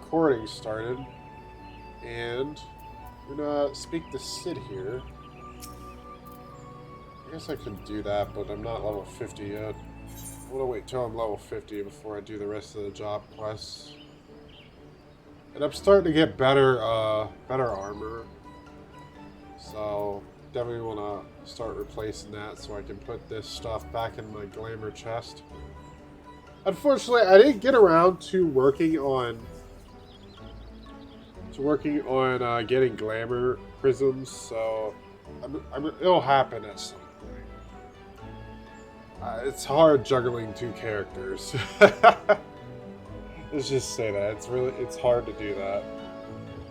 recording started, and I'm gonna speak to Sid here. I guess I could do that, but I'm not level 50 yet. I want to wait till I'm level 50 before I do the rest of the job quests. And I'm starting to get better armor. So definitely want to start replacing that so I can put this stuff back in my glamour chest. Unfortunately, I didn't get around to working on getting glamour prisms, so it'll happen at some point. It's hard juggling two characters. Let's just say that it's hard to do that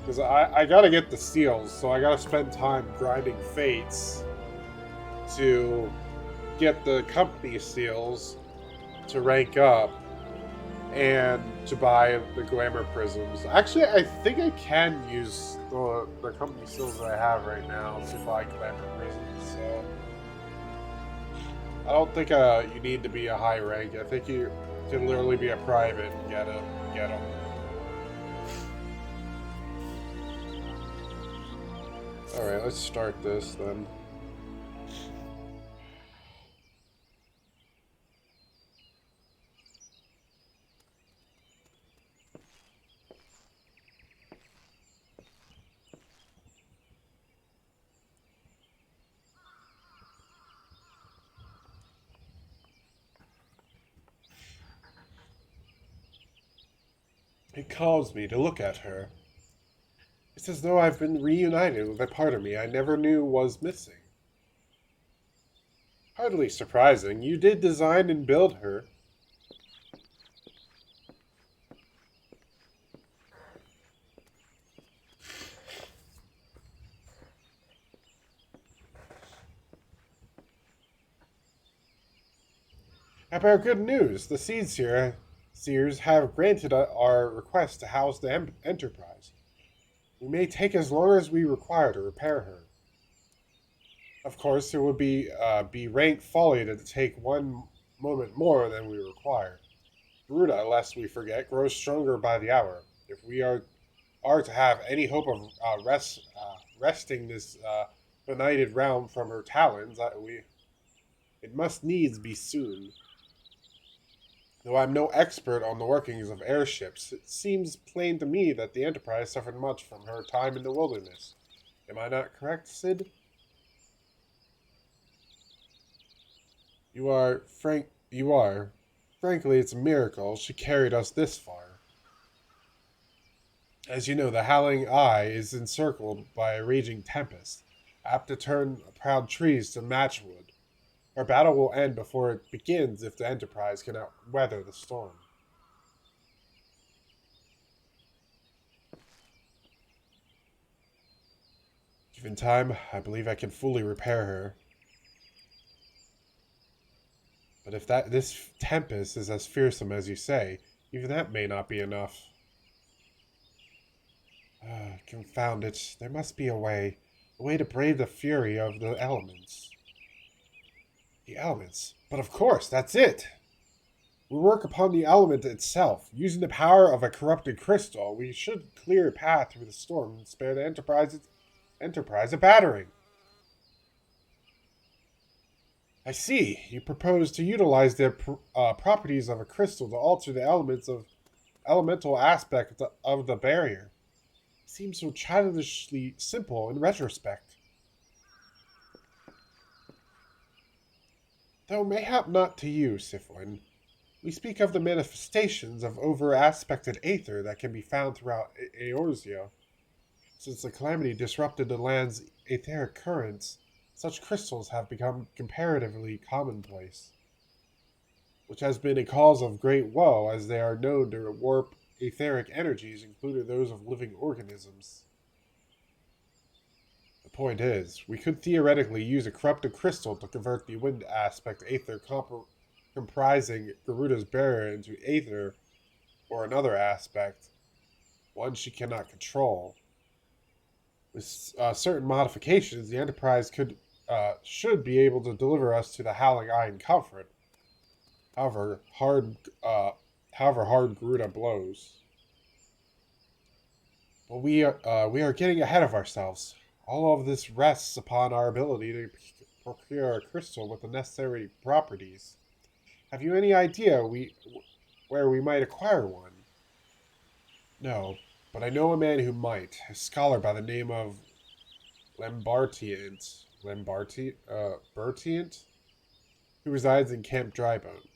because I gotta get the seals, so I gotta spend time grinding fates to get the company seals to rank up and to buy the glamour prisms. Actually, I think I can use the company seals that I have right now to buy glamour prisms. So I don't think you need to be a high rank. I think you can literally be a private and get them. All right, let's start this then. It calms me to look at her. It's as though I've been reunited with a part of me I never knew was missing. Hardly surprising. You did design and build her. I bear good news. The Seers have granted our request to house the Enterprise. We may take as long as we require to repair her. Of course, it would be rank folly to take one moment more than we require. Garuda, lest we forget, grows stronger by the hour. If we are to have any hope of wresting this benighted realm from her talons, it must needs be soon. Though I'm no expert on the workings of airships, it seems plain to me that the Enterprise suffered much from her time in the wilderness. Am I not correct, Sid? You are. Frankly, it's a miracle she carried us this far. As you know, the Howling Eye is encircled by a raging tempest, apt to turn proud trees to matchwood. Our battle will end before it begins if the Enterprise cannot weather the storm. Given time, I believe I can fully repair her. But if this tempest is as fearsome as you say, even that may not be enough. Confound it. There must be a way to brave the fury of the elements. The elements? But of course, that's it! We work upon the element itself. Using the power of a corrupted crystal, we should clear a path through the storm and spare the Enterprise a battering. I see. You propose to utilize the properties of a crystal to alter the elemental aspect of the barrier. It seems so childishly simple in retrospect. Though mayhap not to you, Syphuin. We speak of the manifestations of over-aspected aether that can be found throughout Eorzea. Since the calamity disrupted the land's etheric currents, such crystals have become comparatively commonplace, which has been a cause of great woe as they are known to warp etheric energies, including those of living organisms. The point is, we could theoretically use a corrupted crystal to convert the wind aspect aether comprising Garuda's barrier into aether or another aspect, one she cannot control. With certain modifications, the Enterprise should be able to deliver us to the Howling Eye in comfort. However hard Garuda blows. But we are getting ahead of ourselves. All of this rests upon our ability to procure a crystal with the necessary properties. Have you any idea where we might acquire one? No, but I know a man who might. A scholar by the name of Bertient, who resides in Camp Drybone.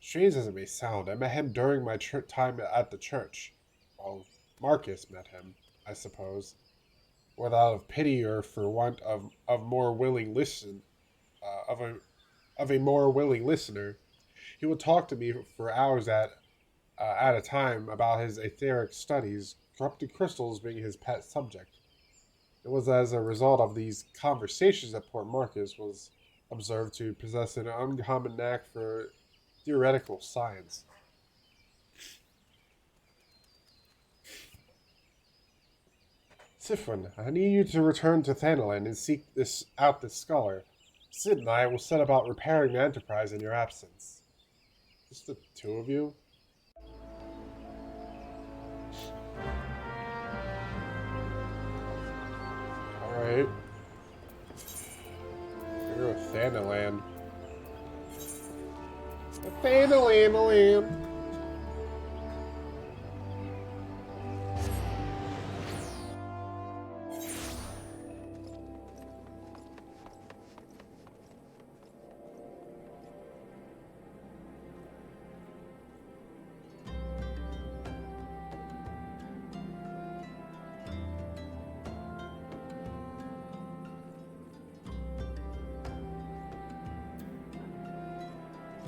Strange as it may sound, I met him during my time at the church. Well, Marcus met him, I suppose, whether out of pity or for want of more willing listen, of a more willing listener. He would talk to me for hours at a time about his etheric studies, corrupted crystals being his pet subject. It was as a result of these conversations that poor Marcus was observed to possess an uncommon knack for theoretical science. Syphuin, I need you to return to Thanalan and seek this scholar. Sid and I will set about repairing the Enterprise in your absence. Just the two of you? Alright. We're going to Thanalan. Thanalan.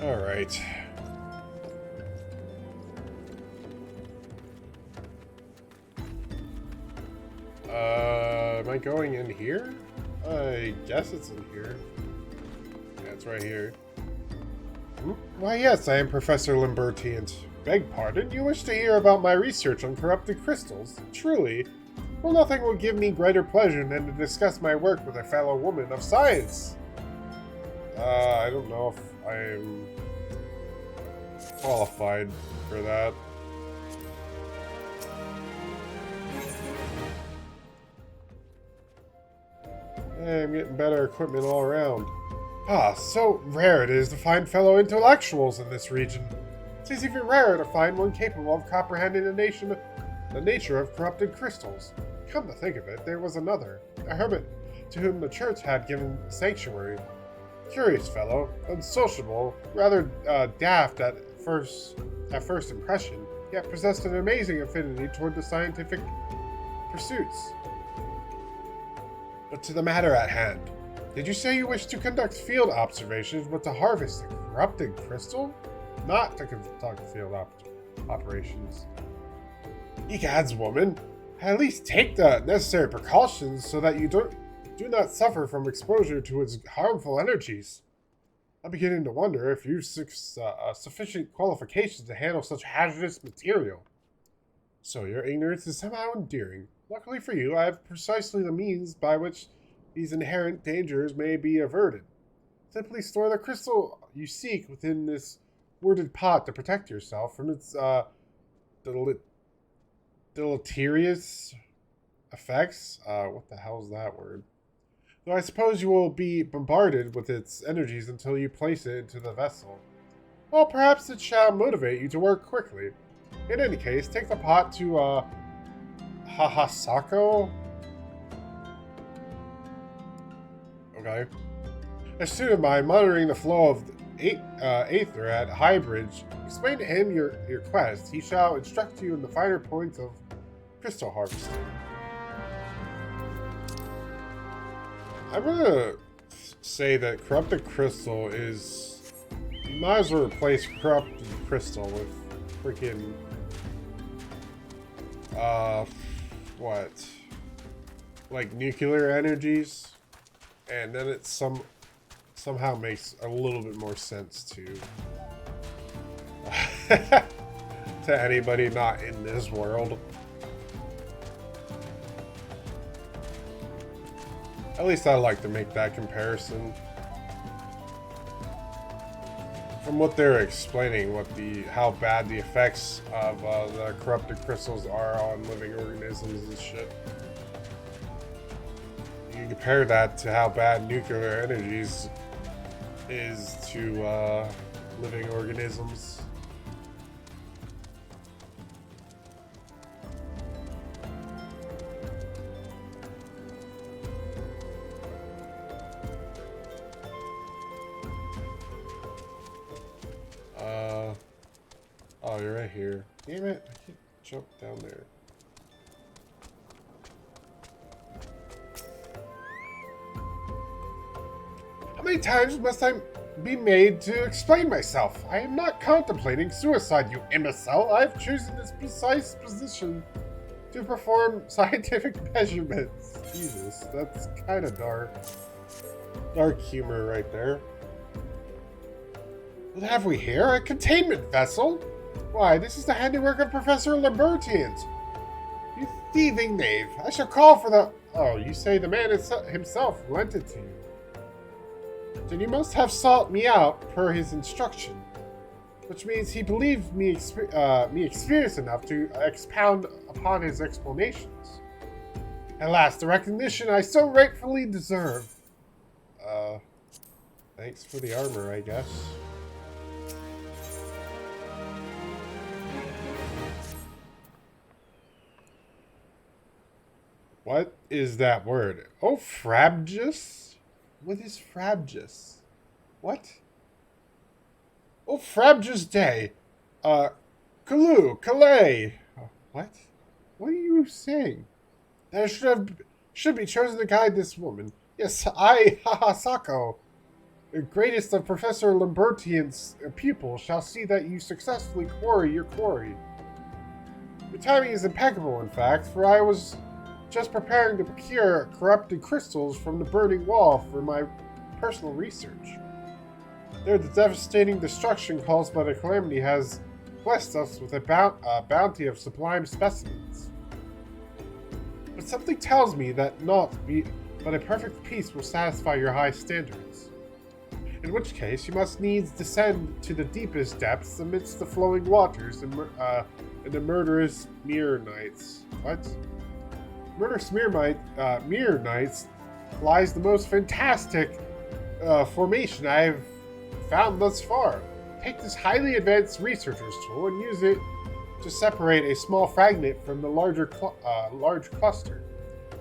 All right. Am I going in here? I guess it's in here. Yeah, it's right here. Why, yes, I am Professor Limbertiant. Beg pardon, you wish to hear about my research on corrupted crystals? Truly. Well, nothing will give me greater pleasure than to discuss my work with a fellow woman of science. I don't know if I'm qualified for that. Hey, I'm getting better equipment all around. Ah, so rare it is to find fellow intellectuals in this region. It is even rarer to find one capable of comprehending the nature of corrupted crystals. Come to think of it, there was another, a hermit, to whom the church had given sanctuary. Curious fellow, unsociable, rather daft at first impression, yet possessed an amazing affinity toward the scientific pursuits. But to the matter at hand. Did you say you wish to conduct field observations but to harvest the corrupted crystal? Not to conduct field operations. Egads, woman, at least take the necessary precautions so that you do not suffer from exposure to its harmful energies. I'm beginning to wonder if you've sufficient qualifications to handle such hazardous material. So your ignorance is somehow endearing. Luckily for you, I have precisely the means by which these inherent dangers may be averted. Simply store the crystal you seek within this worded pot to protect yourself from its deleterious effects. What the hell is that word? Though I suppose you will be bombarded with its energies until you place it into the vessel. Well, perhaps it shall motivate you to work quickly. In any case, take the pot to, Hahasako? Okay. A student of mine monitoring the flow of Aether at Highbridge. Explain to him your quest. He shall instruct you in the finer points of crystal harvesting. I'm gonna say that corrupted crystal is... You might as well replace corrupted crystal with freaking... what? Like nuclear energies? And then it somehow makes a little bit more sense to... to anybody not in this world. At least I like to make that comparison. from what they're explaining, how bad the effects of the corrupted crystals are on living organisms and shit. You can compare that to how bad nuclear energies is to living organisms. Oh, you're right here. Damn it, I can't jump down there. How many times must I be made to explain myself? I am not contemplating suicide, you imbecile. I've chosen this precise position to perform scientific measurements. Jesus, that's kind of dark. Dark humor right there. What have we here? A containment vessel? Why, this is the handiwork of Professor Lambertians. You thieving knave. I shall call for the... Oh, you say the man himself lent it to you. Then you must have sought me out per his instruction. Which means he believed me experienced enough to expound upon his explanations. At last, the recognition I so rightfully deserve. Thanks for the armor, I guess. What is that word? Oh, frabjous? What is frabjous? What? Oh, frabjous day. Calais. What? What are you saying? That I should be chosen to guide this woman. Yes, I, Sako, the greatest of Professor Lambertian's pupils, shall see that you successfully quarry your quarry. Your timing is impeccable, in fact, for I was just preparing to procure corrupted crystals from the burning wall for my personal research. There, the devastating destruction caused by the calamity has blessed us with a bounty of sublime specimens. But something tells me that naught but a perfect peace will satisfy your high standards. In which case, you must needs descend to the deepest depths amidst the flowing waters and the murderous mirror nights. What? Murderous mirror nights lies the most fantastic formation I've found thus far. Take this highly advanced researcher's tool and use it to separate a small fragment from the large cluster.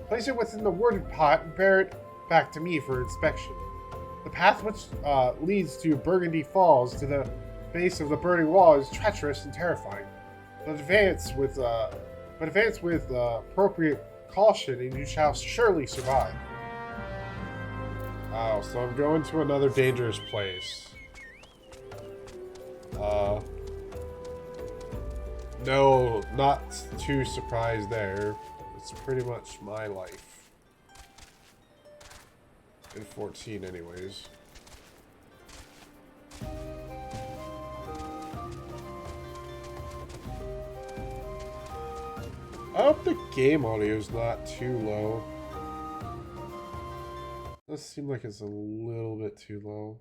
Place it within the warded pot and bear it back to me for inspection. The path which leads to Burgundy Falls to the base of the burning wall is treacherous and terrifying. But advance with appropriate caution and you shall surely survive. Wow, so I'm going to another dangerous place. No, not too surprised there. It's pretty much my life. In 14 anyways. I hope the game audio is not too low. Does seem like it's a little bit too low.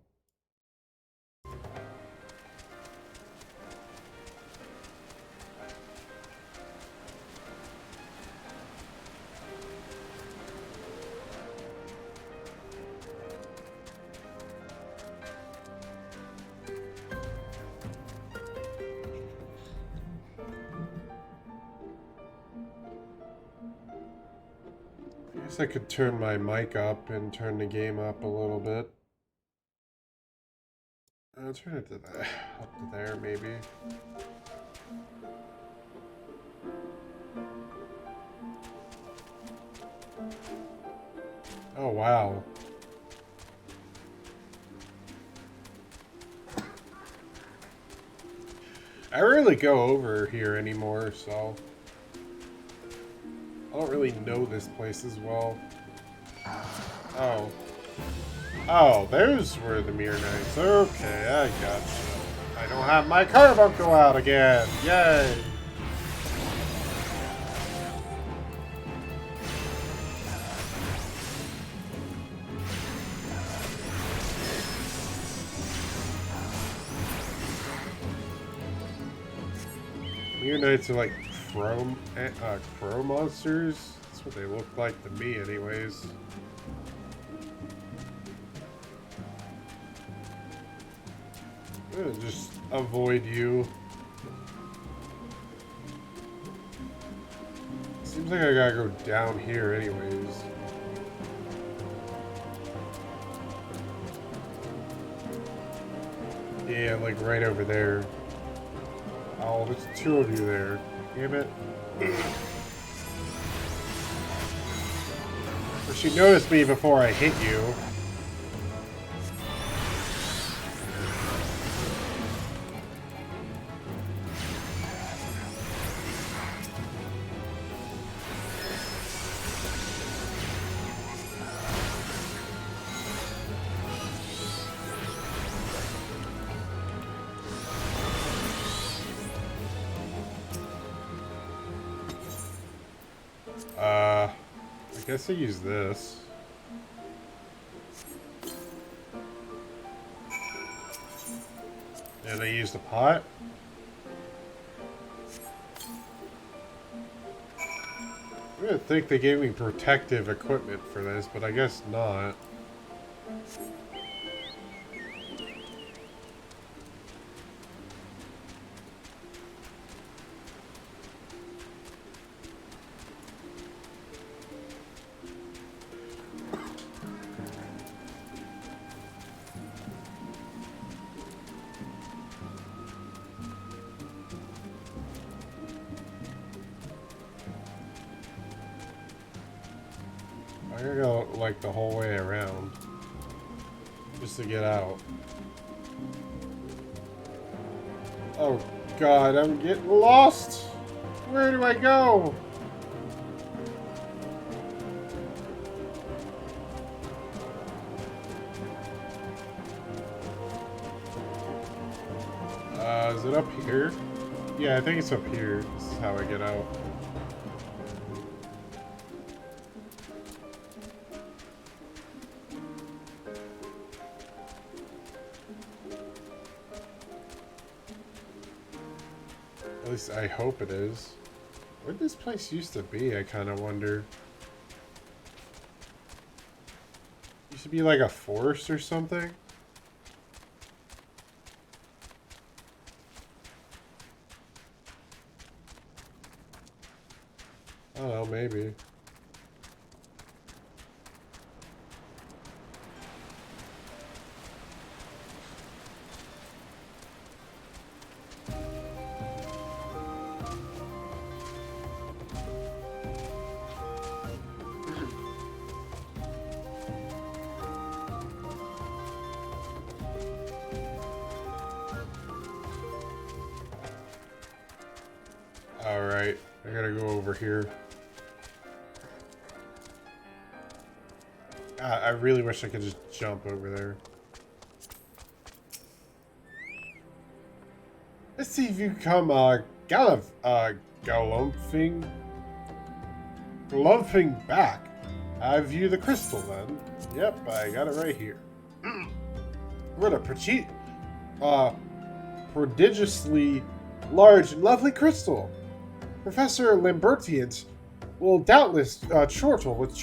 I could turn my mic up and turn the game up a little bit. I'll turn it to that, up to there maybe. Oh wow. I rarely go over here anymore, so I don't really know this place as well. Oh. Oh, those were the mirror knights. Okay, I gotcha. I don't have my carbuncle out again. Yay! Neonites are like crow monsters. That's what they look like to me, anyways. I'm gonna just avoid you. Seems like I gotta go down here, anyways. Yeah, like right over there. Oh, there's two of you there. Damn it. Or she noticed me before I hit you. I guess I use this. And I use the pot. I'm gonna think they gave me protective equipment for this, but I guess not. I'm gonna go like the whole way around just to get out. Oh god, I'm getting lost. Where do I go? Is it up here? Yeah, I think it's up here. This is how I get out. At least I hope it is. Where this place used to be, I kind of wonder. Used to be like a forest or something? I don't know, maybe. Alright, I gotta go over here. I really wish I could just jump over there. Let's see if you come, galumphing back. I view the crystal then. Yep, I got it right here. What a prodigiously large and lovely crystal. Professor Lambertian will doubtless chortle with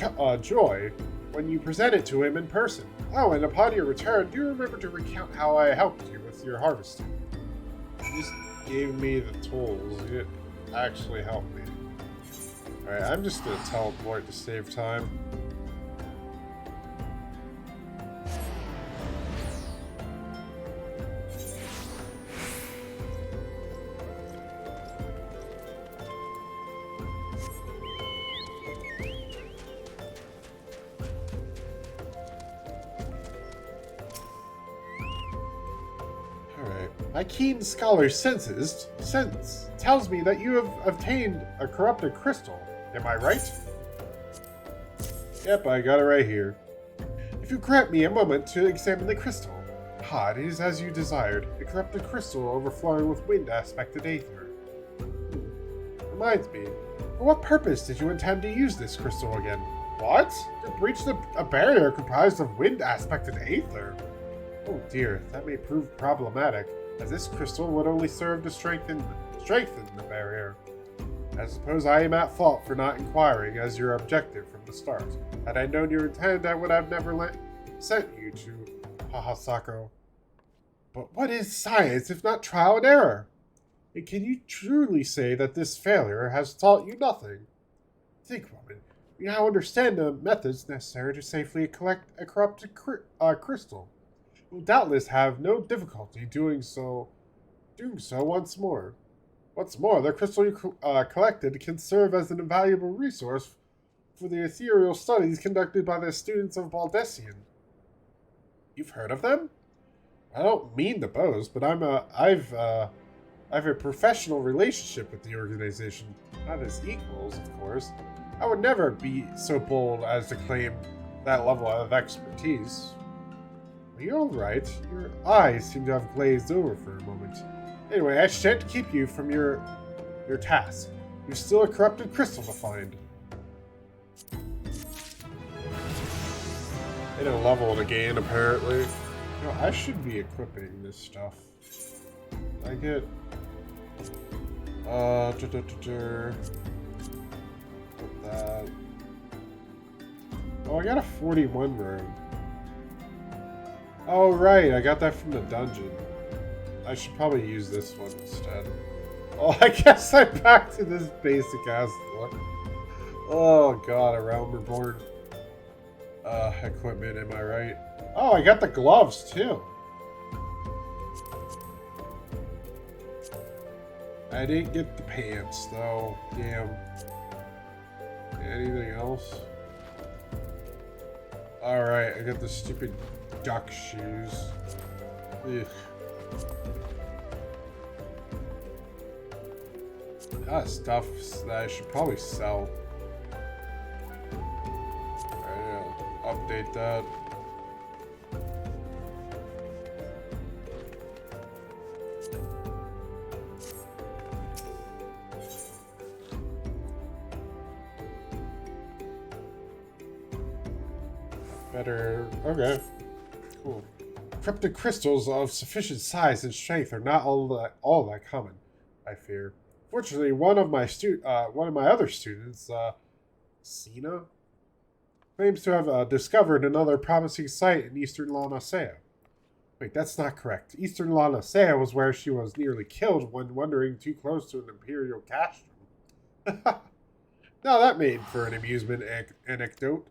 joy when you present it to him in person. Oh, and upon your return, do remember to recount how I helped you with your harvesting. You just gave me the tools. You didn't actually help me. Alright, I'm just gonna teleport to save time. My keen scholar's sense tells me that you have obtained a corrupted crystal. Am I right? Yep, I got it right here. If you grant me a moment to examine the crystal. Ah, it is as you desired. A corrupted crystal overflowing with wind-aspected aether. Reminds me, for what purpose did you intend to use this crystal again? What? To breach a barrier comprised of wind-aspected aether? Oh dear, that may prove problematic, as this crystal would only serve to strengthen strengthen the barrier. I suppose I am at fault for not inquiring as your objective from the start. Had I known your intent, I would have never sent you to Hahasako. But what is science if not trial and error? And can you truly say that this failure has taught you nothing? Think, woman. You now understand the methods necessary to safely collect a corrupted crystal. You will doubtless have no difficulty doing so once more. What's more, the crystal you collected can serve as an invaluable resource for the ethereal studies conducted by the students of Baldessian. You've heard of them? I don't mean to boast, but I've a professional relationship with the organization. Not as equals, of course. I would never be so bold as to claim that level of expertise. Are you alright? Your eyes seem to have glazed over for a moment. Anyway, I shan't keep you from your task. There's still a corrupted crystal to find. They don't level it again, apparently. No, I should be equipping this stuff. I get... Put that. Oh, I got a 41 room. Oh, right, I got that from the dungeon. I should probably use this one instead. Oh, I guess I'm back to this basic ass look. Oh god, a realm reborn equipment, am I right? Oh, I got the gloves too. I didn't get the pants though. Damn. Anything else? Alright, I got the stupid duck shoes. Ugh. Stuff that I should probably sell. Alright, I'll update that. Better. Okay. Cool. Cryptic crystals of sufficient size and strength are not all that common, I fear. Fortunately, one of my other students, Sina, claims to have discovered another promising site in eastern Lanacea. Wait, that's not correct. Eastern Lanacea was where she was nearly killed when wandering too close to an imperial castrum. Now that made for an amusement anecdote.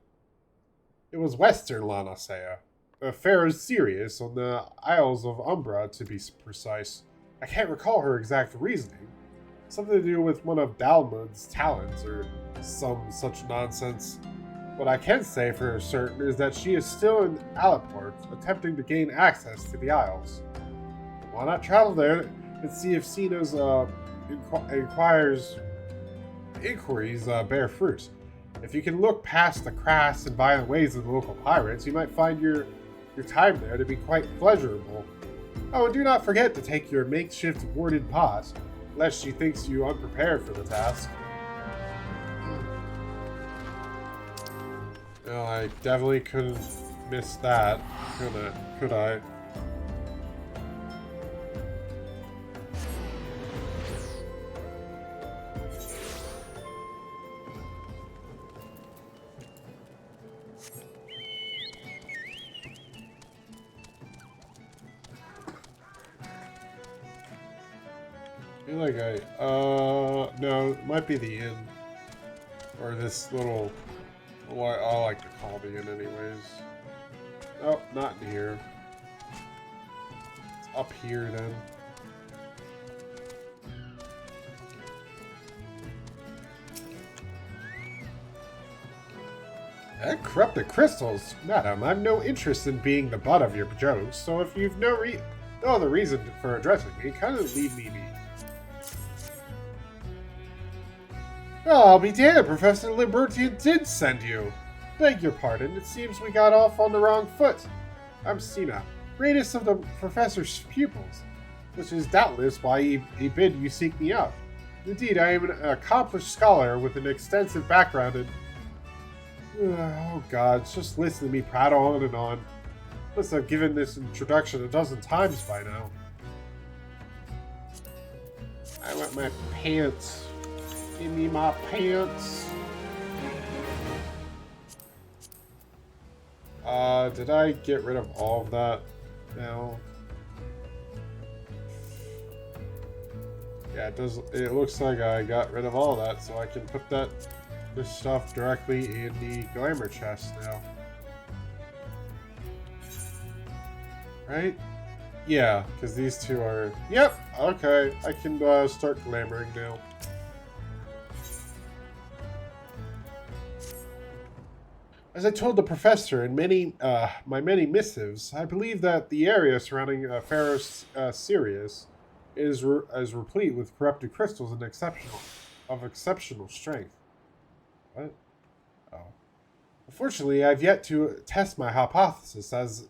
It was western Lanacea. The affair is serious, on the Isles of Umbra, to be precise. I can't recall her exact reasoning. Something to do with one of Dalmud's talents, or some such nonsense. What I can say for certain is that she is still in Aliport, attempting to gain access to the Isles. Why not travel there and see if Sina's inquiries bear fruit? If you can look past the crass and violent ways of the local pirates, you might find your time there to be quite pleasurable. Oh, and do not forget to take your makeshift warded pot, lest she thinks you unprepared for the task. Well, I definitely couldn't miss that, could I? I feel like no, it might be the inn. Or this little, what I like to call the inn anyways. Oh, not in here. It's up here then. And corrupted crystals? Madam, I've no interest in being the butt of your jokes, so if you've no other reason for addressing me, kind of leave me be. Oh, I'll be damned, Professor Libertian did send you. Beg your pardon, it seems we got off on the wrong foot. I'm Sina, greatest of the professor's pupils, which is doubtless why he bid you seek me out. Indeed, I am an accomplished scholar with an extensive background in... Oh god, just listen to me prattle on and on. Must have given this introduction a dozen times by now. I want my pants. Give me my pants. Did I get rid of all of that now? Yeah, it does. It looks like I got rid of all of that, so I can put this stuff directly in the glamour chest now. Right? Yeah, because these two are... Yep, okay. I can start glamoring now. As I told the professor in my many missives, I believe that the area surrounding Pharaoh's Sirius is replete with corrupted crystals and exceptional strength. What? Oh. Unfortunately, I've yet to test my hypothesis, as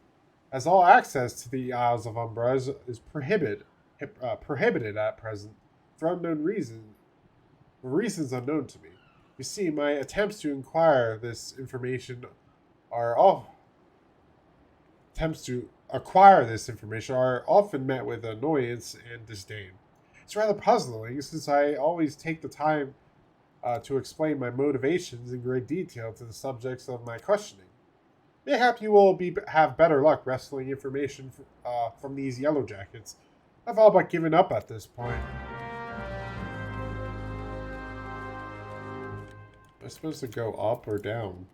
all access to the Isles of Umbra is prohibited at present for reasons unknown to me. You see, my attempts to acquire this information are often met with annoyance and disdain. It's rather puzzling, since I always take the time to explain my motivations in great detail to the subjects of my questioning. Mayhap you will have better luck wresting information from these yellow jackets. I've all but given up at this point. Am I supposed to go up or down?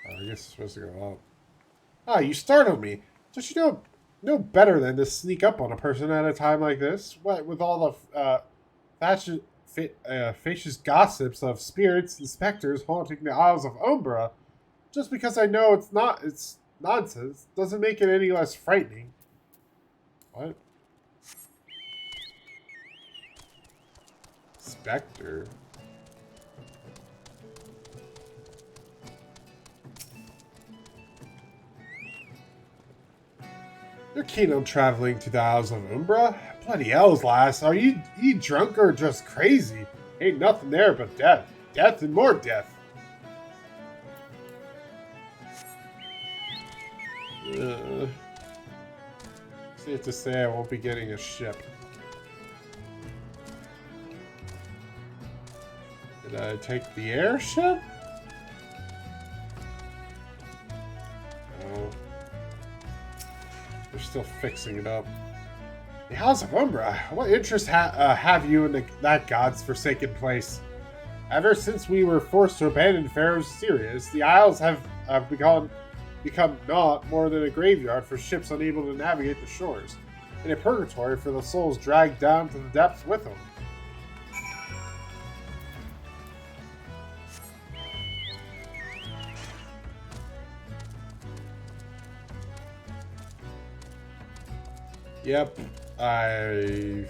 Oh, I guess it's supposed to go up. Ah, you startled me. Don't you know better than to sneak up on a person at a time like this? What with all the facious gossips of spirits and specters haunting the Isles of Umbra? Just because I know it's nonsense doesn't make it any less frightening. What? Spectre? You're keen on traveling to the Isles of Umbra? Bloody hells, lass. Are you drunk or just crazy? Ain't nothing there but death. Death and more death. Safe to say I won't be getting a ship. Did I take the airship? Oh. They're still fixing it up. The Isles of Umbra? What interest have you in that god's forsaken place? Ever since we were forced to abandon Pharaoh's Sirius, the Isles have become naught more than a graveyard for ships unable to navigate the shores, and a purgatory for the souls dragged down to the depths with them. Yep, I've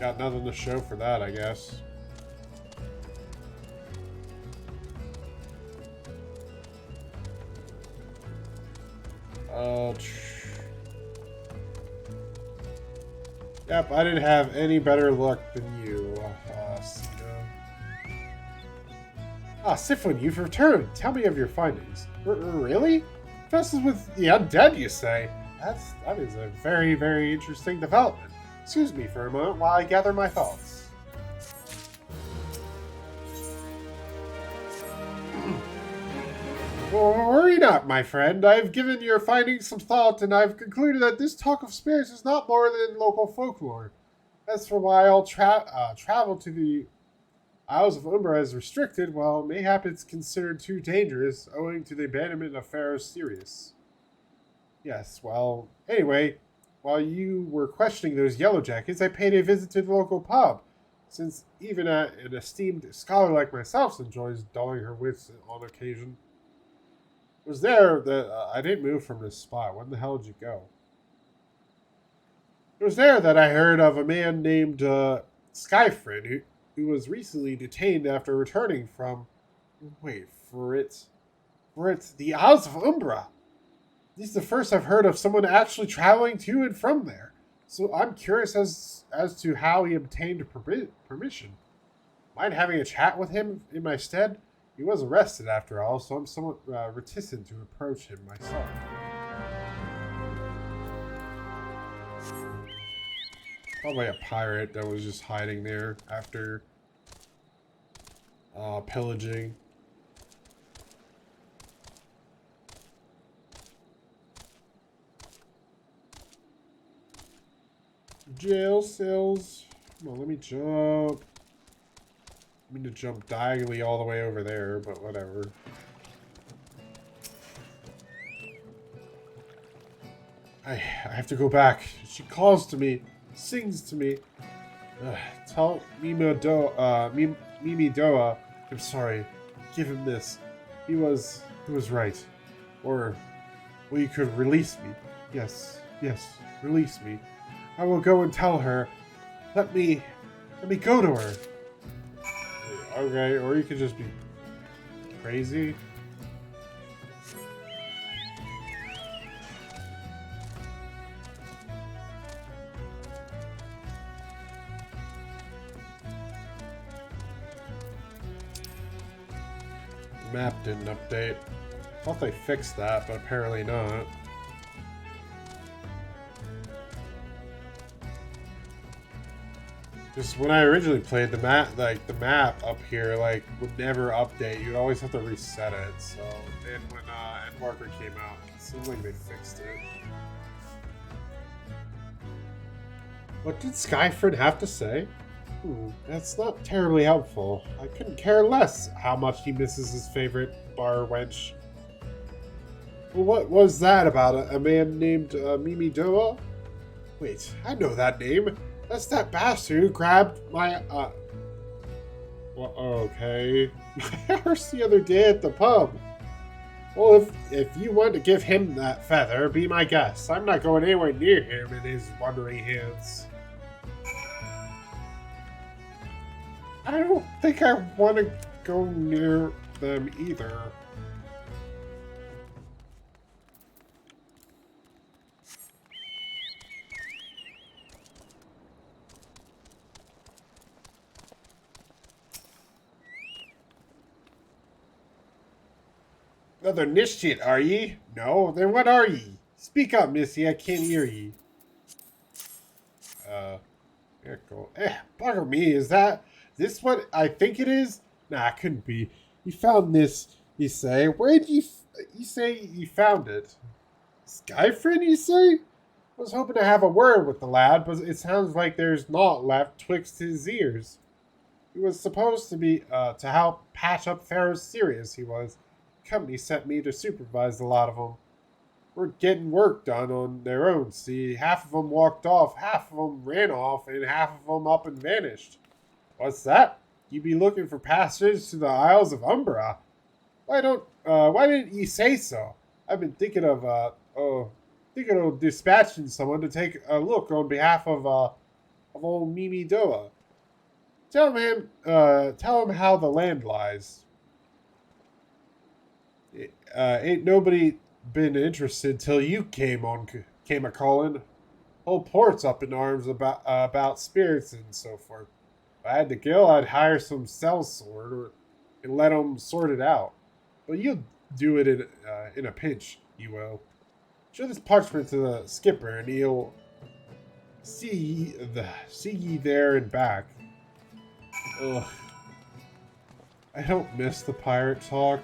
got nothing to show for that, I guess. Yep, I didn't have any better luck than you, Syphuin, you've returned. Tell me of your findings. Really? Messes with the undead, you say? That is a very, very interesting development. Excuse me for a moment while I gather my thoughts. Worry not, my friend. I've given your findings some thought, and I've concluded that this talk of spirits is not more than local folklore. As for why all travel to the Isles of Umbra is restricted, well, mayhap it's considered too dangerous, owing to the abandonment of Pharaoh's Sirius. Yes, well, anyway, while you were questioning those yellow jackets, I paid a visit to the local pub, since even an esteemed scholar like myself enjoys dulling her wits on occasion. It was there that I didn't move from this spot. When the hell did you go? It was there that I heard of a man named Syphuin, who was recently detained after returning from... Wait, for it, the Isles of Umbra. This is the first I've heard of someone actually traveling to and from there. So I'm curious as to how he obtained permission. Mind having a chat with him in my stead? He was arrested after all, so I'm somewhat reticent to approach him myself. Probably a pirate that was just hiding there after pillaging. Jail cells. Come on, let me jump. I mean to jump diagonally all the way over there, but whatever. I have to go back. She calls to me, sings to me. Tell Mimidoa, I'm sorry. Give him this. He was right. Or, well, you could release me. Yes, release me. I will go and tell her. Let me go to her. Okay, or you could just be crazy. The map didn't update. Thought they fixed that, but apparently not. Just when I originally played the map, the map up here, would never update. You'd always have to reset it. So then when mmorpg came out, it seemed like they fixed it. What did Syphuin have to say? That's not terribly helpful. I couldn't care less how much he misses his favorite bar wench. Well, what was that about a man named Mimidoa? Wait, I know that name. That's that bastard who grabbed my, well, okay. My horse the other day at the pub. Well, if you want to give him that feather, be my guest. I'm not going anywhere near him and his wandering hands. I don't think I want to go near them either. Another Nishit, are ye? No? Then what are ye? Speak up, missy, I can't hear ye. Here, go. Bugger me, is this what I think it is? Nah, it couldn't be. You found this, you say. Where did you say you found it? Syphuin, you say? I was hoping to have a word with the lad, but it sounds like there's naught left twixt his ears. He was supposed to be, to help patch up Pharaoh's Sirius, he was. Company sent me to supervise a lot of them. We're getting work done on their own, see. Half of them walked off, half of them ran off, and half of them up and vanished. What's that? You be looking for passage to the Isles of Umbra? Why didn't you say so? I've been thinking of dispatching someone to take a look on behalf of old Mimidoa. Tell him how the land lies. Ain't nobody been interested till you came a calling. Whole port's up in arms about spirits and so forth. If I had the gill, I'd hire some sellsword and let 'em sort it out. But you'll do it in a pinch, you will. Show this parchment to the skipper, and he'll see ye there and back. Ugh. I don't miss the pirate talk.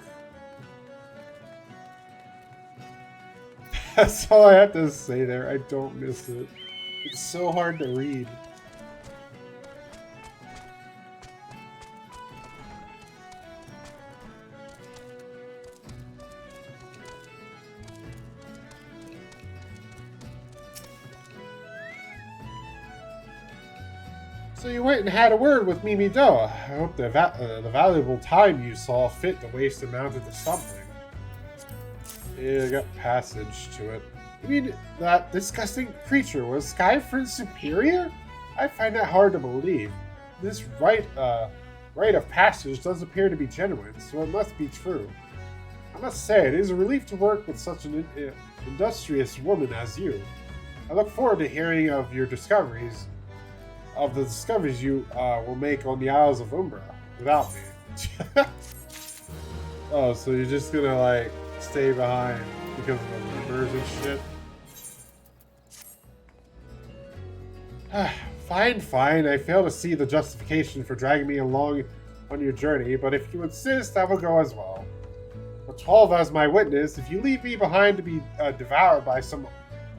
That's all I have to say there. I don't miss it. It's so hard to read. So you went and had a word with Mimidoa. I hope the valuable time you saw fit to waste amounted to something. Yeah, I got passage to it. You mean that disgusting creature was Syphuin's superior? I find that hard to believe. This rite of passage does appear to be genuine, so it must be true. I must say, it is a relief to work with such an industrious woman as you. I look forward to hearing of your discoveries, you will make on the Isles of Umbra, without me. Oh, so you're just gonna, like, stay behind because of the rumors and shit? Fine, fine. I fail to see the justification for dragging me along on your journey, but if you insist, I will go as well. With 12 as my witness, if you leave me behind to be devoured by some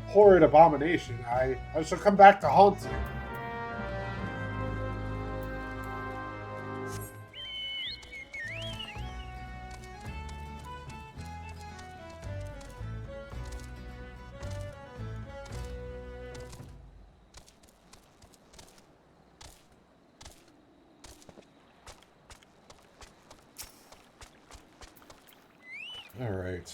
horrid abomination, I shall come back to haunt you. Alright.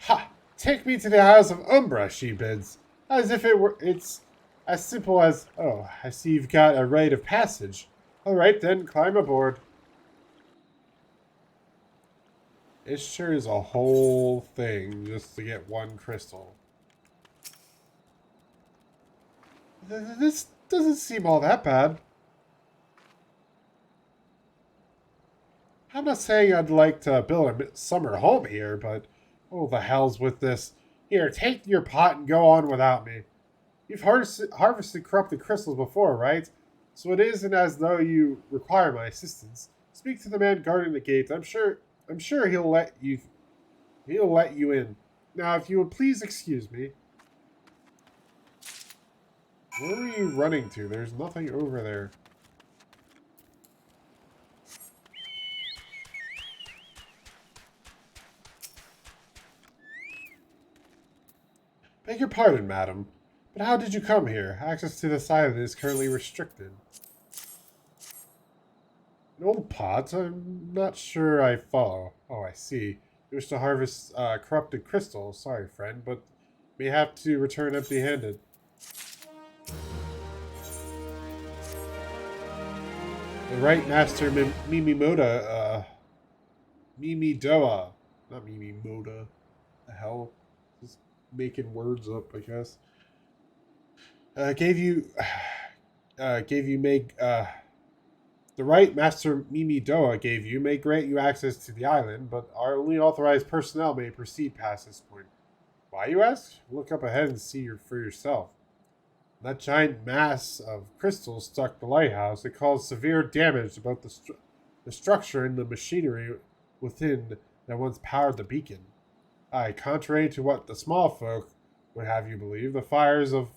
Ha! Take me to the Isles of Umbra, she bids. As if it's as simple as, oh, I see you've got a rite of passage. Alright then, climb aboard. It sure is a whole thing just to get one crystal. This doesn't seem all that bad. I'm not saying I'd like to build a summer home here, but oh, the hell's with this. Here, take your pot and go on without me. You've harvested corrupted crystals before, right? So it isn't as though you require my assistance. Speak to the man guarding the gate. I'm sure he'll let you in. Now, if you would please excuse me. Where are you running to? There's nothing over there. Beg your pardon, madam, but how did you come here? Access to this island is currently restricted. An old pot? I'm not sure I follow. Oh, I see. You wish to harvest corrupted crystals. Sorry, friend, but may have to return empty-handed. The right master Mimidoa. Not Mimimoda. The hell? Just making words up, I guess. The right Master Mimidoa gave you may grant you access to the island, but our only authorized personnel may proceed past this point. Why, you ask? Look up ahead and see for yourself. That giant mass of crystals struck the lighthouse. It caused severe damage to both the structure and the machinery within that once powered the beacon. Aye, contrary to what the small folk would have you believe, the fires of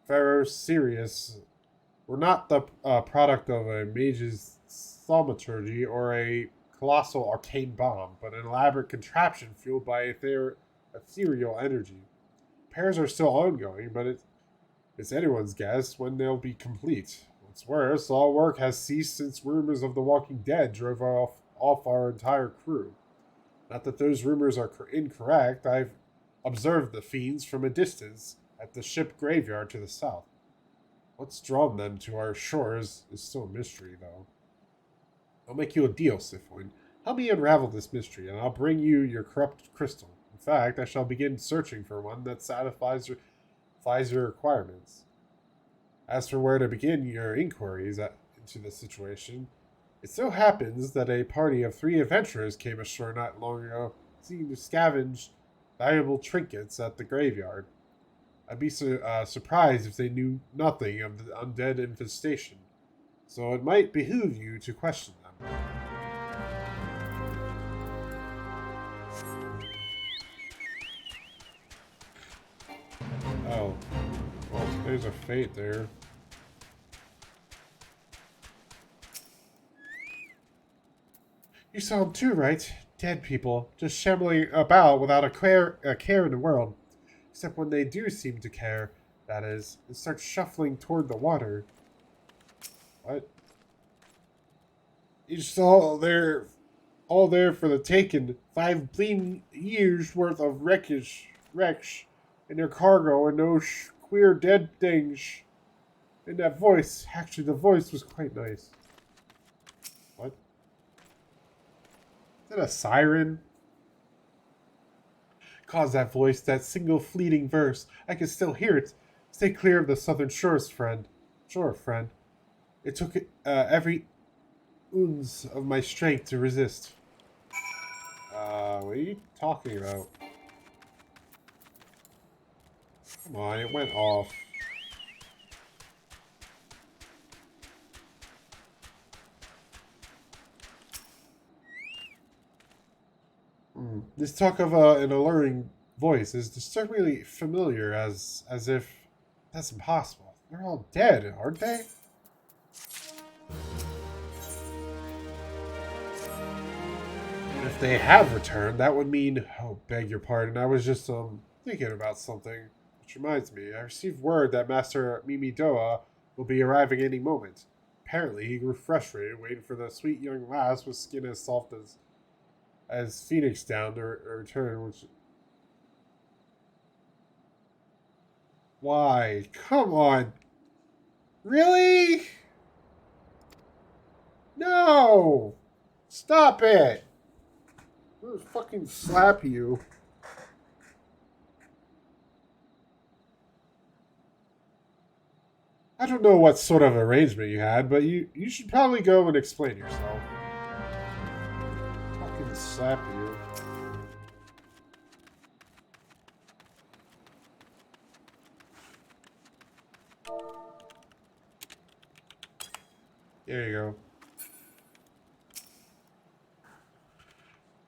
Pharaoh Sirius were not the product of a mage's thaumaturgy or a colossal arcane bomb, but an elaborate contraption fueled by ethereal energy. Repairs are still ongoing, but it's anyone's guess when they'll be complete. What's worse, all work has ceased since rumors of the Walking Dead drove off our entire crew. Not that those rumors are incorrect. I've observed the fiends from a distance at the ship graveyard to the south. What's drawn them to our shores is still a mystery, though. I'll make you a deal, Syphuin. Help me unravel this mystery, and I'll bring you your corrupt crystal. In fact, I shall begin searching for one that satisfies your requirements. As for where to begin your inquiries into the situation, it so happens that a party of 3 adventurers came ashore not long ago, seeking to scavenge valuable trinkets at the graveyard. I'd be surprised if they knew nothing of the undead infestation, so it might behoove you to question them. Oh, well, there's a fate there. You saw them too, right? Dead people, just shambling about without a care in the world. Except when they do seem to care, that is, and start shuffling toward the water. What? It's all there for the taking. 5 bleeding years worth of wreckage in their cargo and those queer dead things. And that voice, actually the voice was quite nice. What? Is that a siren? Cause that voice, that single fleeting verse. I can still hear it. Stay clear of the southern shores, friend. Sure, friend. It took every ounce of my strength to resist. What are you talking about? Come on, it went off. This talk of an alluring voice is disturbingly familiar, as if that's impossible. They're all dead, aren't they? And if they have returned, that would mean... Oh, beg your pardon. I was just, thinking about something. Which reminds me, I received word that Master Mimidoa will be arriving any moment. Apparently, he grew frustrated, waiting for the sweet young lass with skin as soft as Phoenix down to return, which... Why? Come on. Really? No! Stop it! I'm gonna fucking slap you. I don't know what sort of arrangement you had, but you should probably go and explain yourself. Fucking slap you. There you go.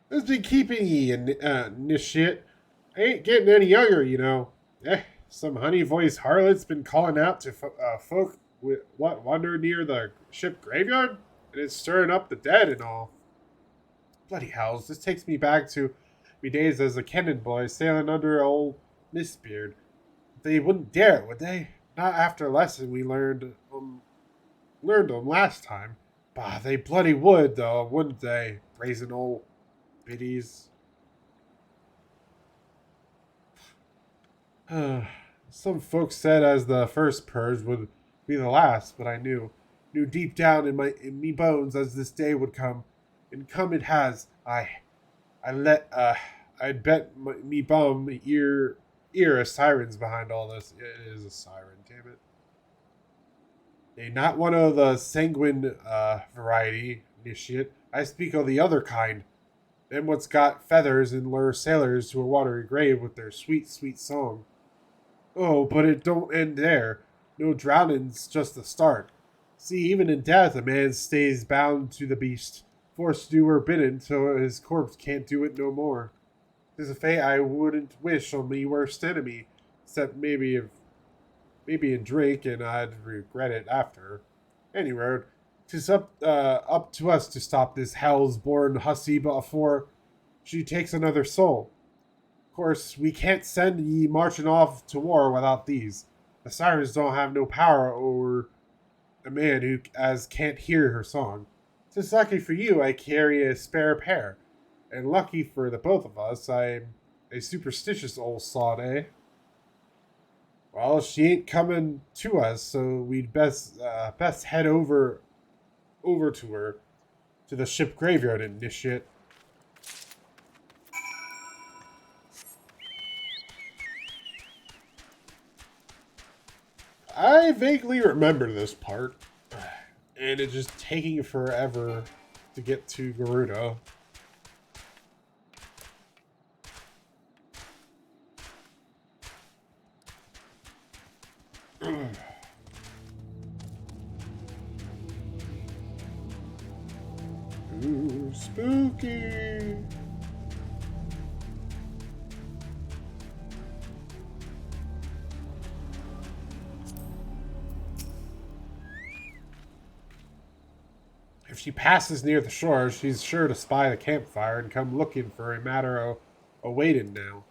Who's been keeping ye in this shit? I ain't getting any younger, you know. Some honey-voiced harlot's been calling out to folk what wander near the ship graveyard, and it's stirring up the dead and all. Bloody hells! This takes me back to me days as a cannon boy sailing under old Mistbeard. They wouldn't dare, would they? Not after a lesson we learned them last time. Bah, they bloody would, though, wouldn't they? Brazen old biddies. Some folks said as the first purge would be the last, but I knew deep down in me bones as this day would come, and come it has. I'd bet me bum ear a siren's behind all this. It is a siren, damn it. Nay, not one of the sanguine variety, initiate. I speak of the other kind. Them what's got feathers and lure sailors to a watery grave with their sweet, sweet song. Oh, but it don't end there. No drowning's just the start. See, even in death, a man stays bound to the beast, forced to do or bidden till his corpse can't do it no more. 'Tis a fate I wouldn't wish on me worst enemy, except maybe in drink, and I'd regret it after. Anyway, 'tis up to us to stop this hell's-born hussy before she takes another soul. Of course, we can't send ye marching off to war without these. The sirens don't have no power over a man who as can't hear her song. 'Tis lucky for you I carry a spare pair, and lucky for the both of us I'm a superstitious old sod, eh? Well, she ain't coming to us, so we'd best head over to her, to the ship graveyard and this shit. I vaguely remember this part, and it just taking forever to get to Garuda. Ooh, spooky! If she passes near the shore, she's sure to spy the campfire and come looking for a matter of waiting now.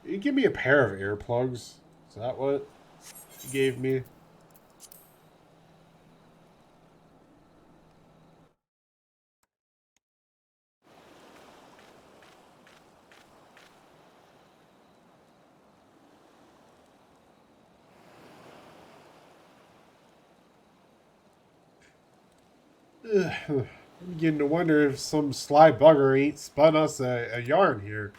You give me a pair of earplugs. Is that what you gave me? Ugh, I'm beginning to wonder if some sly bugger ain't spun us a yarn here.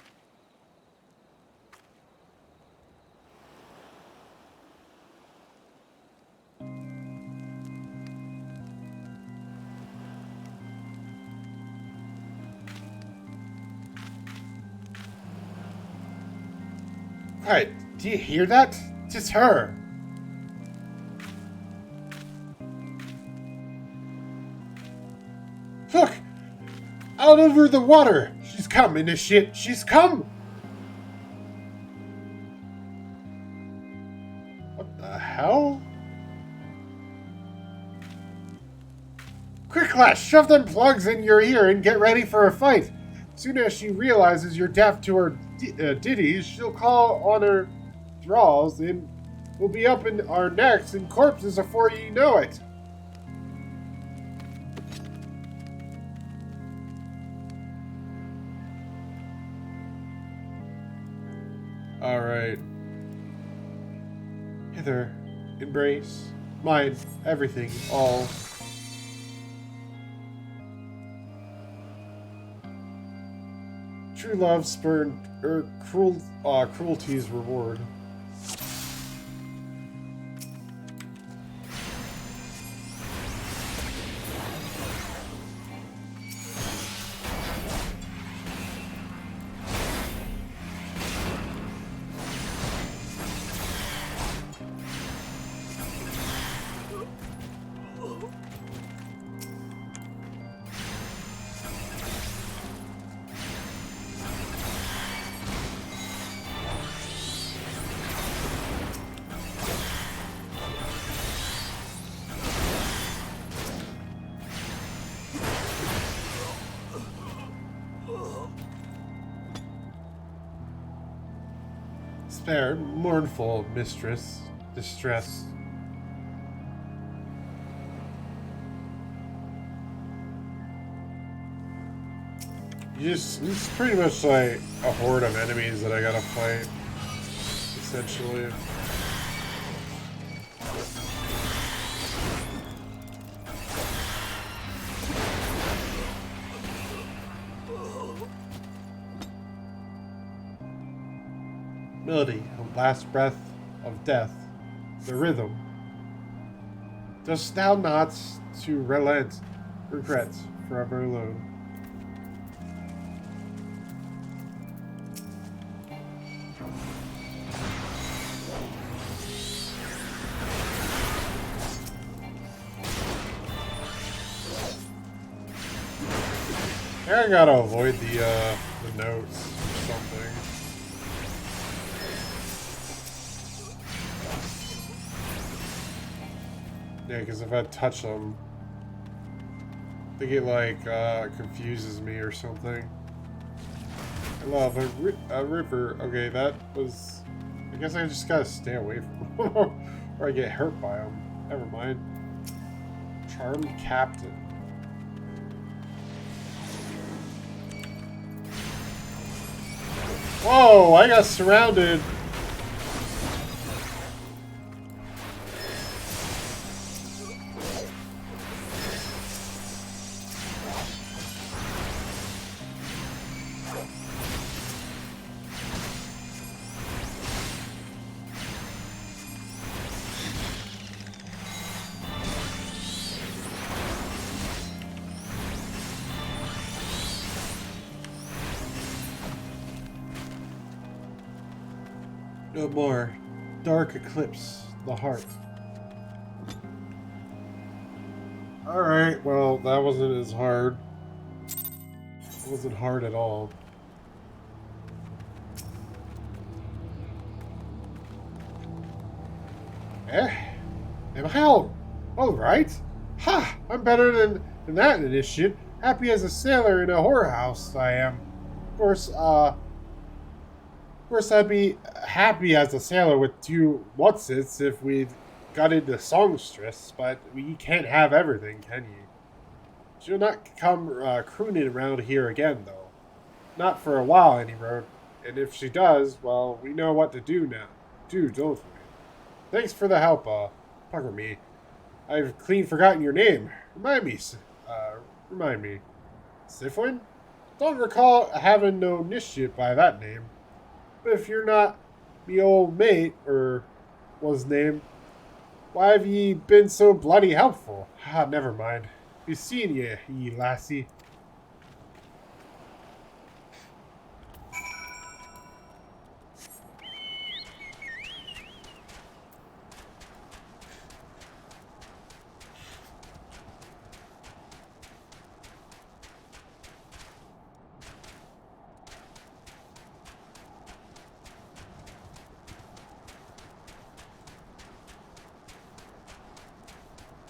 Quiet, do you hear that? It's her. Look! Out over the water! She's come, initiate! She's come! What the hell? Quick, lass! Shove them plugs in your ear and get ready for a fight! Soon as she realizes you're deaf to her ditties, she'll call on her thralls and we'll be up in our necks and corpses before you know it! Alright. Hither, embrace, mine, everything, all. True love spurned, cruelty's reward. Spare, mournful mistress, distress. It's pretty much like a horde of enemies that I gotta fight, essentially. Melody, a last breath of death, the rhythm. Dost thou not to relent, regret, forever alone? I gotta avoid the notes or something. Yeah, because if I touch them, I think it like confuses me or something. I love a river. Okay, that was. I guess I just gotta stay away from them, or I get hurt by them. Never mind. Charmed Captain. Whoa! I got surrounded. No more. Dark eclipse the heart. Alright, well, that wasn't as hard. It wasn't hard at all. Am I all right? Ha! I'm better than that initiate. Happy as a sailor in a whorehouse, I am. Of course, I'd be happy as a sailor with two whatsits if we got into songstress, but you can't have everything, can you? She'll not come crooning around here again, though. Not for a while, anyway. And if she does, well, we know what to do now. Don't we? Thanks for the help, Pucker me. I've clean forgotten your name. Remind me. Syphuin? Don't recall having no initiate by that name. But if you're not me old mate, or was named, why have ye been so bloody helpful? Ah, never mind. Be seeing ye lassie.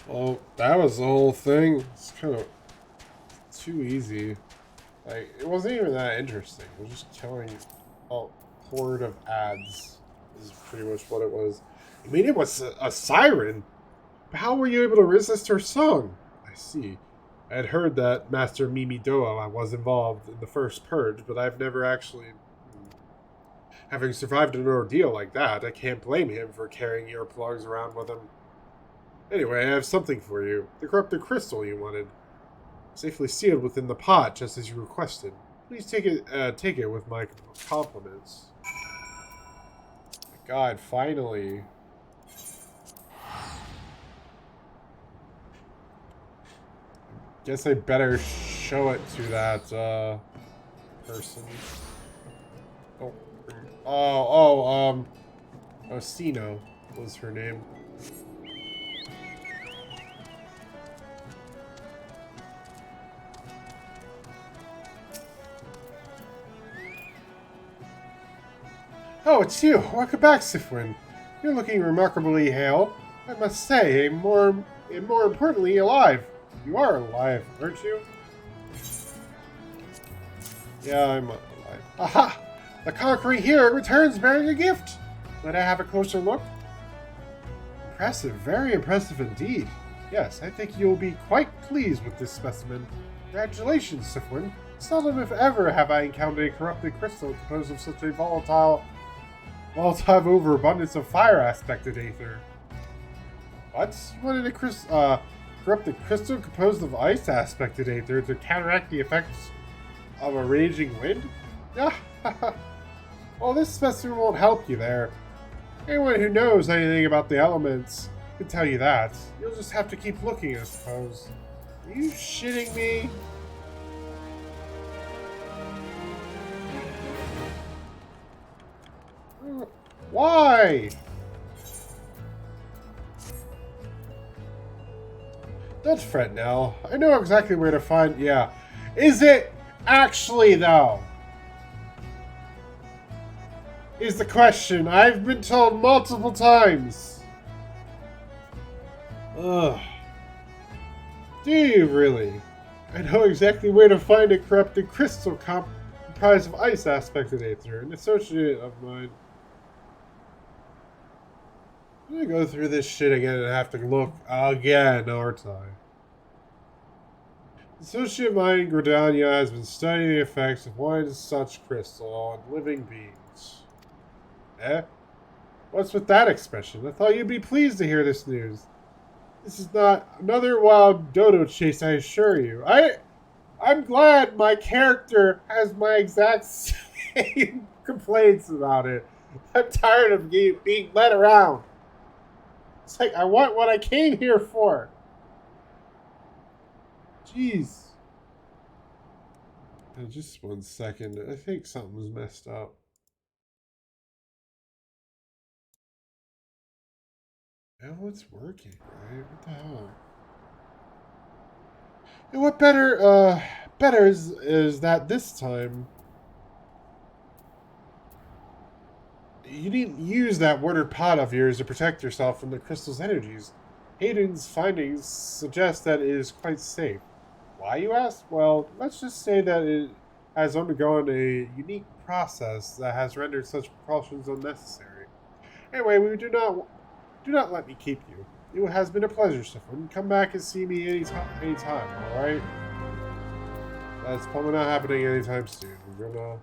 Well, that was the whole thing. It's kind of too easy. Like, it wasn't even that interesting. It was just killing a horde of ads. This is pretty much what it was. I mean, it was a siren. But how were you able to resist her song? I see. I had heard that Master Mimi Doa was involved in the first purge, but I've never actually... Having survived an ordeal like that, I can't blame him for carrying earplugs around with him. Anyway, I have something for you. The corrupted crystal you wanted. Safely sealed within the pot, just as you requested. Please take it with my compliments. My God, finally. Guess I better show it to that person. Osino was her name. Oh, it's you! Welcome back, Syphuin. You're looking remarkably hale. I must say, and more importantly, alive. You are alive, aren't you? Yeah, I'm alive. Aha! The conqueror here returns bearing a gift. Let I have a closer look? Impressive, very impressive indeed. Yes, I think you'll be quite pleased with this specimen. Congratulations, Syphuin. Seldom if ever have I encountered a corrupted crystal composed of such a volatile overabundance of fire aspected aether. What? You wanted a corrupted crystal composed of ice aspected aether to counteract the effects of a raging wind? Yeah. Well, this specimen won't help you there. Anyone who knows anything about the elements can tell you that. You'll just have to keep looking, I suppose. Are you shitting me? Why? Don't fret now. I know exactly where to find... Yeah. Is it actually, though? Is the question. I've been told multiple times. Ugh. Do you really? I know exactly where to find a corrupted crystal comprised of ice aspected aether, an associate of mine. I'm gonna go through this shit again and have to look again, aren't I? Associate of mine, Gardania, has been studying the effects of one such crystal on living beings. Eh? What's with that expression? I thought you'd be pleased to hear this news. This is not another wild dodo chase, I assure you. I'm glad my character has my exact same complaints about it. I'm tired of being led around. It's like, I want what I came here for. Jeez. Just 1 second. I think something was messed up. Now it's working, right? What the hell? And what better is that this time you didn't use that water pot of yours to protect yourself from the crystal's energies. Hayden's findings suggest that it is quite safe. Why, you ask? Well, let's just say that it has undergone a unique process that has rendered such precautions unnecessary. Anyway, do not let me keep you. It has been a pleasure, Syphuin. Come back and see me anytime, alright? That's probably not happening anytime soon. We're gonna...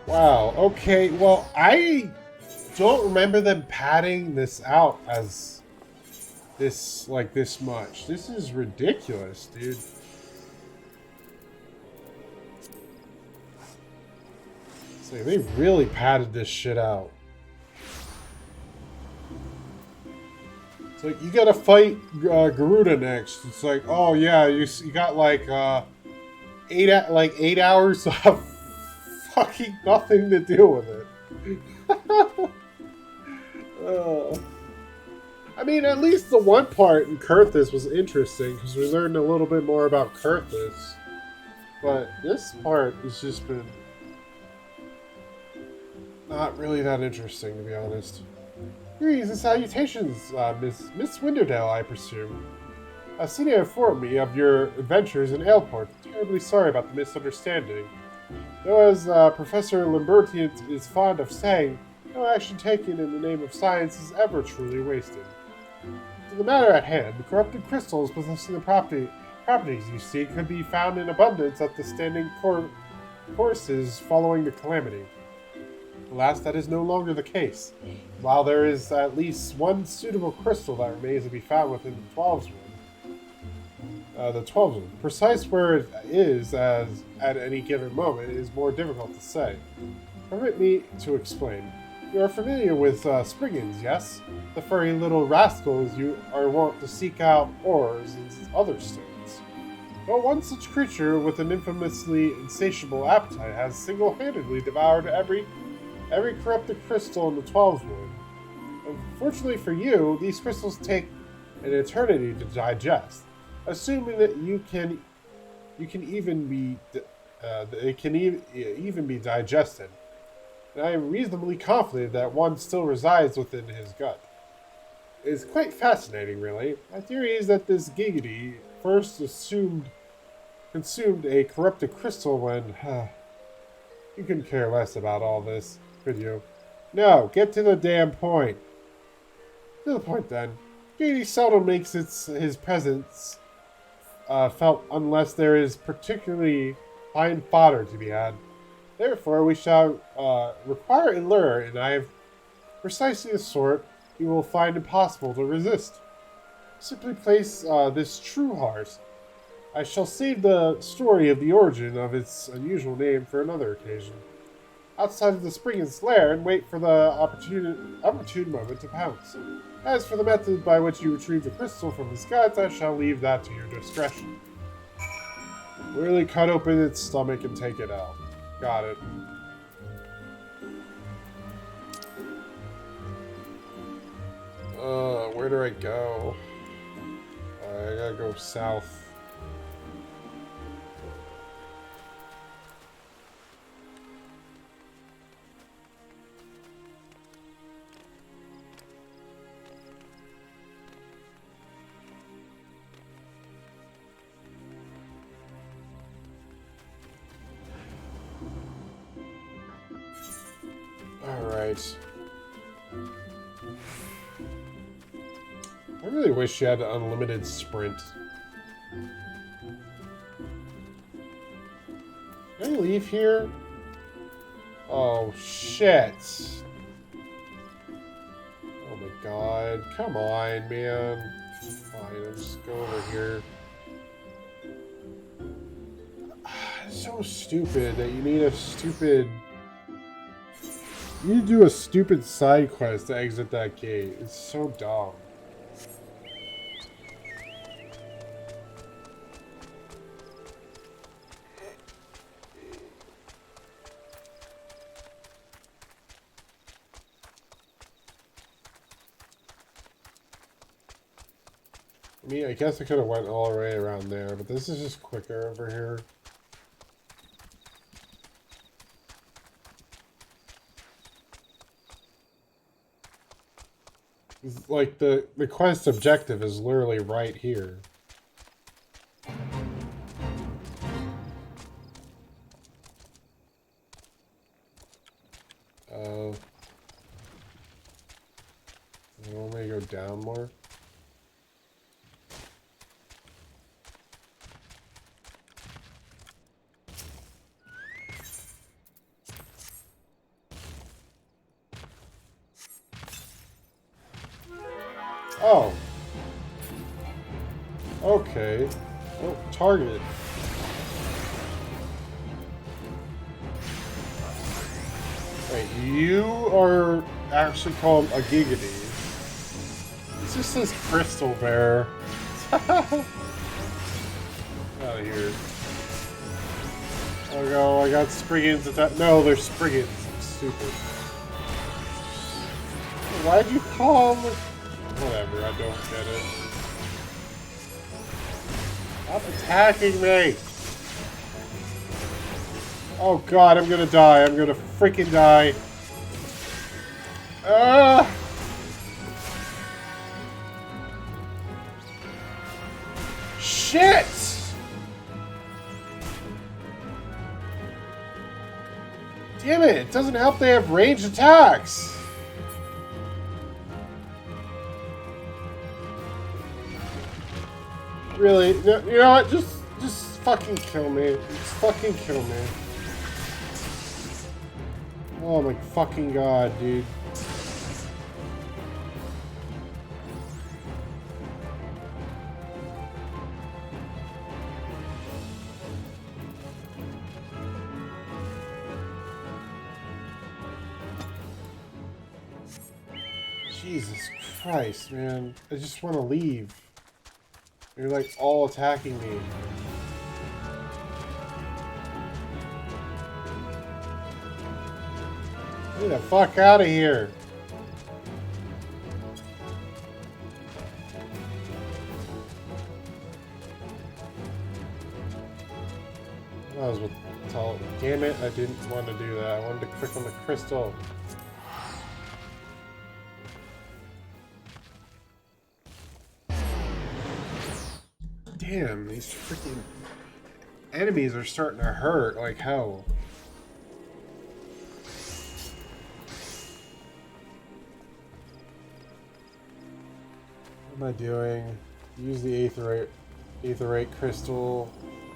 Wow, okay, well, I don't remember them padding this out as this much. This is ridiculous, dude. It's like they really padded this shit out. It's like, you gotta fight Garuda next. It's like, oh yeah, you got like 8 hours of fucking nothing to do with it. I mean, at least the one part in Kurthus was interesting because we learned a little bit more about Kurthus. But this part has just been not really that interesting, to be honest. Greetings and salutations, Miss Winterdale, I presume. Sina informed me of your adventures in Aleport. Terribly sorry about the misunderstanding. Though, as Professor Lambertian is fond of saying, no action taken in the name of science is ever truly wasted. To the matter at hand, the corrupted crystals possessing the properties you seek could be found in abundance at the standing courses following the calamity. Alas, that is no longer the case. While there is at least one suitable crystal that remains to be found within the 12's room. The 12's room. Precise where it is as at any given moment is more difficult to say. Permit me to explain. You are familiar with Spriggans, yes? The furry little rascals you are wont to seek out ores and other stones. But one such creature with an infamously insatiable appetite has single-handedly devoured every corrupted crystal in the 12's room. Unfortunately for you, these crystals take an eternity to digest. Assuming that it can even be digested. And I am reasonably confident that one still resides within his gut. It is quite fascinating, really. My theory is that this giggity first consumed a corrupted crystal when... you couldn't care less about all this, could you? No, get to the damn point. To the point, then. Giggity seldom makes his presence felt unless there is particularly fine fodder to be had. Therefore, we shall require a lure, and I have precisely the sort you will find impossible to resist. Simply place this true heart. I shall save the story of the origin of its unusual name for another occasion. Outside of the Springen's lair and wait for the opportune moment to pounce. As for the method by which you retrieve the crystal from his guts, I shall leave that to your discretion. Really cut open its stomach and take it out. Got it. Where do I go? I gotta go south. Alright. I really wish you had unlimited sprint. Can I leave here? Oh, shit. Oh my god. Come on, man. Fine, I'll just go over here. It's so stupid that you need a stupid... You need to do a stupid side quest to exit that gate. It's so dumb. I mean, I guess I could have went all the way around there, but this is just quicker over here. Like, the quest objective is literally right here. I want me to go down more. Oh. Okay. Oh, target. Wait, you are actually called a giggity. This just says crystal bear. Out of here. Oh no, I got Spriggans attack. No, they're Spriggans. I'm stupid. Why'd you call them? Whatever, I don't get it. Stop attacking me! Oh god, I'm gonna die. I'm gonna freaking die. Ah! Shit! Damn it, it doesn't help they have ranged attacks. Really? No, you know what? Just fucking kill me. Just fucking kill me. Oh my fucking god, dude. Jesus Christ, man. I just want to leave. You're like all attacking me. Get the fuck out of here. That was what damn it, I didn't want to do that. I wanted to click on the crystal. Damn, these freaking enemies are starting to hurt like hell. What am I doing? Use the aetherite crystal,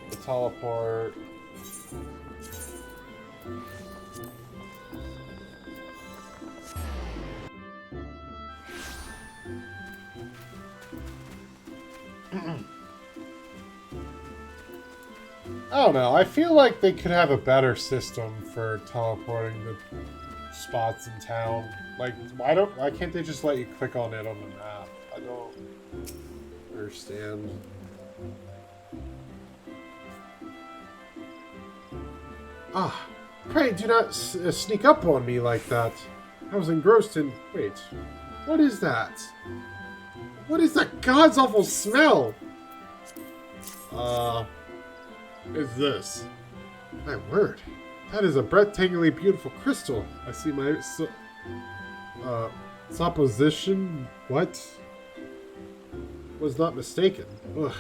the teleport. I don't know. I feel like they could have a better system for teleporting the spots in town. Like, why can't they just let you click on it on the map? I don't understand. Ah, pray do not sneak up on me like that. I was engrossed in... Wait, what is that? What is that god's awful smell? Is this? My word, that is a breathtakingly beautiful crystal. I see my supposition, what? Was not mistaken. Ugh.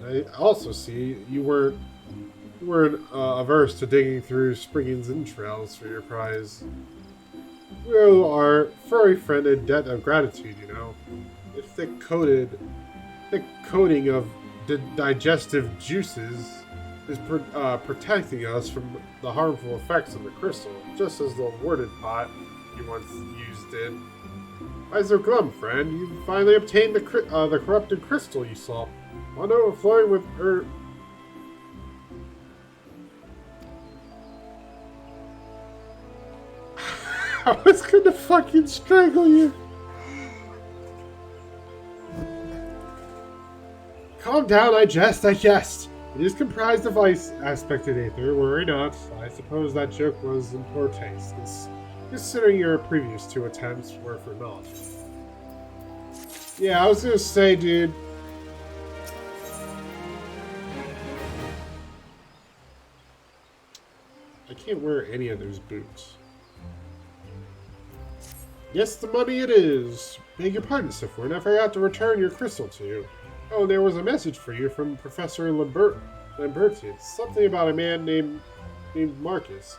I also see you weren't averse to digging through Springing's entrails for your prize. We owe our furry friend a debt of gratitude, you know. Its thick coating of digestive juices is protecting us from the harmful effects of the crystal, just as the warded pot you once used did. Why so glum, friend? You finally obtained the corrupted crystal you saw. One overflowing with her. I was gonna fucking strangle you. Calm down, I jest. It is comprised of ice-aspected aether, worry not. I suppose that joke was in poor taste, considering your previous two attempts were for naught. Yeah, I was gonna say, dude. I can't wear any of those boots. Yes, the money it is. Beg your pardon, Syphuin. I forgot to return your crystal to you. Oh, there was a message for you from Professor Lambertius. Something about a man named Marcus.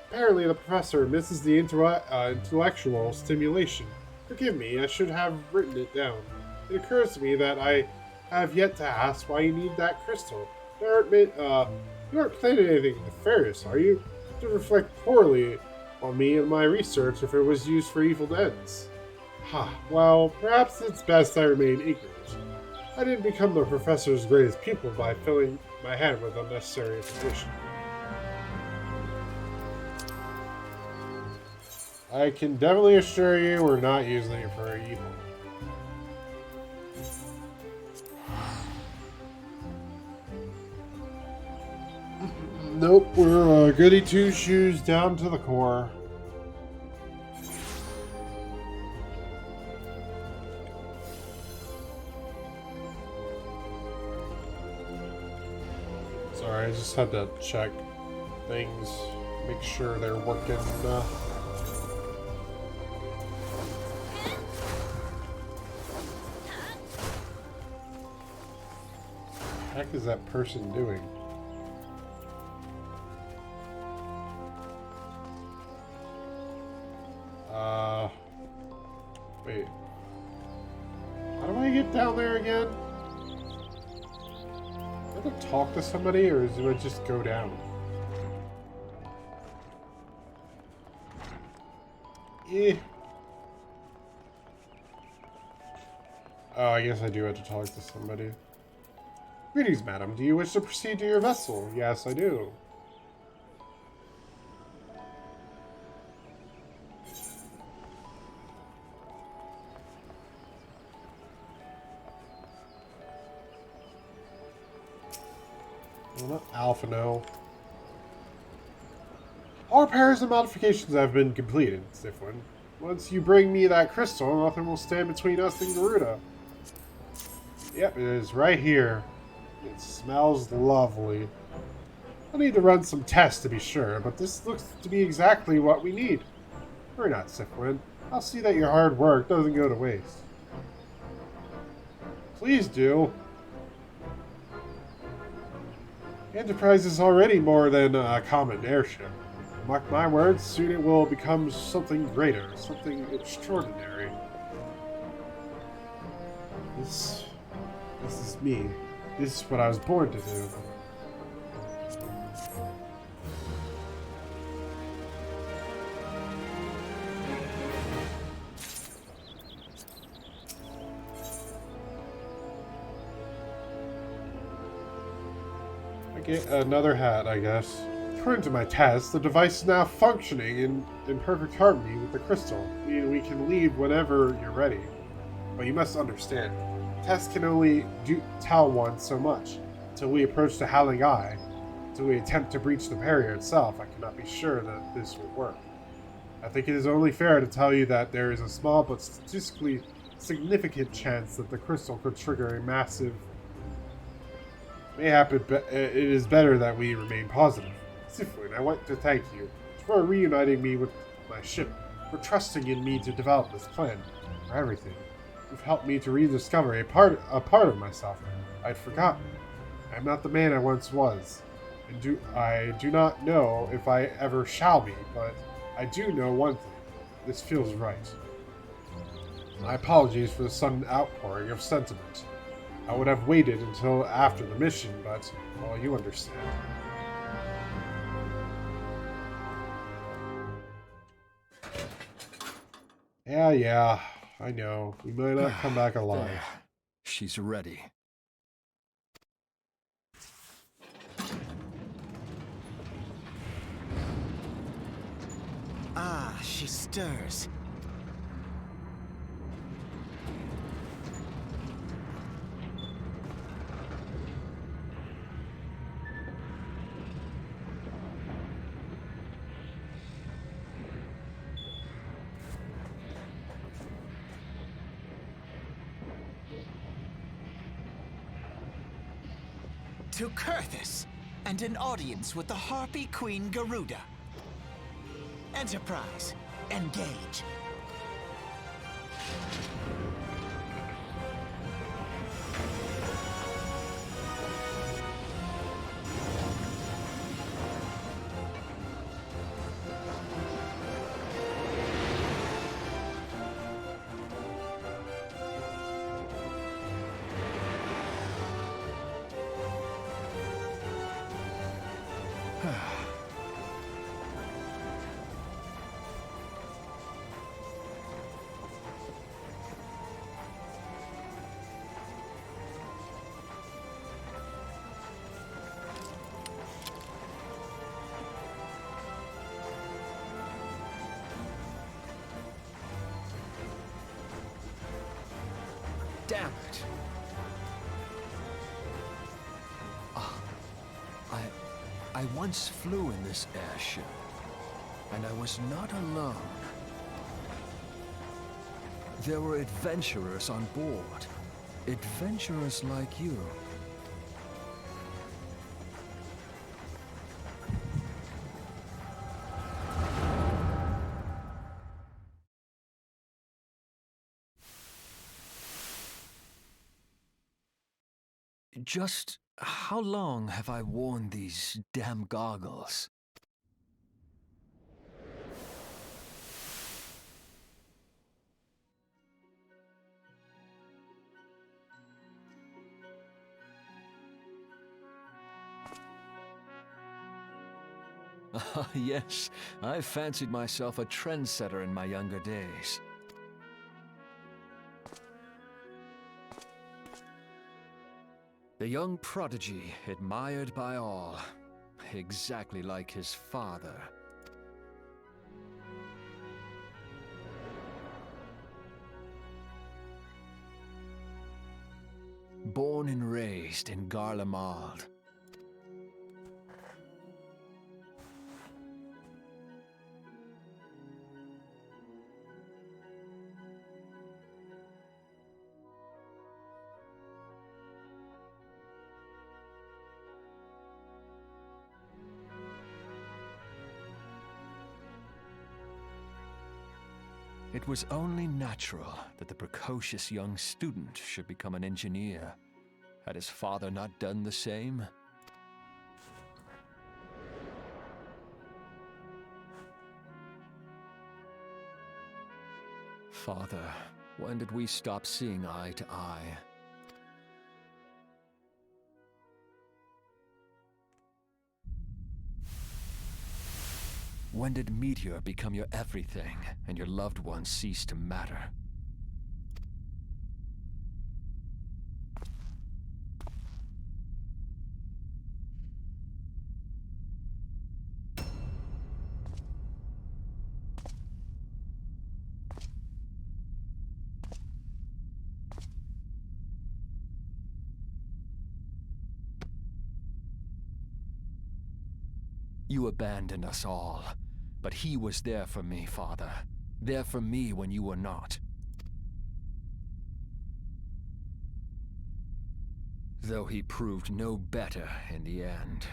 Apparently, the professor misses the intellectual stimulation. Forgive me, I should have written it down. It occurs to me that I have yet to ask why you need that crystal. You aren't planning anything nefarious, are you? It would reflect poorly on me and my research if it was used for evil ends. Well, perhaps it's best I remain ignorant. I didn't become the professor's greatest pupil by filling my head with unnecessary information. I can definitely assure you we're not using it for evil. Nope, we're goody two-shoes down to the core. Sorry, I just had to check things. Make sure they're working. What the heck is that person doing? Wait. How do I get down there again? Do I have to talk to somebody, or do I just go down? Eh. Oh, I guess I do have to talk to somebody. Greetings, madam. Do you wish to proceed to your vessel? Yes, I do. Well, not Alpha, no. All repairs and modifications have been completed, Syphuin. Once you bring me that crystal, nothing will stand between us and Garuda. Yep, it is right here. It smells lovely. I'll need to run some tests to be sure, but this looks to be exactly what we need. Worry not, Syphuin. I'll see that your hard work doesn't go to waste. Please do. Enterprise is already more than a common airship. Mark my words, soon it will become something greater, something extraordinary. This is me. This is what I was born to do. I get another hat, I guess. According to my test, the device is now functioning in perfect harmony with the crystal, meaning we can leave whenever you're ready. But you must understand, tests can only tell one so much. Until we approach the Howling Eye, until we attempt to breach the barrier itself, I cannot be sure that this will work. I think it is only fair to tell you that there is a small but statistically significant chance that the crystal could trigger a massive... Mayhap it is better that we remain positive. Syphuin, I want to thank you for reuniting me with my ship, for trusting in me to develop this plan, for everything. You've helped me to rediscover a part of myself I'd forgotten. I am not the man I once was, and I do not know if I ever shall be, but I do know one thing. This feels right. My apologies for the sudden outpouring of sentiment. I would have waited until after the mission, but, well, you understand. Yeah, I know. We might not come back alive. There. She's ready. Ah, she stirs. To Kurthus, and an audience with the Harpy Queen Garuda. Enterprise, engage. Damn it. I once flew in this airship, and I was not alone. There were adventurers on board. Adventurers like you. Just how long have I worn these damn goggles? Ah, yes, I fancied myself a trendsetter in my younger days. The young prodigy, admired by all, exactly like his father. Born and raised in Garlean. It was only natural that the precocious young student should become an engineer. Had his father not done the same? Father, when did we stop seeing eye to eye? When did Meteor become your everything, and your loved ones cease to matter? You abandoned us all, but he was there for me, Father. There for me when you were not. Though he proved no better in the end.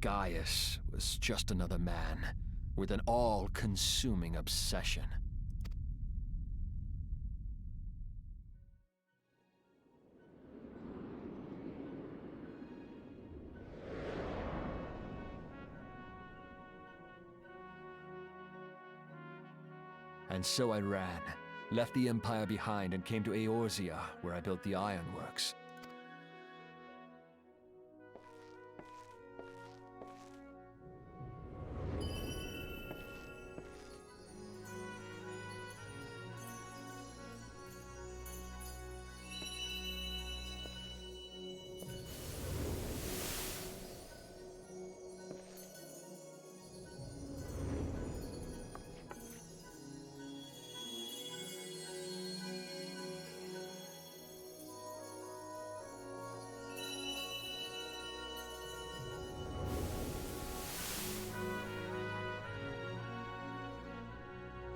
Gaius was just another man, with an all-consuming obsession. And so I ran, left the Empire behind and came to Eorzea, where I built the ironworks.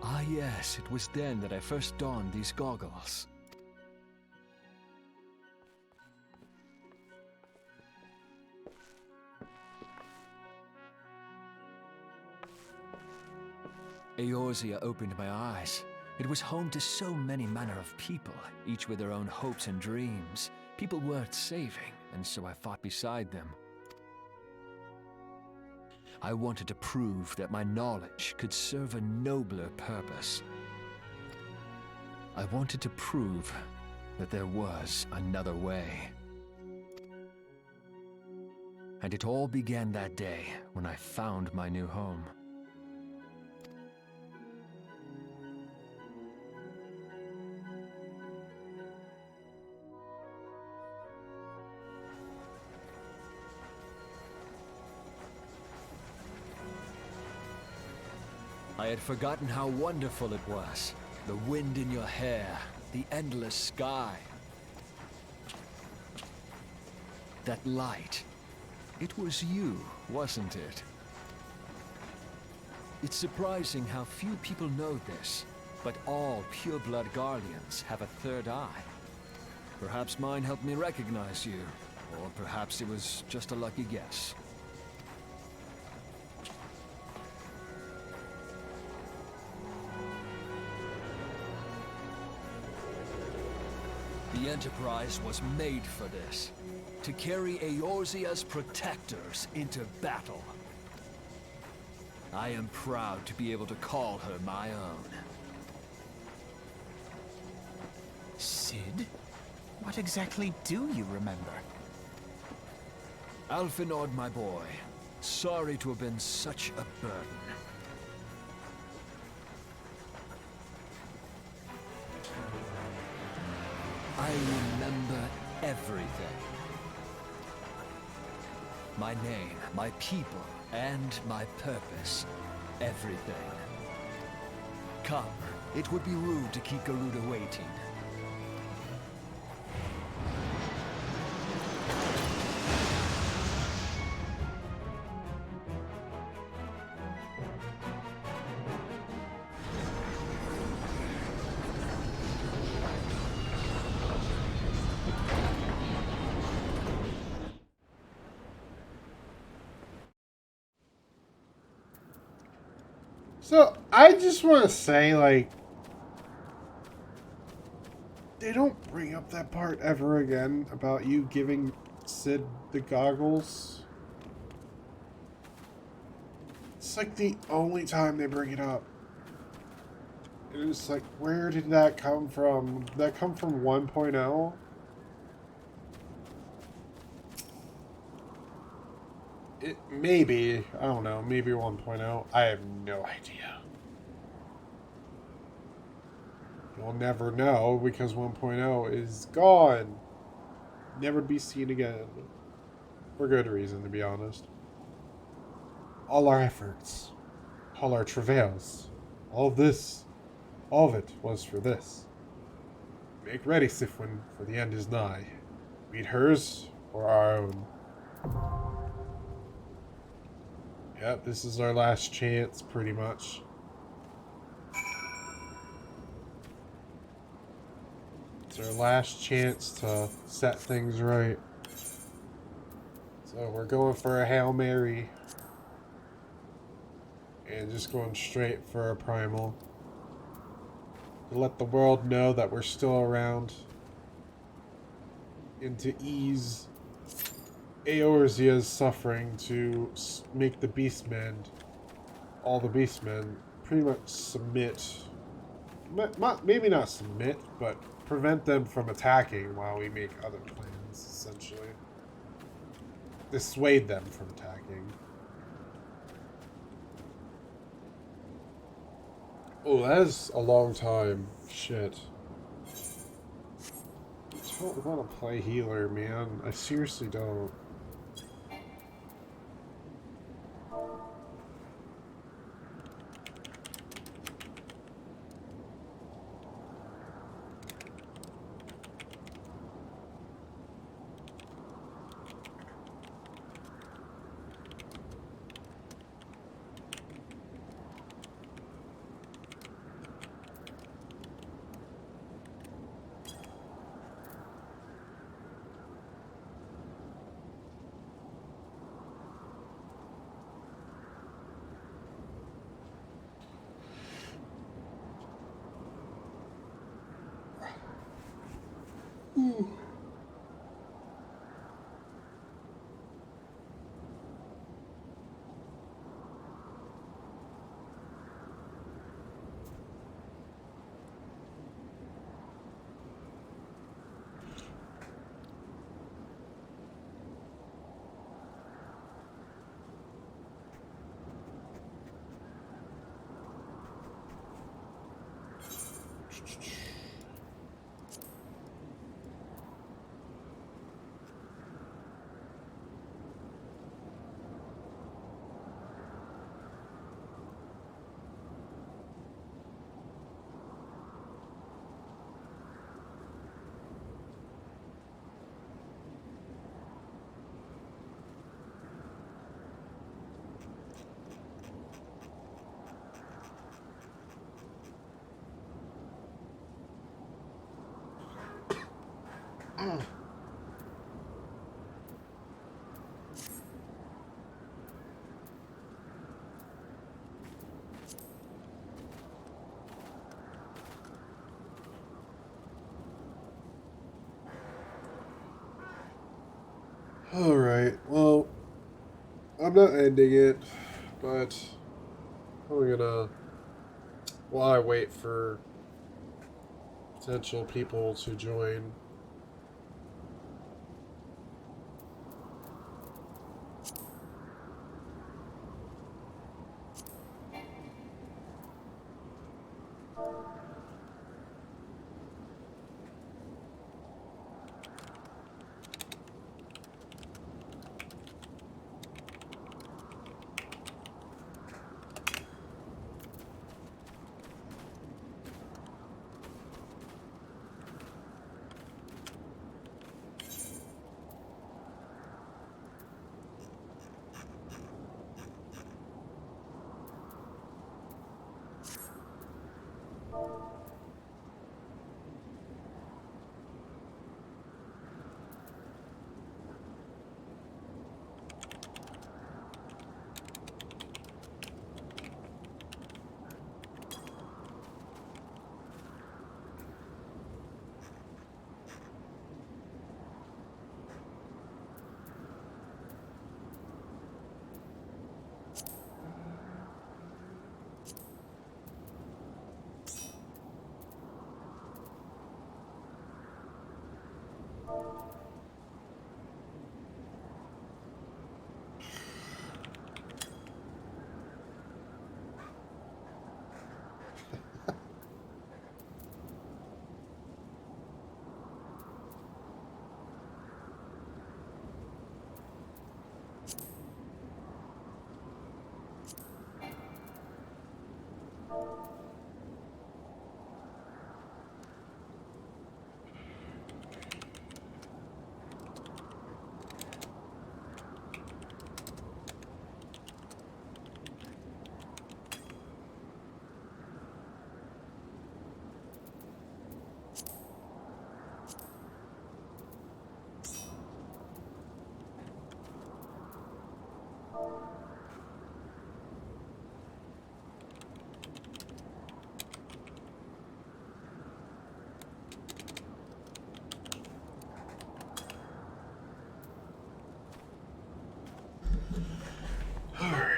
Ah yes, it was then that I first donned these goggles. Eorzea opened my eyes. It was home to so many manner of people, each with their own hopes and dreams. People worth saving, and so I fought beside them. I wanted to prove that my knowledge could serve a nobler purpose. I wanted to prove that there was another way. And it all began that day when I found my new home. I had forgotten how wonderful it was. The wind in your hair, the endless sky. That light. It was you, wasn't it? It's surprising how few people know this, but all pure-blood Garleans have a third eye. Perhaps mine helped me recognize you, or perhaps it was just a lucky guess. The Enterprise was made for this. to carry Eorzea's protectors into battle. I am proud to be able to call her my own. Sid? What exactly do you remember? Alphinaud, my boy. Sorry to have been such a burden. I remember everything. My name, my people, and my purpose. Everything. Come, it would be rude to keep Garuda waiting. So, I just want to say, like, they don't bring up that part ever again about you giving Sid the goggles. It's like the only time they bring it up. It's like, where did that come from? Did that come from 1.0? It maybe, I don't know, maybe 1.0. I have no idea. You'll never know because 1.0 is gone. Never to be seen again. For good reason, to be honest. All our efforts, all our travails, all of this, all of it was for this. Make ready, Syphuin, for the end is nigh. Be it hers or our own. Yep, this is our last chance, pretty much. It's our last chance to set things right. So we're going for a Hail Mary. And just going straight for a primal. To let the world know that we're still around. And to ease Eorzea's suffering, to make the Beastmen, all the Beastmen, pretty much submit. Maybe not submit, but prevent them from attacking while we make other plans, essentially. Dissuade them from attacking. Oh, that is a long time. Shit. I don't want to play healer, man. I seriously don't. Alright, well, I'm not ending it, but we're gonna, while I wait for potential people to join. Alright.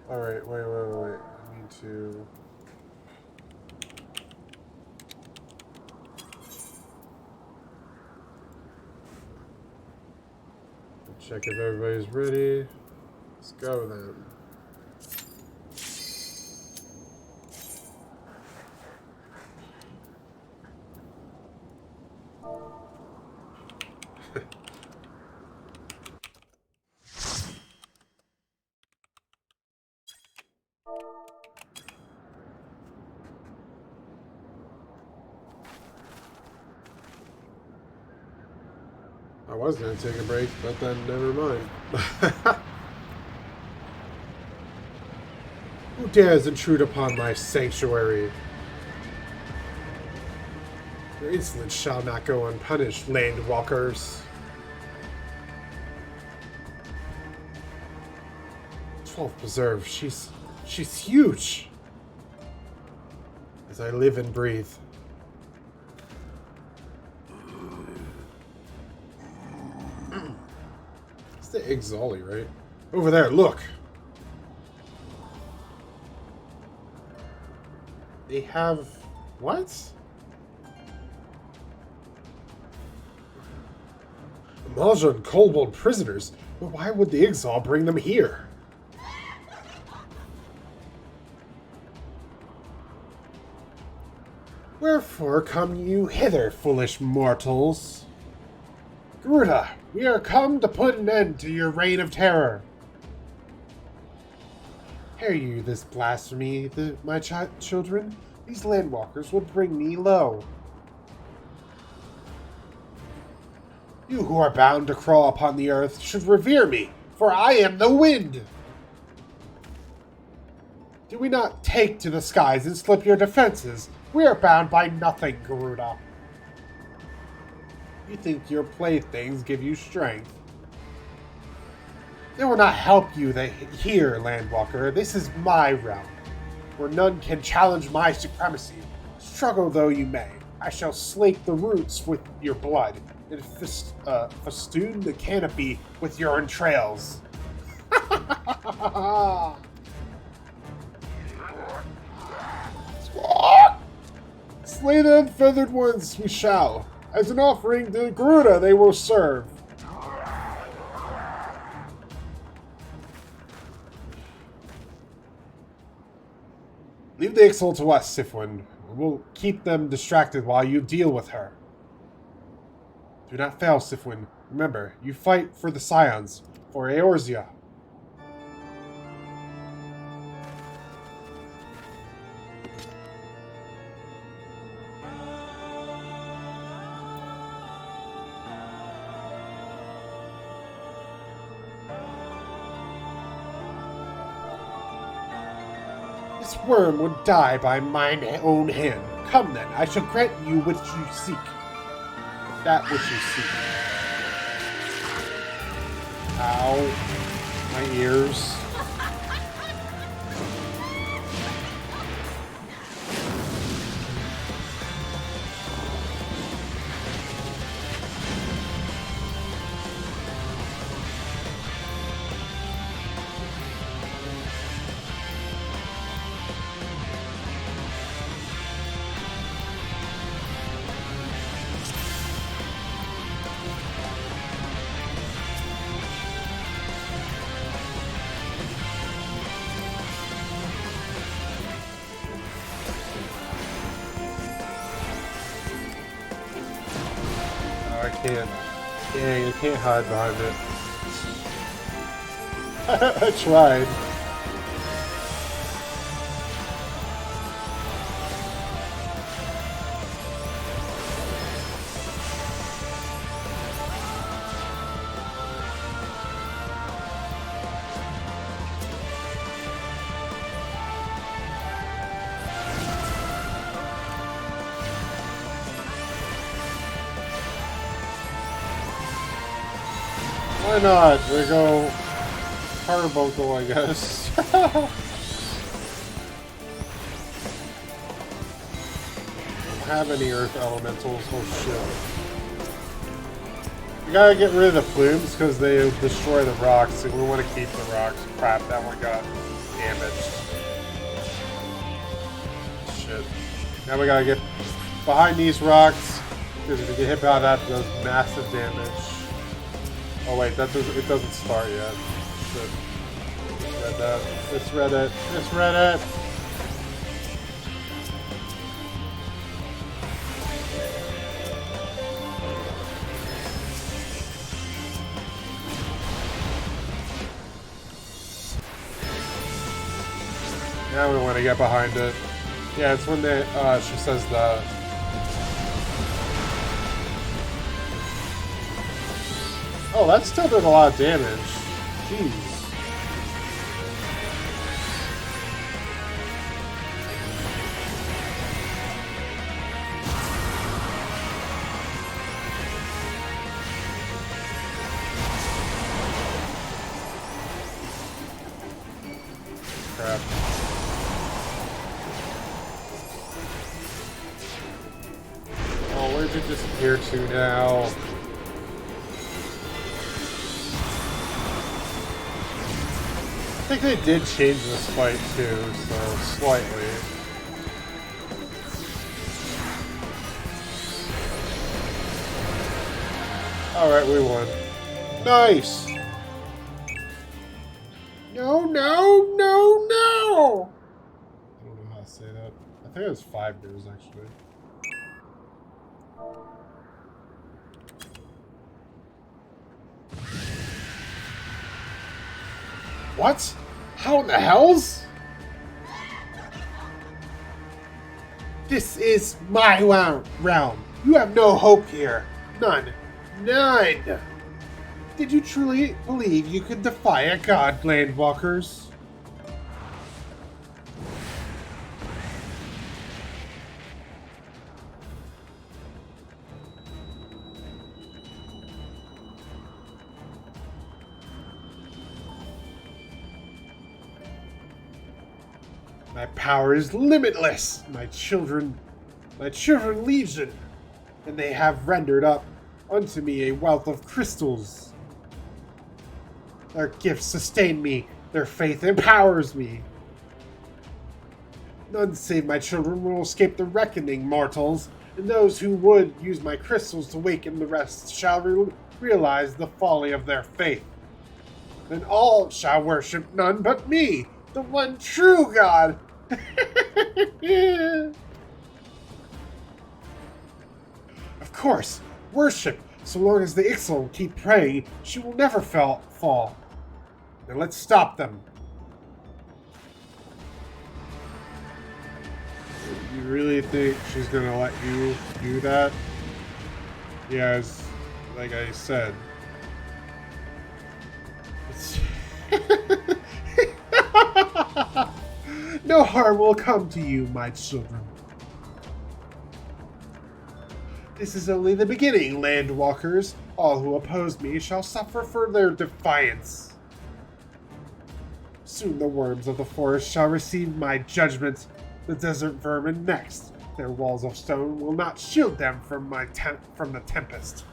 Alright, wait. I need to... check if everybody's ready. Let's go then. I was going to take a break, but then never mind. Who dares intrude upon my sanctuary? Your insolence shall not go unpunished, landwalkers. 12th Preserve, she's huge. As I live and breathe. It's the Exali, right? Over there, look! They have... what? Malja and Kobold prisoners? But why would the Exal bring them here? Wherefore come you hither, foolish mortals? Garuda, we are come to put an end to your reign of terror. Hear you this blasphemy, my children? These landwalkers will bring me low. You who are bound to crawl upon the earth should revere me, for I am the wind. Do we not take to the skies and slip your defenses? We are bound by nothing, Garuda. You think your playthings give you strength? They will not help you here, Landwalker. This is my realm, where none can challenge my supremacy. Struggle though you may, I shall slake the roots with your blood, and festoon the canopy with your entrails. Slay the unfeathered ones we shall. As an offering to Garuda they will serve. Leave the Ixal to us, Syphuin. We'll keep them distracted while you deal with her. Do not fail, Syphuin. Remember, you fight for the Scions, for Eorzea. This worm would die by mine own hand. Come then, I shall grant you what you seek. That which you seek. Ow. My ears. Dang, you can't hide behind it. I tried. Why not? We go carbuncle, I guess. Don't have any earth elementals. Oh shit. We gotta get rid of the plumes because they destroy the rocks, and we want to keep the rocks. Crap, that one got damaged. Shit. Now we gotta get behind these rocks because if we get hit by that, it does massive damage. Oh wait, it doesn't start yet. Shit. Read that. It's Reddit. It's Reddit! Now we want to get behind it. Yeah, it's when they, she says the... Oh, that still did a lot of damage. Jeez. Crap. Oh, where'd you disappear to now? I think they did change this fight too, so slightly. Alright, we won. Nice! No, no, no, no! I don't know how to say that. I think it was 5 years actually. What? How in the hells? This is my realm. You have no hope here. None. None. Did you truly believe you could defy a god, Landwalkers? My power is limitless, my children legion, and they have rendered up unto me a wealth of crystals. Their gifts sustain me, their faith empowers me. None save my children will escape the reckoning, mortals, and those who would use my crystals to waken the rest shall realize the folly of their faith. Then all shall worship none but me, the one true God. Of course, worship. So long as the Ixal keep praying, she will never fall. Now let's stop them. You really think she's gonna let you do that? Yes, like I said. No harm will come to you, my children. This is only the beginning, Landwalkers. All who oppose me shall suffer for their defiance. Soon the worms of the forest shall receive my judgment. The desert vermin next. Their walls of stone will not shield them from the tempest.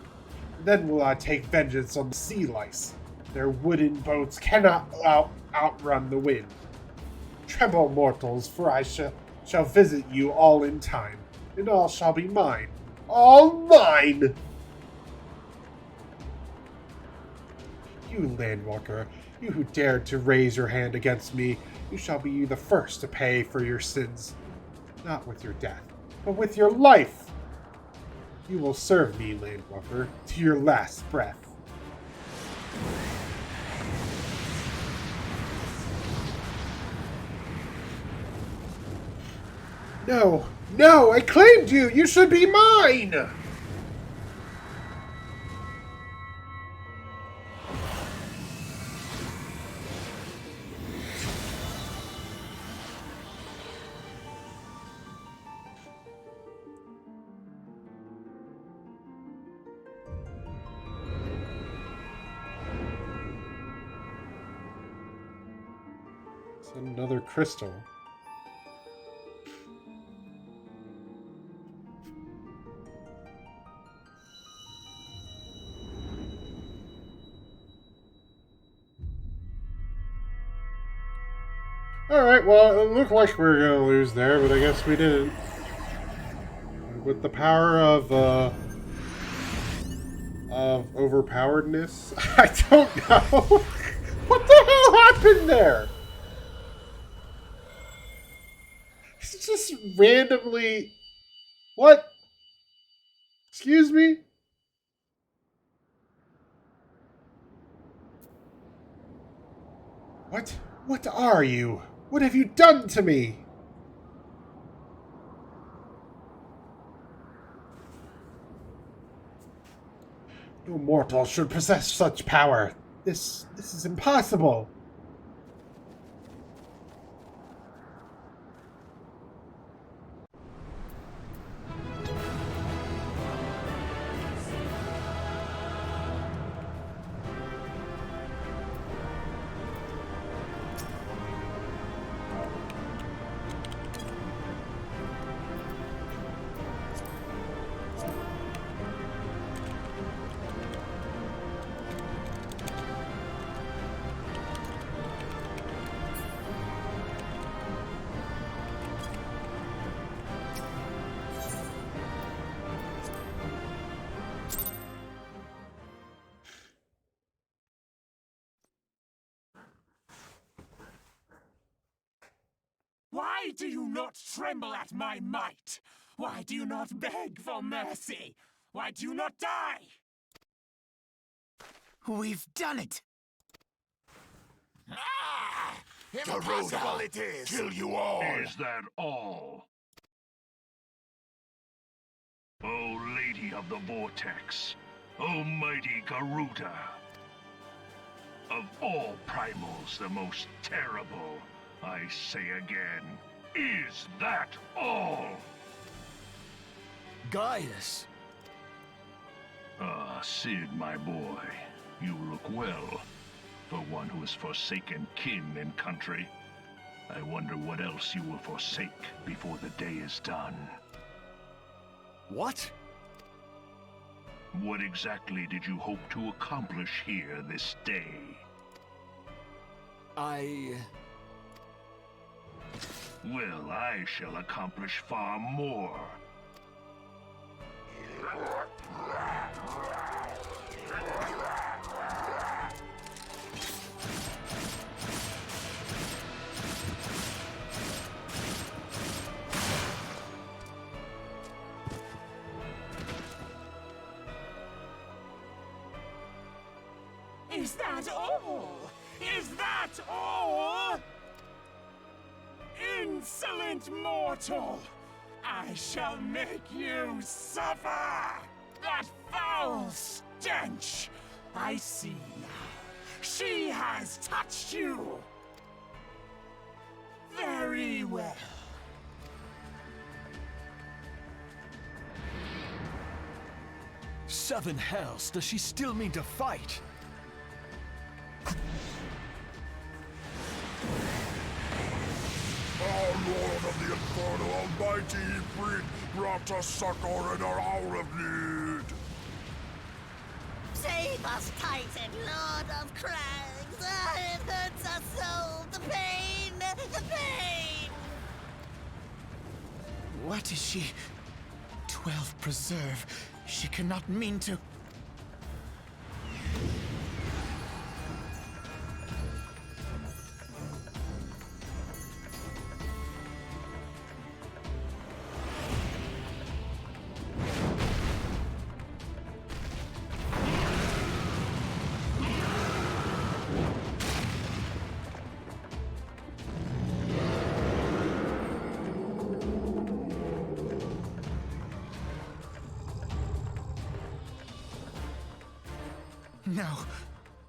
Then will I take vengeance on the sea lice. Their wooden boats cannot outrun the wind. Tremble, mortals, for I shall visit you all in time, and all shall be mine. All mine! You, Landwalker, you who dared to raise your hand against me, you shall be the first to pay for your sins. Not with your death, but with your life! You will serve me, Landwalker, to your last breath. No! No! I claimed you! You should be mine! It's another crystal. Alright, well, it looked like we were going to lose there, but I guess we didn't. With the power of overpoweredness? I don't know. What the hell happened there? It's just randomly... What? Excuse me? What? What are you? What have you done to me? No mortal should possess such power. This is impossible. Why do you not tremble at my might? Why do you not beg for mercy? Why do you not die? We've done it! Ah! Garuda, Impossible it is! kill you all! Is that all? O Lady of the Vortex, O mighty Garuda, Of all primals, the most terrible, I say again. Is that all? Gaius! Ah, Sid, my boy. You look well. For one who has forsaken kin and country. I wonder what else you will forsake before the day is done. What? What exactly did you hope to accomplish here this day? Well, I shall accomplish far more. Is that all? Is that all? Insolent mortal! I shall make you suffer! That foul stench! I see now. She has touched you! Very well. Seven hells, does she still mean to fight? Our Lord of the Inferno Almighty brought us succor in our hour of need. Save us, Titan, Lord of Crags! It hurts us so! The pain! The pain! What is she? 12 preserve. She cannot mean to. No.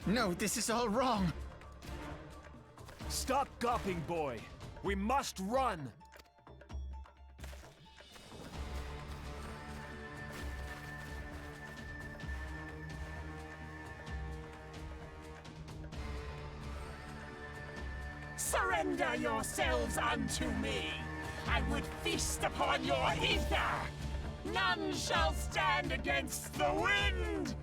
No, this is all wrong. Stop gawping, boy. We must run. Surrender yourselves unto me. I would feast upon your ether. None shall stand against the wind.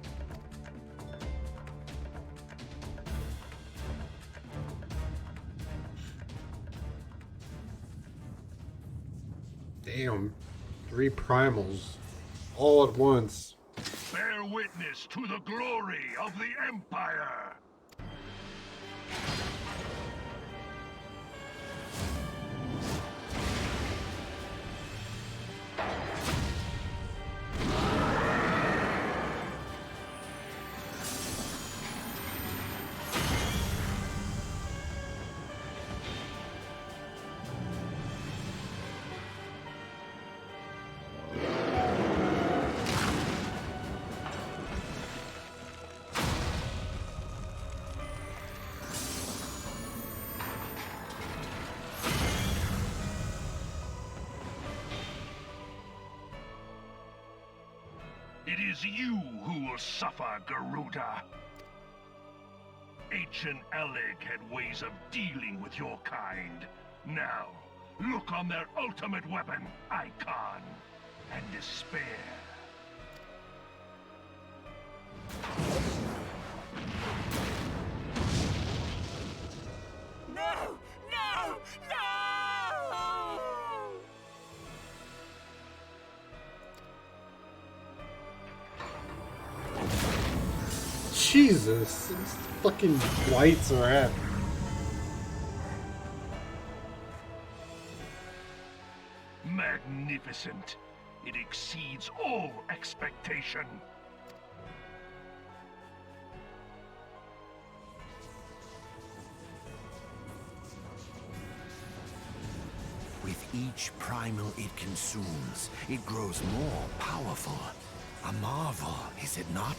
Damn. 3 primals. All at once. Bear witness to the glory of the Empire! It is you who will suffer, Garuda. Ancient Alec had ways of dealing with your kind. Now, look on their ultimate weapon, Icon, and despair. No! No! No! Jesus! These fucking lights are at. Magnificent. It exceeds all expectation. With each primal it consumes, it grows more powerful. A marvel, is it not?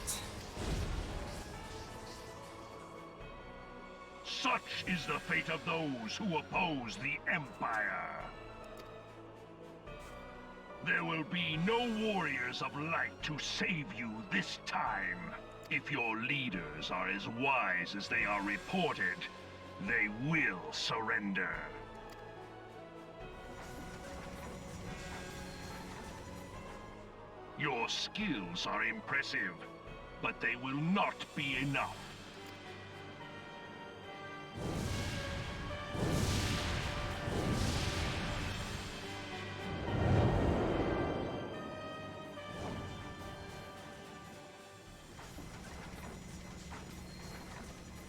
Such is the fate of those who oppose the Empire. There will be no warriors of light to save you this time. If your leaders are as wise as they are reported, they will surrender. Your skills are impressive, but they will not be enough.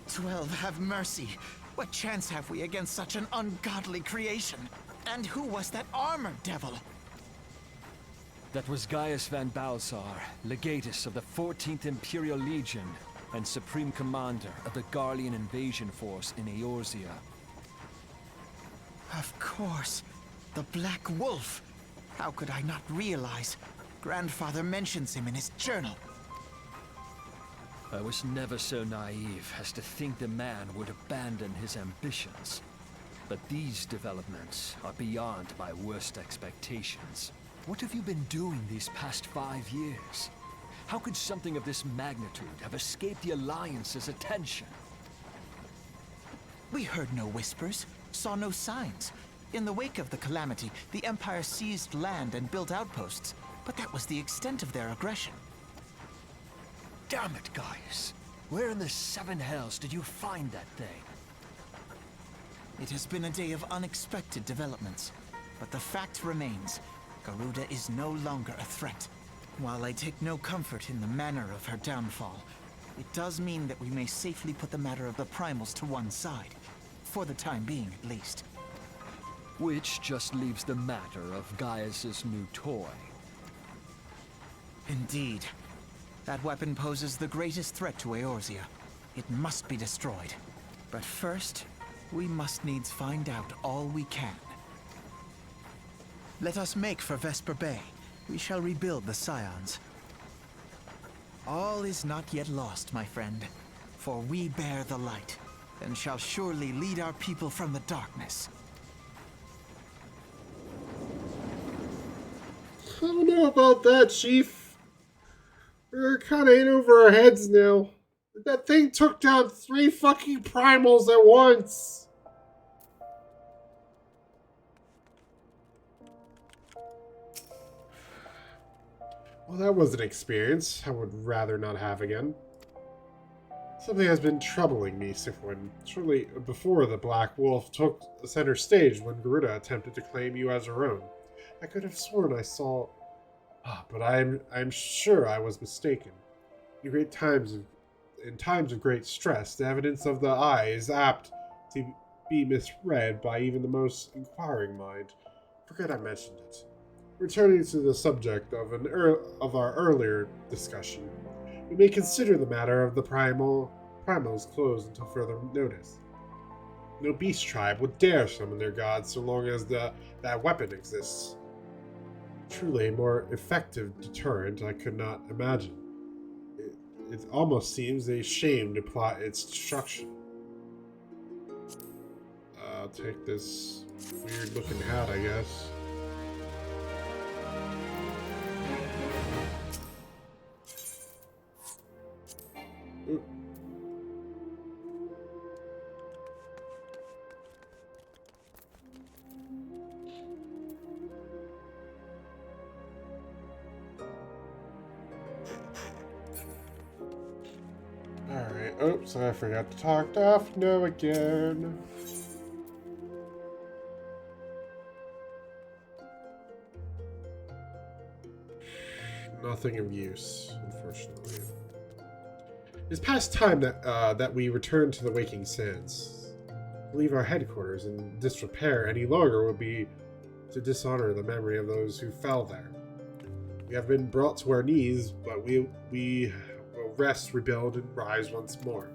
12, have mercy. What chance have we against such an ungodly creation? And who was that armored devil? That was Gaius van Balsar, legatus of the 14th Imperial Legion and Supreme Commander of the Garlean invasion force in Eorzea. Of course. The Black Wolf. How could I not realize? Grandfather mentions him in his journal. I was never so naive as to think the man would abandon his ambitions. But these developments are beyond my worst expectations. What have you been doing these past 5 years? How could something of this magnitude have escaped the Alliance's attention? We heard no whispers, saw no signs. In the wake of the calamity, the Empire seized land and built outposts, but that was the extent of their aggression. Damn it, Gaius. Where in the 7 hells did you find that thing? It has been a day of unexpected developments, but the fact remains, Garuda is no longer a threat. While I take no comfort in the manner of her downfall, it does mean that we may safely put the matter of the primals to one side. For the time being, at least. Which just leaves the matter of Gaius's new toy. Indeed. That weapon poses the greatest threat to Eorzea. It must be destroyed. But first, we must needs find out all we can. Let us make for Vesper Bay. We shall rebuild the Scions. All is not yet lost, my friend. For we bear the light, and shall surely lead our people from the darkness. I don't know about that, Chief. We're kind of in over our heads now. That thing took down 3 fucking primals at once. Well, that was an experience I would rather not have again. Something has been troubling me, Syphuin. Surely before the Black Wolf took the center stage when Garuda attempted to claim you as her own. I could have sworn I saw... but I'm sure I was mistaken. In times of great stress, the evidence of the eye is apt to be misread by even the most inquiring mind. Forget I mentioned it. Returning to the subject of our earlier discussion, we may consider the matter of the primals closed until further notice. No beast tribe would dare summon their gods so long as that weapon exists. Truly a more effective deterrent I could not imagine. It almost seems a shame to plot its destruction. I'll take this weird looking hat, I guess. Ooh. Alright, oops, I forgot to talk to Daphne again. Nothing of use, unfortunately. It's past time that we return to the Waking Sands. To leave our headquarters in disrepair any longer would be to dishonor the memory of those who fell there. We have been brought to our knees, but we will rest, rebuild, and rise once more.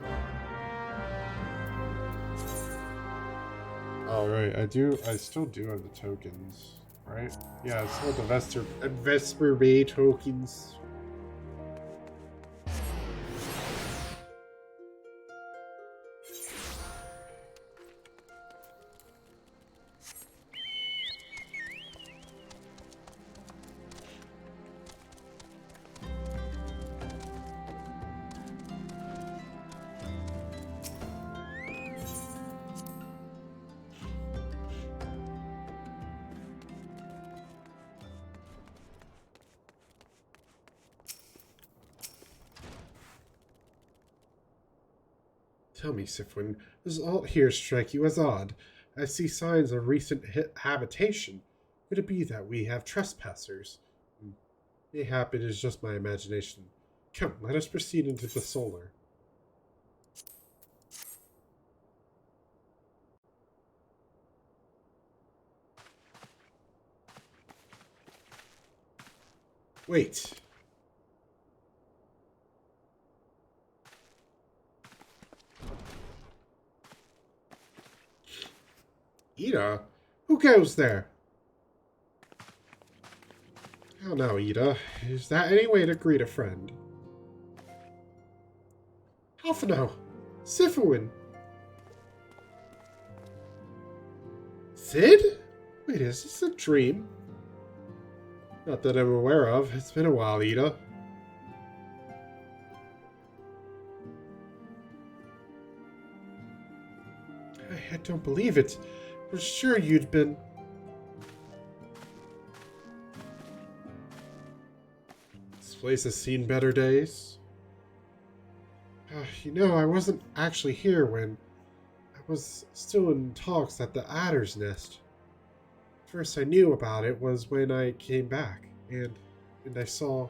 Alright, I still do have the tokens, right? Yeah, I still have the Vesper Bay tokens. Tell me, Syphuin, does aught here strike you as odd? I see signs of recent habitation. Could it be that we have trespassers? Mayhap it is just my imagination. Come, let us proceed into the solar. Wait. Ida? Who goes there? How now, Ida? Is that any way to greet a friend? Half now. Syphuin! Sid? Wait, is this a dream? Not that I'm aware of. It's been a while, Ida. I don't believe it. For sure you'd been... This place has seen better days. You know, I wasn't actually here when... I was still in talks at the Adder's Nest. First I knew about it was when I came back, and I saw...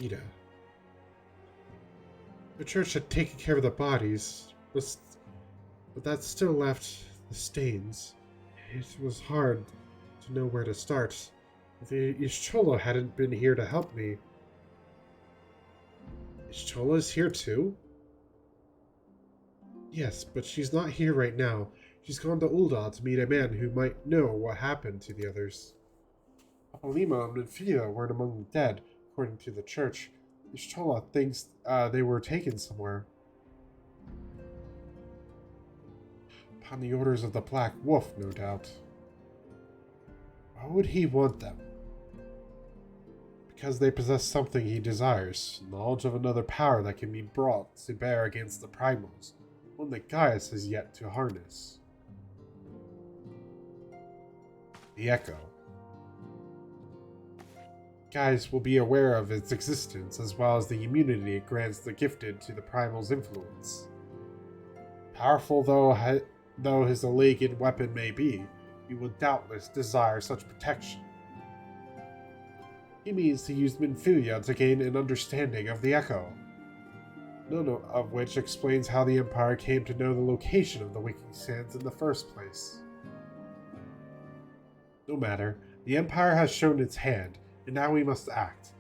Ida. The church had taken care of the bodies, but that still left the stains. It was hard to know where to start. If Ishchola hadn't been here to help me... Ishchola's here too? Yes, but she's not here right now. She's gone to Ul'dah to meet a man who might know what happened to the others. Apolima and Menphia weren't among the dead, according to the church. Ishchola thinks they were taken somewhere. Upon the orders of the Black Wolf, no doubt. Why would he want them? Because they possess something he desires, knowledge of another power that can be brought to bear against the primals, one that Gaius has yet to harness. The Echo. Gaius will be aware of its existence, as well as the immunity it grants the gifted to the primal's influence. Powerful though his alleged weapon may be, he will doubtless desire such protection. He means to use Menphia to gain an understanding of the Echo, none of which explains how the Empire came to know the location of the Waking Sands in the first place. No matter, the Empire has shown its hand, and now we must act.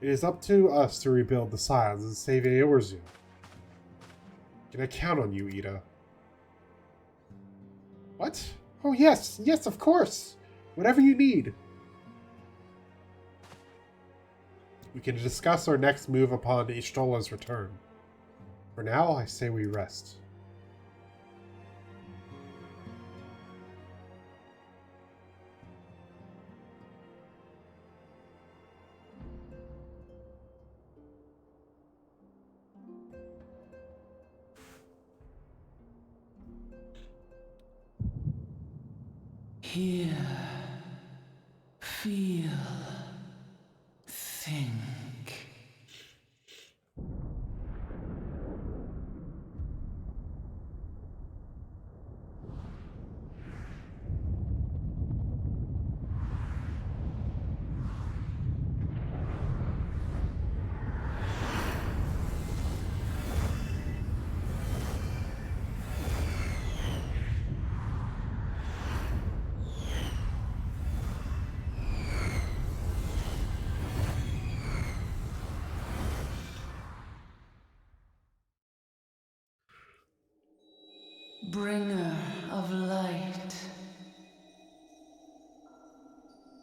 It is up to us to rebuild the Scions and save Eorzea. Can I count on you, Ida? What? Oh yes, of course! Whatever you need. We can discuss our next move upon Ishtola's return. For now, I say we rest. Hear, feel, think. Bringer of light,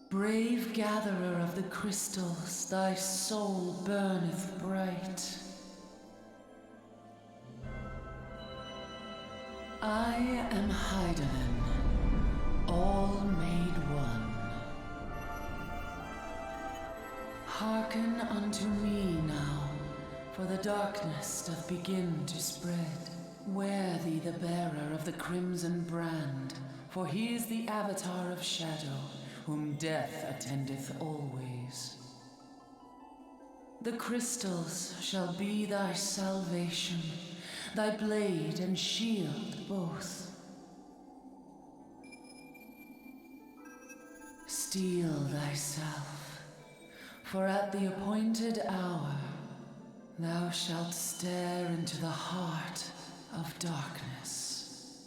brave gatherer of the crystals, thy soul burneth bright. I am Hydaelyn, all made one. Hearken unto me now, for the darkness doth begin to spread. Wear thee the bearer of the crimson brand, for he is the avatar of shadow, whom death attendeth always. The crystals shall be thy salvation, thy blade and shield both. Steel thyself, for at the appointed hour thou shalt stare into the heart of darkness.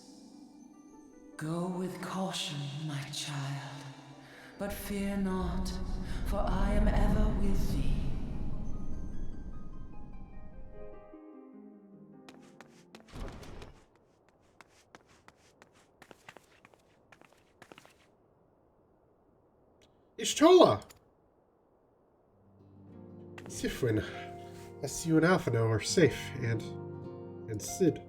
Go with caution, my child, but fear not, for I am ever with thee. Ishtola! Syphuin, I see you and Alphino are safe, and Sid.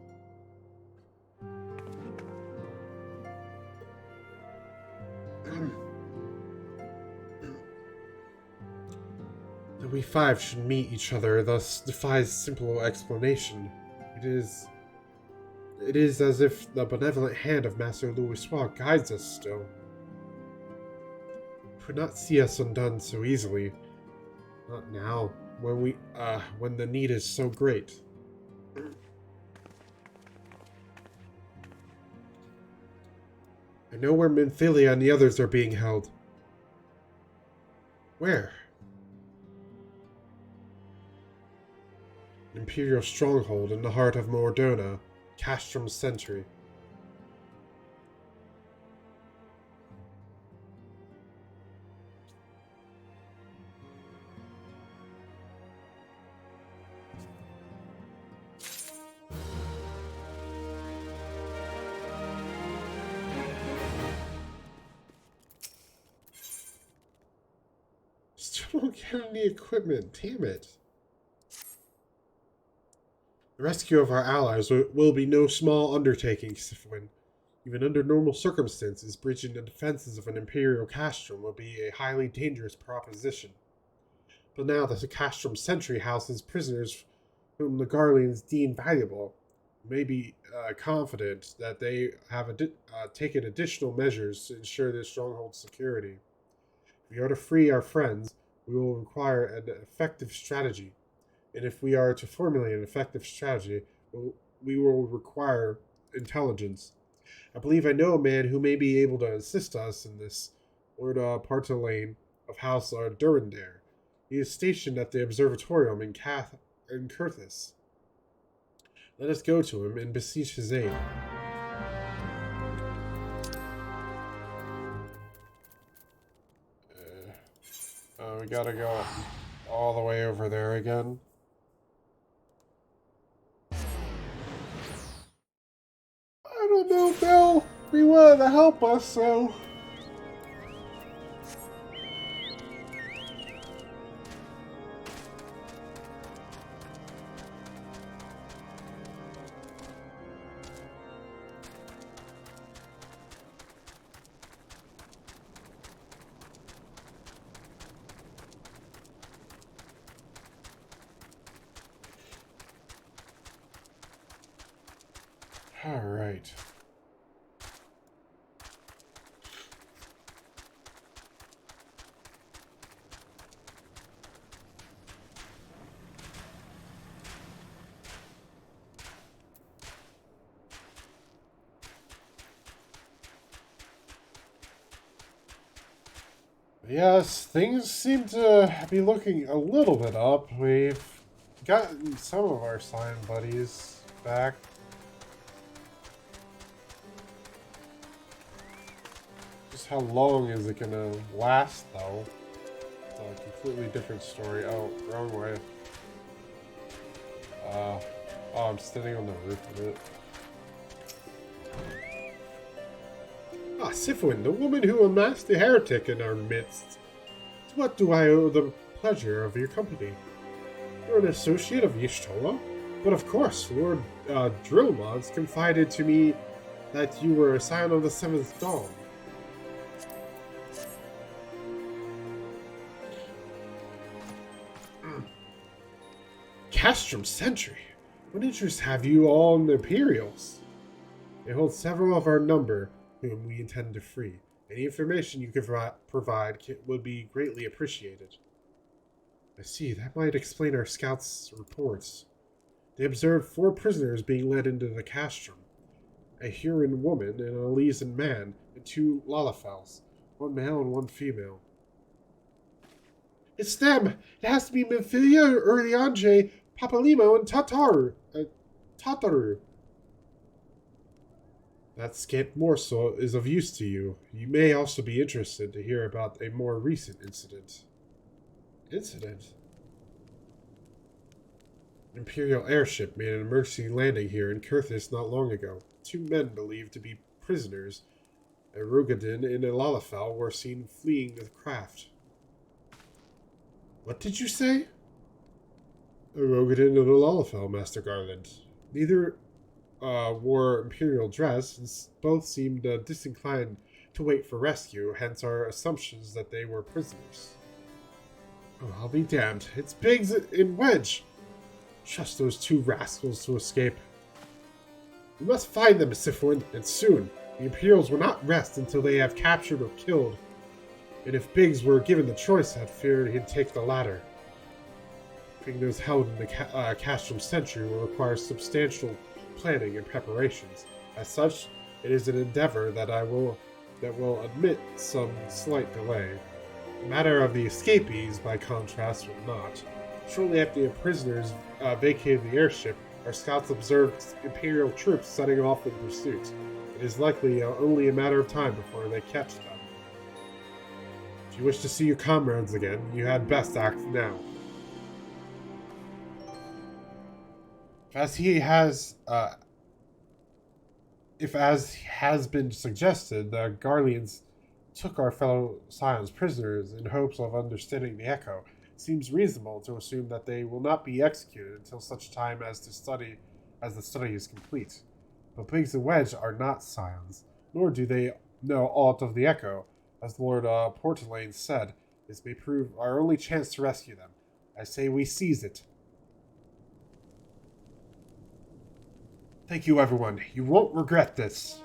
That we five should meet each other thus defies simple explanation. It is as if the benevolent hand of Master Louisoix guides us still. Could not see us undone so easily. Not now, when the need is so great. I know where Minfilia and the others are being held. Where? An Imperial stronghold in the heart of Mordona, Castrum's Sentry. Still don't get any equipment, damn it. The rescue of our allies will be no small undertaking, Syphuin. Even under normal circumstances, breaching the defenses of an Imperial castrum would be a highly dangerous proposition. But now that the castrum sentry houses prisoners whom the Garleans deem valuable, we may be confident that they have taken additional measures to ensure their stronghold's security. If we are to free our friends, we will require an effective strategy. And if we are to formulate an effective strategy, we will require intelligence. I believe I know a man who may be able to assist us in this, Lord Partalane of House Durandare. He is stationed at the Observatorium in Kurthis. Let us go to him and beseech his aid. We gotta go all the way over there again. I don't know, Bill. We wanted to help us, so... All right. Yes, things seem to be looking a little bit up. We've gotten some of our slime buddies back. Just how long is it gonna last, though? It's a completely different story. Oh, wrong way. Oh, I'm standing on the roof of it. Ah, Syphuin, the woman who unmasked the heretic in our midst. To what do I owe the pleasure of your company? You're an associate of Y'shtola? But of course, Lord Drillmods confided to me that you were a scion of the Seventh Dawn. Castrum Sentry? What interest have you all in the Imperials? They hold several of our number whom we intend to free. Any information you can provide would be greatly appreciated. I see. That might explain our scouts' reports. They observed 4 prisoners being led into the castrum. A Huron woman, an Elysian man, and 2 Lalafels. 1 male and 1 female. It's them! It has to be Memphilia, Urlianje, Papalimo, and Tataru. Tataru. That scant morsel is of use to you. You may also be interested to hear about a more recent incident. Incident? An Imperial airship made an emergency landing here in Kurthis not long ago. 2 men believed to be prisoners, a Rugadin and a Lalafel, were seen fleeing the craft. What did you say? A Rogadin and a Lalafel, Master Garland. Neither wore imperial dress, and both seemed disinclined to wait for rescue, hence our assumptions that they were prisoners. Oh, I'll be damned. It's Biggs and Wedge! Trust those 2 rascals to escape. We must find them, Syphuin, and soon. The Imperials will not rest until they have captured or killed. And if Biggs were given the choice, I'd fear he'd take the latter. Being those held in the Castrum Century will require substantial planning and preparations. As such, it is an endeavor that will admit some slight delay. The matter of the escapees, by contrast, will not. Shortly after the prisoners vacated the airship, our scouts observed Imperial troops setting off in pursuit. It is likely only a matter of time before they catch them. If you wish to see your comrades again, you had best act now. As has been suggested, the Garleans took our fellow Scions prisoners in hopes of understanding the Echo, it seems reasonable to assume that they will not be executed until such time as the study is complete. But Biggs and Wedge are not Scions, nor do they know aught of the Echo. As Lord Portelaine said, this may prove our only chance to rescue them. I say we seize it. Thank you, everyone. You won't regret this.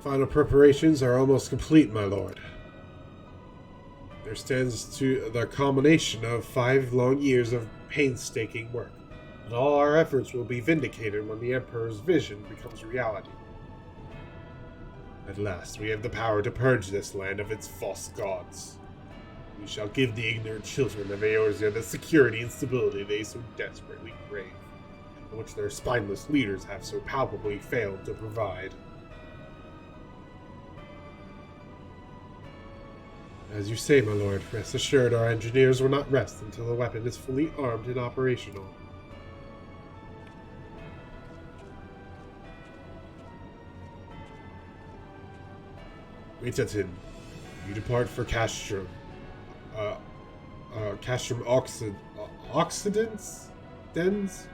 Final preparations are almost complete, my lord. There stands to the culmination of 5 long years of painstaking work, and all our efforts will be vindicated when the Emperor's vision becomes reality. At last, we have the power to purge this land of its false gods. We shall give the ignorant children of Eorzea the security and stability they so desperately crave, and which their spineless leaders have so palpably failed to provide. As you say, my lord, rest assured our engineers will not rest until the weapon is fully armed and operational. Witatin, you depart for Castrum. Castrum Occidents? Dens?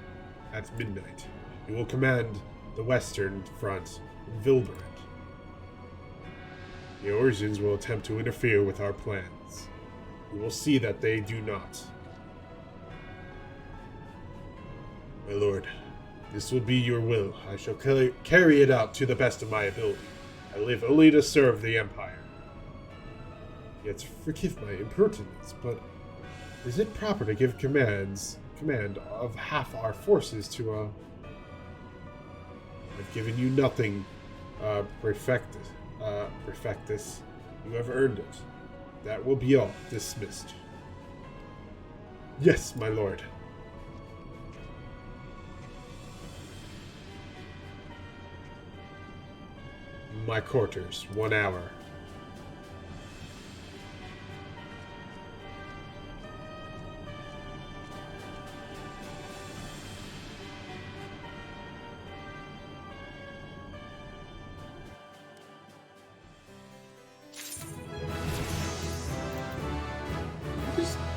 At midnight. You will command the western front in Vilbrand. The Origins will attempt to interfere with our plans. We will see that they do not. My lord, this will be your will. I shall carry it out to the best of my ability. I live only to serve the Empire. Yet forgive my impertinence, but is it proper to give command of half our forces to a... I've given you nothing, Prefectus. You have earned it. That will be all. Dismissed. Yes, my lord. My quarters, 1 hour.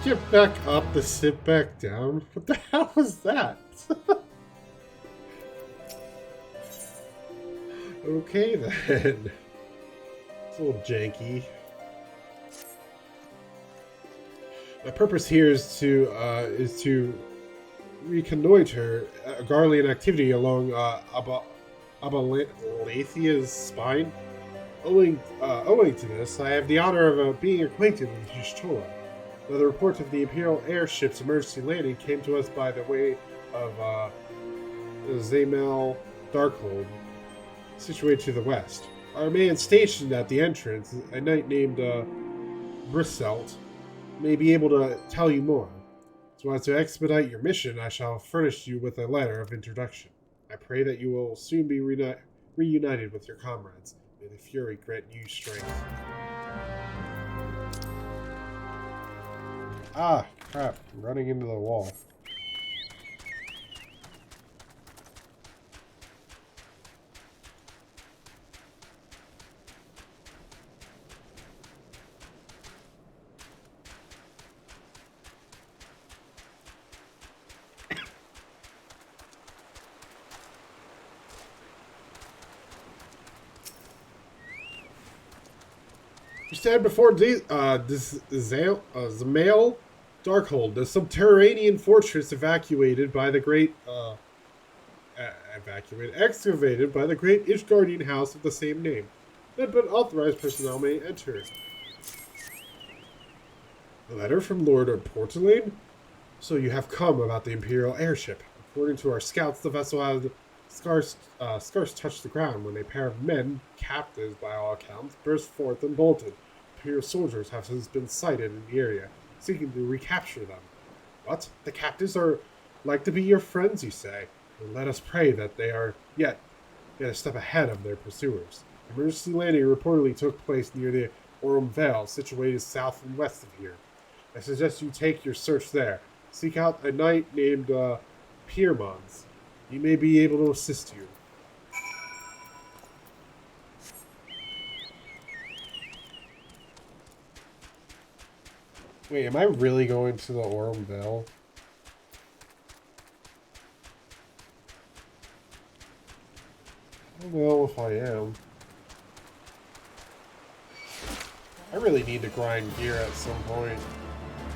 Skip back up to sit back down? What the hell was that? Okay then. It's a little janky. My purpose here is to reconnoiter Garlean activity along Abalathia's spine. Owing to this, I have the honor of being acquainted with Y'shtola. The report of the Imperial airship's emergency landing came to us by the way of Zamel Darkhold, situated to the west. Our man stationed at the entrance, a knight named Briselt, may be able to tell you more. So as to expedite your mission, I shall furnish you with a letter of introduction. I pray that you will soon be reunited with your comrades. May the Fury grant you strength. Ah, crap. I'm running into the wall. You stand before Zamel Darkhold, the subterranean fortress excavated by the great Ishgardian house of the same name. None but authorized personnel may enter. A letter from Lord Portelaine? So you have come about the Imperial airship. According to our scouts, the vessel had scarce touched the ground when a pair of men, captives by all accounts, burst forth and bolted. Imperial soldiers have since been sighted in the area, seeking to recapture them. What? The captives are like to be your friends, you say? And let us pray that they are yet a step ahead of their pursuers. Emergency landing reportedly took place near the Orm Vale, situated south and west of here. I suggest you take your search there. Seek out a knight named Piermons. He may be able to assist you. Wait, am I really going to the Orm Vale? I don't know if I am. I really need to grind gear at some point.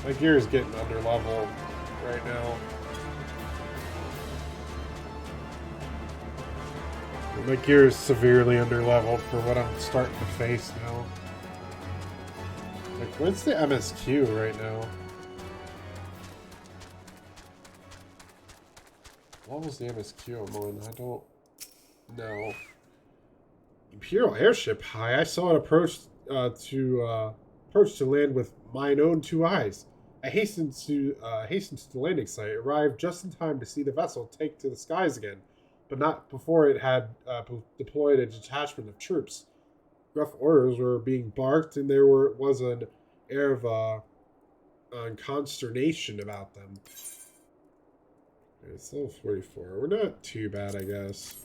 My gear is getting under leveled right now. My gear is severely under leveled for what I'm starting to face now. Like, what's the MSQ right now? What was the MSQ I'm on? I don't know. Imperial airship high. I saw it approach to land with mine own two eyes. I hastened to the landing site, arrived just in time to see the vessel take to the skies again, but not before it had deployed a detachment of troops. Rough orders were being barked, and there was an air of consternation about them. It's level 44. We're not too bad, I guess.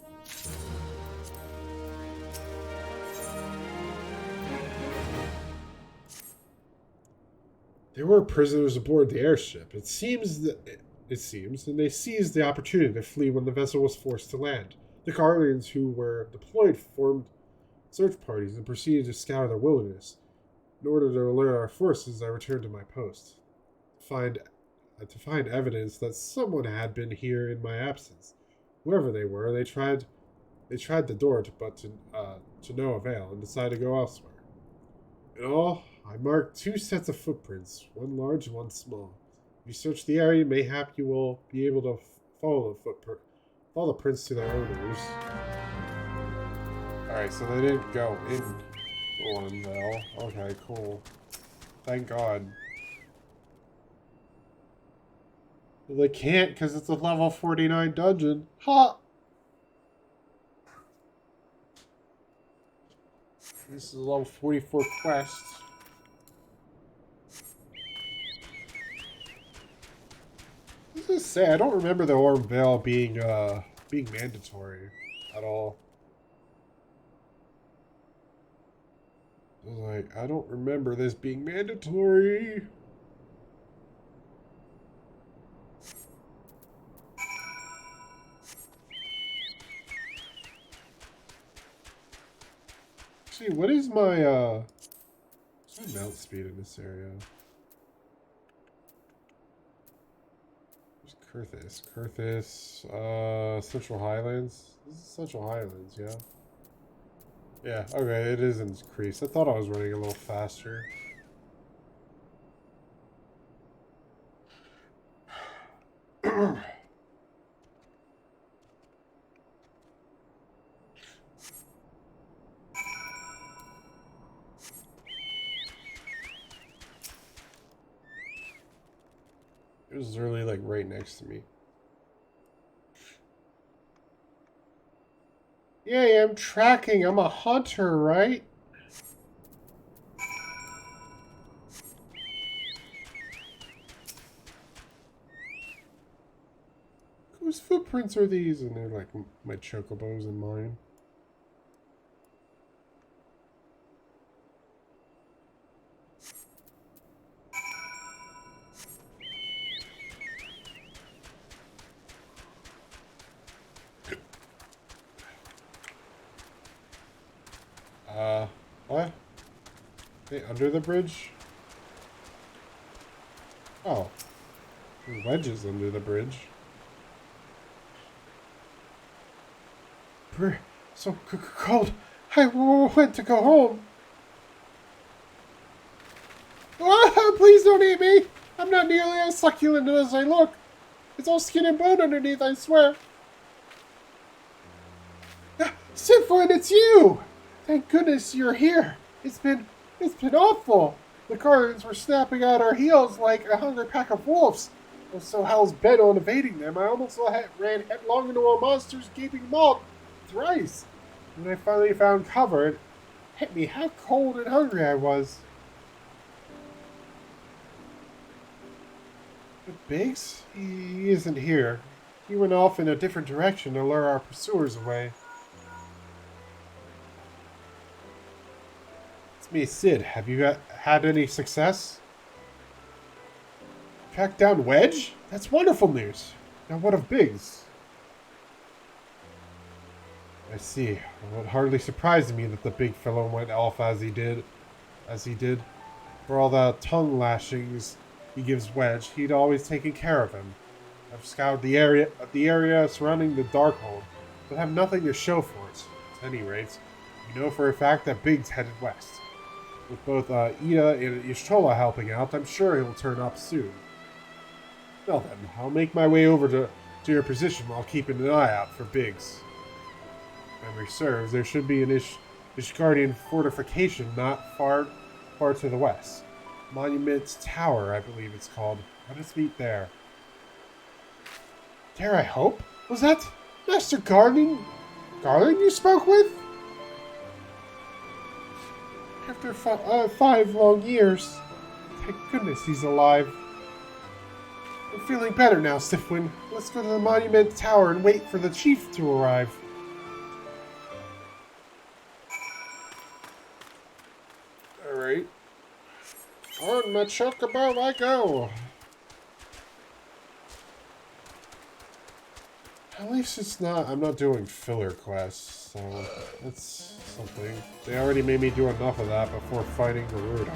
There were prisoners aboard the airship. It seems, and they seized the opportunity to flee when the vessel was forced to land. The Garleans who were deployed formed search parties and proceeded to scour the wilderness. In order to alert our forces, I returned to my post to find evidence that someone had been here in my absence. Whoever they were, they tried the door, but to no avail, and decided to go elsewhere. In all, I marked 2 sets of footprints, one large and one small. If you search the area, mayhap you will be able to follow the prints to their owners. Alright, so they didn't go in Ormvale. Okay, cool. Thank God. Well, they can't because it's a level 49 dungeon. Ha! This is a level 44 quest. I was gonna say, I don't remember the Orm Vale being mandatory at all. I was like, I don't remember this being mandatory. Actually, what is my what's my mount speed in this area? Where's Kurthis? Kurthis, Central Highlands? This is Central Highlands, yeah? Yeah, okay, it is increased. I thought I was running a little faster. It was really like right next to me. Yeah, I'm tracking. I'm a hunter, right? Whose footprints are these? And they're like my chocobos and mine. What? Hey, under the bridge? Oh. Wedges under the bridge. So cold. I went to go home. Oh, please don't eat me. I'm not nearly as succulent as I look. It's all skin and bone underneath, I swear. Syphuin, it's you! Thank goodness you're here. It's been awful. The Garleans were snapping at our heels like a hungry pack of wolves. I was so hell's bent on evading them, I almost ran headlong into a monster's gaping maw thrice. When I finally found cover, it hit me how cold and hungry I was. But Biggs? He isn't here. He went off in a different direction to lure our pursuers away. It's me, Sid. Have you had any success? Tracked down Wedge? That's wonderful news. Now what of Biggs? I see. Well, it hardly surprised me that the big fellow went off as he did. For all the tongue lashings he gives Wedge, he'd always taken care of him. I've scoured the area surrounding the Darkhold, but have nothing to show for it. At any rate, you know for a fact that Biggs headed west. With both Ida and Ishtola helping out, I'm sure he'll turn up soon. Well then, I'll make my way over to your position while keeping an eye out for Biggs. Memory serves, there should be an Ishgardian fortification not far to the west. Monument Tower, I believe it's called. Let us meet there. Dare I hope? Was that Master Garlean you spoke with? After 5 long years. Thank goodness he's alive. I'm feeling better now, Syphuin. Let's go to the Monument Tower and wait for the chief to arrive. Alright. On my chocobo I go. At least it's not, I'm not doing filler quests, so that's something. They already made me do enough of that before fighting Garuda.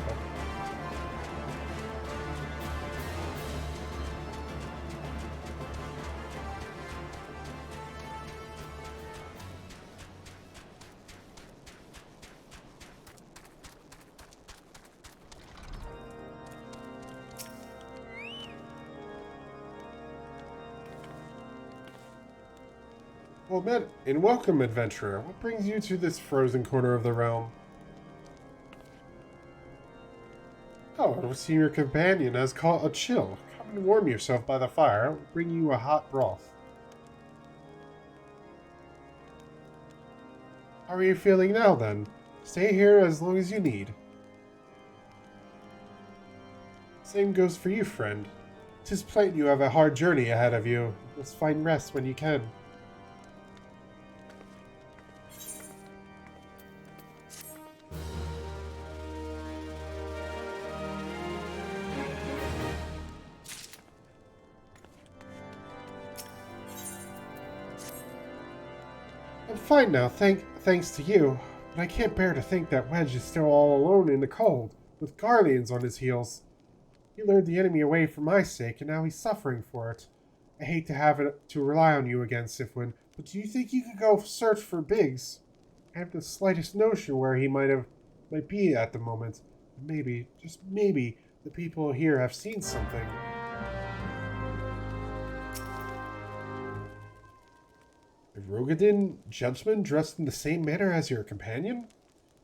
Well met and welcome, adventurer. What brings you to this frozen corner of the realm? Oh, it would seem your companion has caught a chill. Come and warm yourself by the fire. I will bring you a hot broth. How are you feeling now, then? Stay here as long as you need. Same goes for you, friend. 'Tis plain you have a hard journey ahead of you. You must find rest when you can. I'm fine now, thanks to you. But I can't bear to think that Wedge is still all alone in the cold, with Garleans on his heels. He lured the enemy away for my sake, and now he's suffering for it. I hate to have it to rely on you again, Syphuin, but do you think you could go search for Biggs? I have the slightest notion where he might be at the moment. Maybe, just maybe, the people here have seen something. A Rogadin gentleman dressed in the same manner as your companion?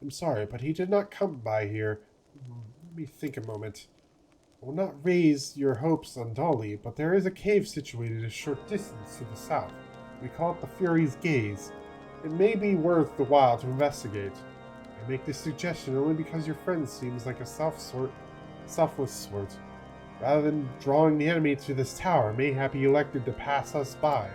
I'm sorry, but he did not come by here. Let me think a moment. I will not raise your hopes unduly, but there is a cave situated a short distance to the south. We call it the Fury's Gaze. It may be worth the while to investigate. I make this suggestion only because your friend seems like a selfless sort. Rather than drawing the enemy to this tower, mayhap he elected to pass us by.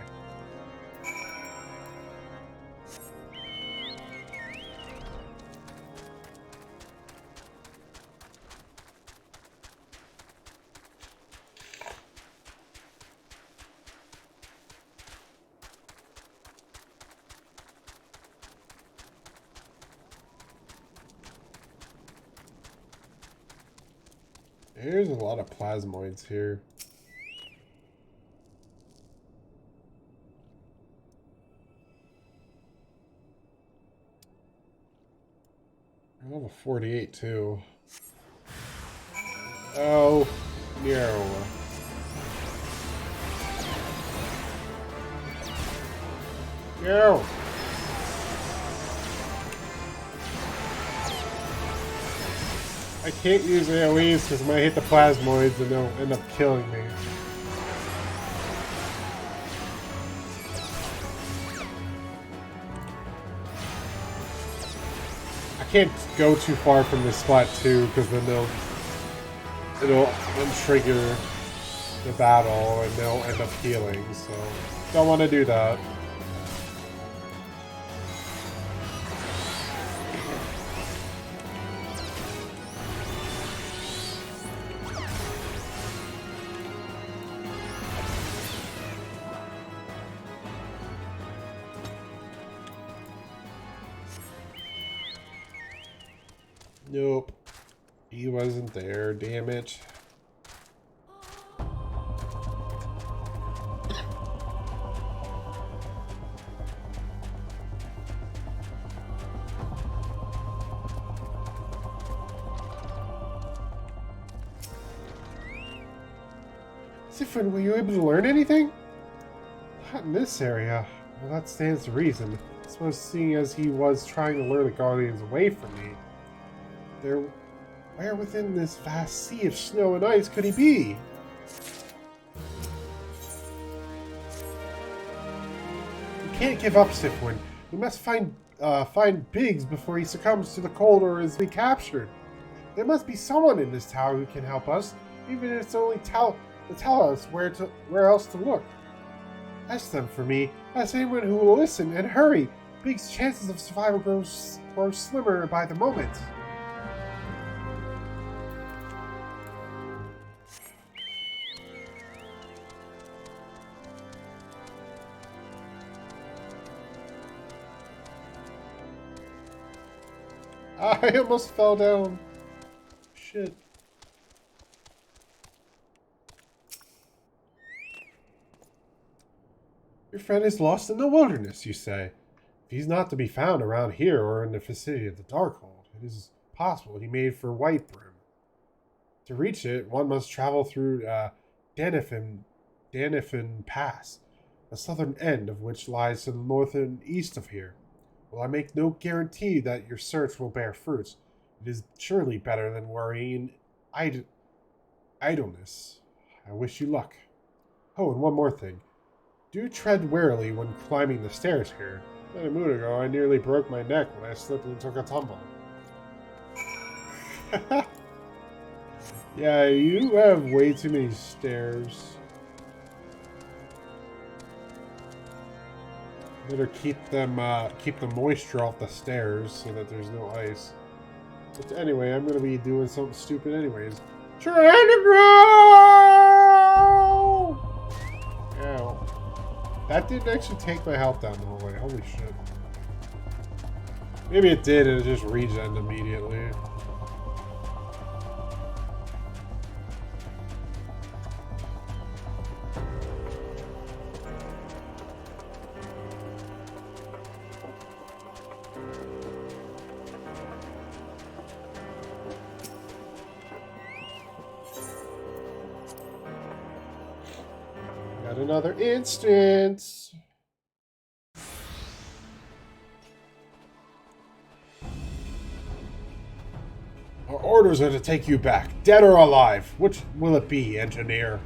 There's a lot of plasmoids here. I level 48 too. Oh, no. No. I can't use AoEs because I might hit the plasmoids and they'll end up killing me. I can't go too far from this spot too because then it'll trigger the battle and they'll end up healing, so don't want to do that. Nope. He wasn't there, damn it. Syphuin, were you able to learn anything? Not in this area. Well, that stands to reason. I suppose seeing as he was trying to lure the Guardians away from me, where within this vast sea of snow and ice could he be? We can't give up, Syphuin. We must find Biggs before he succumbs to the cold or is recaptured. There must be someone in this tower who can help us, even if it's only to tell us where else to look. Ask them for me. Ask anyone who will listen, and hurry! Biggs' chances of survival grow slimmer by the moment. I almost fell down. Shit. Your friend is lost in the wilderness, you say. If he's not to be found around here or in the vicinity of the Darkhold, it is possible he made for Whitebrim. To reach it, one must travel through Danifin Pass, the southern end of which lies to the north and east of here. While I make no guarantee that your search will bear fruit, it is surely better than worrying in idleness. I wish you luck. Oh, and one more thing. Do tread warily when climbing the stairs here. Not a moon ago, I nearly broke my neck when I slipped and took a tumble. Yeah, you have way too many stairs. Better keep the moisture off the stairs so that there's no ice. But anyway, I'm gonna be doing something stupid anyways. Trying to grow! Ow. That didn't actually take my health down the whole way. Holy shit. Maybe it did and it just regened immediately. Got another instance. Our orders are to take you back, dead or alive. Which will it be, engineer?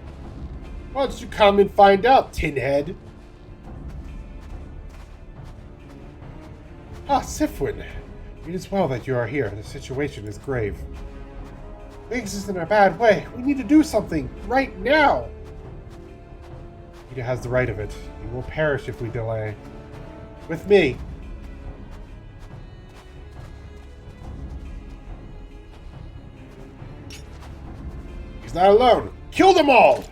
Why don't you come and find out, tinhead? Ah, Syphuin. It is well that you are here. The situation is grave. Biggs is in a bad way. We need to do something right now. Peter has the right of it. He will perish if we delay. With me. He's not alone. Kill them all!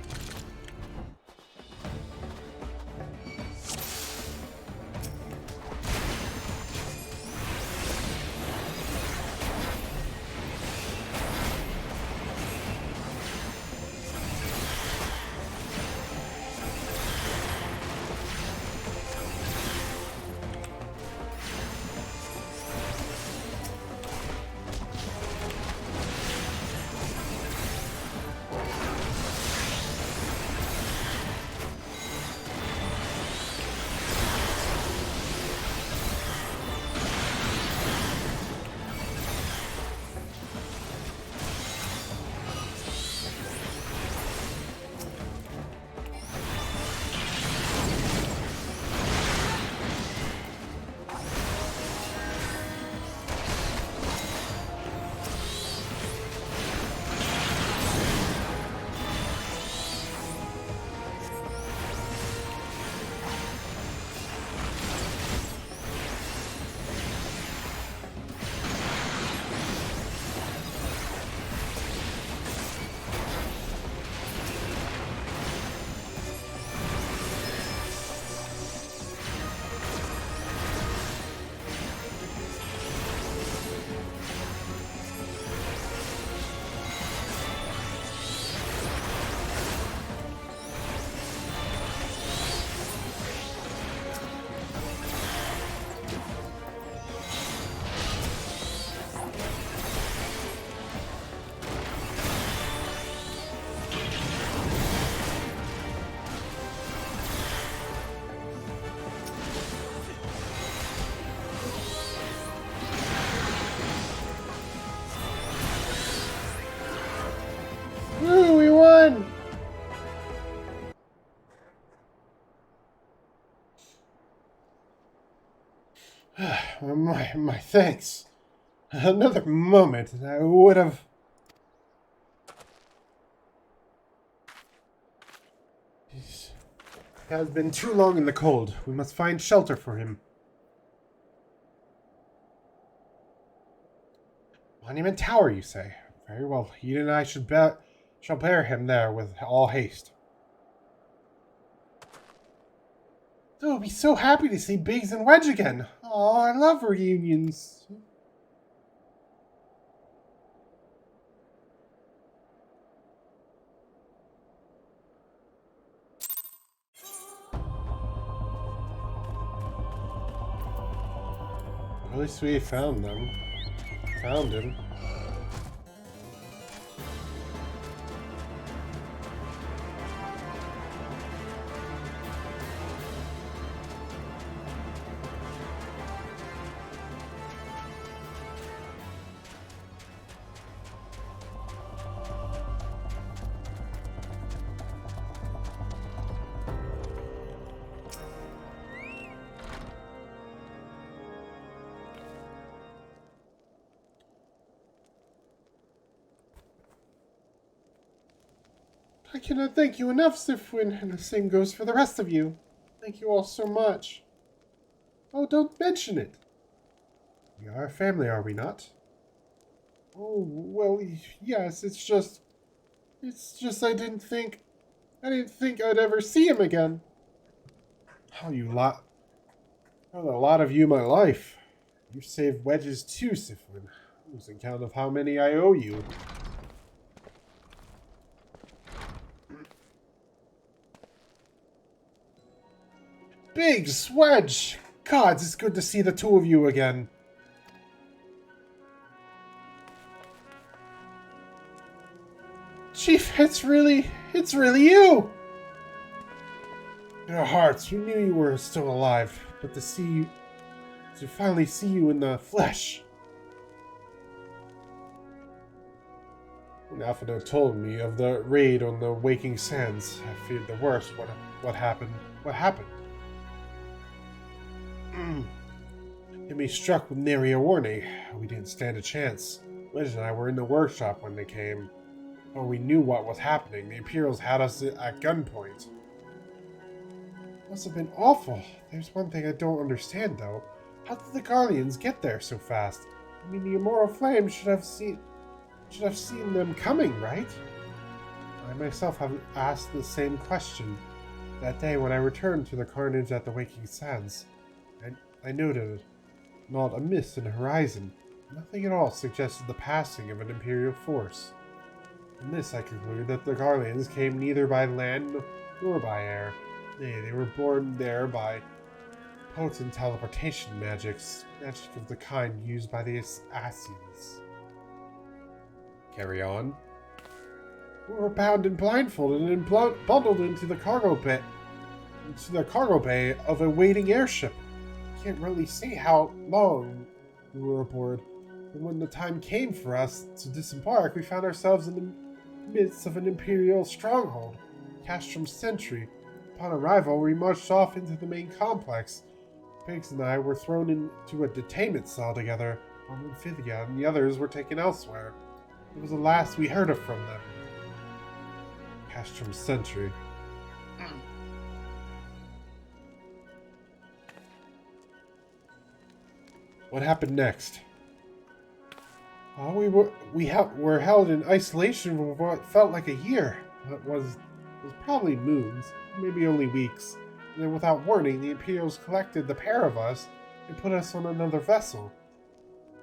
Woo, we won! my thanks. Another moment and I would have... He has been too long in the cold. We must find shelter for him. Monument Tower, you say? Very well. You and I shall bear him there with all haste. Oh, I'll be so happy to see Biggs and Wedge again. Oh, I love reunions. Really sweet, found them. Found him. I cannot thank you enough, Syphuin, and the same goes for the rest of you. Thank you all so much. Oh, don't mention it. We are a family, are we not? Oh, well, yes, it's just I didn't think I'd ever see him again. Oh, a lot of you, my life. You've saved wedges too, Syphuin. Losing count of how many I owe you. Biggs, Wedge! Gods, it's good to see the two of you again. Chief, it's really you! In our hearts, we knew you were still alive, but to finally see you in the flesh. When Alpha told me of the raid on the Waking Sands, I feared the worst. What happened? What happened? Enemy struck with nary a warning. We didn't stand a chance. Liz and I were in the workshop when they came. Oh, we knew what was happening. The Imperials had us at gunpoint. Must have been awful. There's one thing I don't understand, though. How did the Garleans get there so fast? I mean, the Immortal Flame should have seen them coming, right? I myself have asked the same question that day when I returned to the carnage at the Waking Sands. I noted not a mist in the horizon. Nothing at all suggested the passing of an Imperial force. From this, I conclude that the Garleans came neither by land nor by air. Nay, they were born there by potent teleportation magic of the kind used by the Assassins. Carry on. We were bound and blindfolded and bundled into the cargo bay of a waiting airship. Can't really say how long we were aboard, but when the time came for us to disembark, we found ourselves in the midst of an Imperial stronghold, Castrum's Sentry. Upon arrival, we marched off into the main complex. Biggs and I were thrown into a detainment cell together, while Amphithia and the others were taken elsewhere. It was the last we heard from them. Castrum's Sentry. What happened next? We were held in isolation for what felt like a year. It was probably moons, maybe only weeks. And then without warning, the Imperials collected the pair of us and put us on another vessel,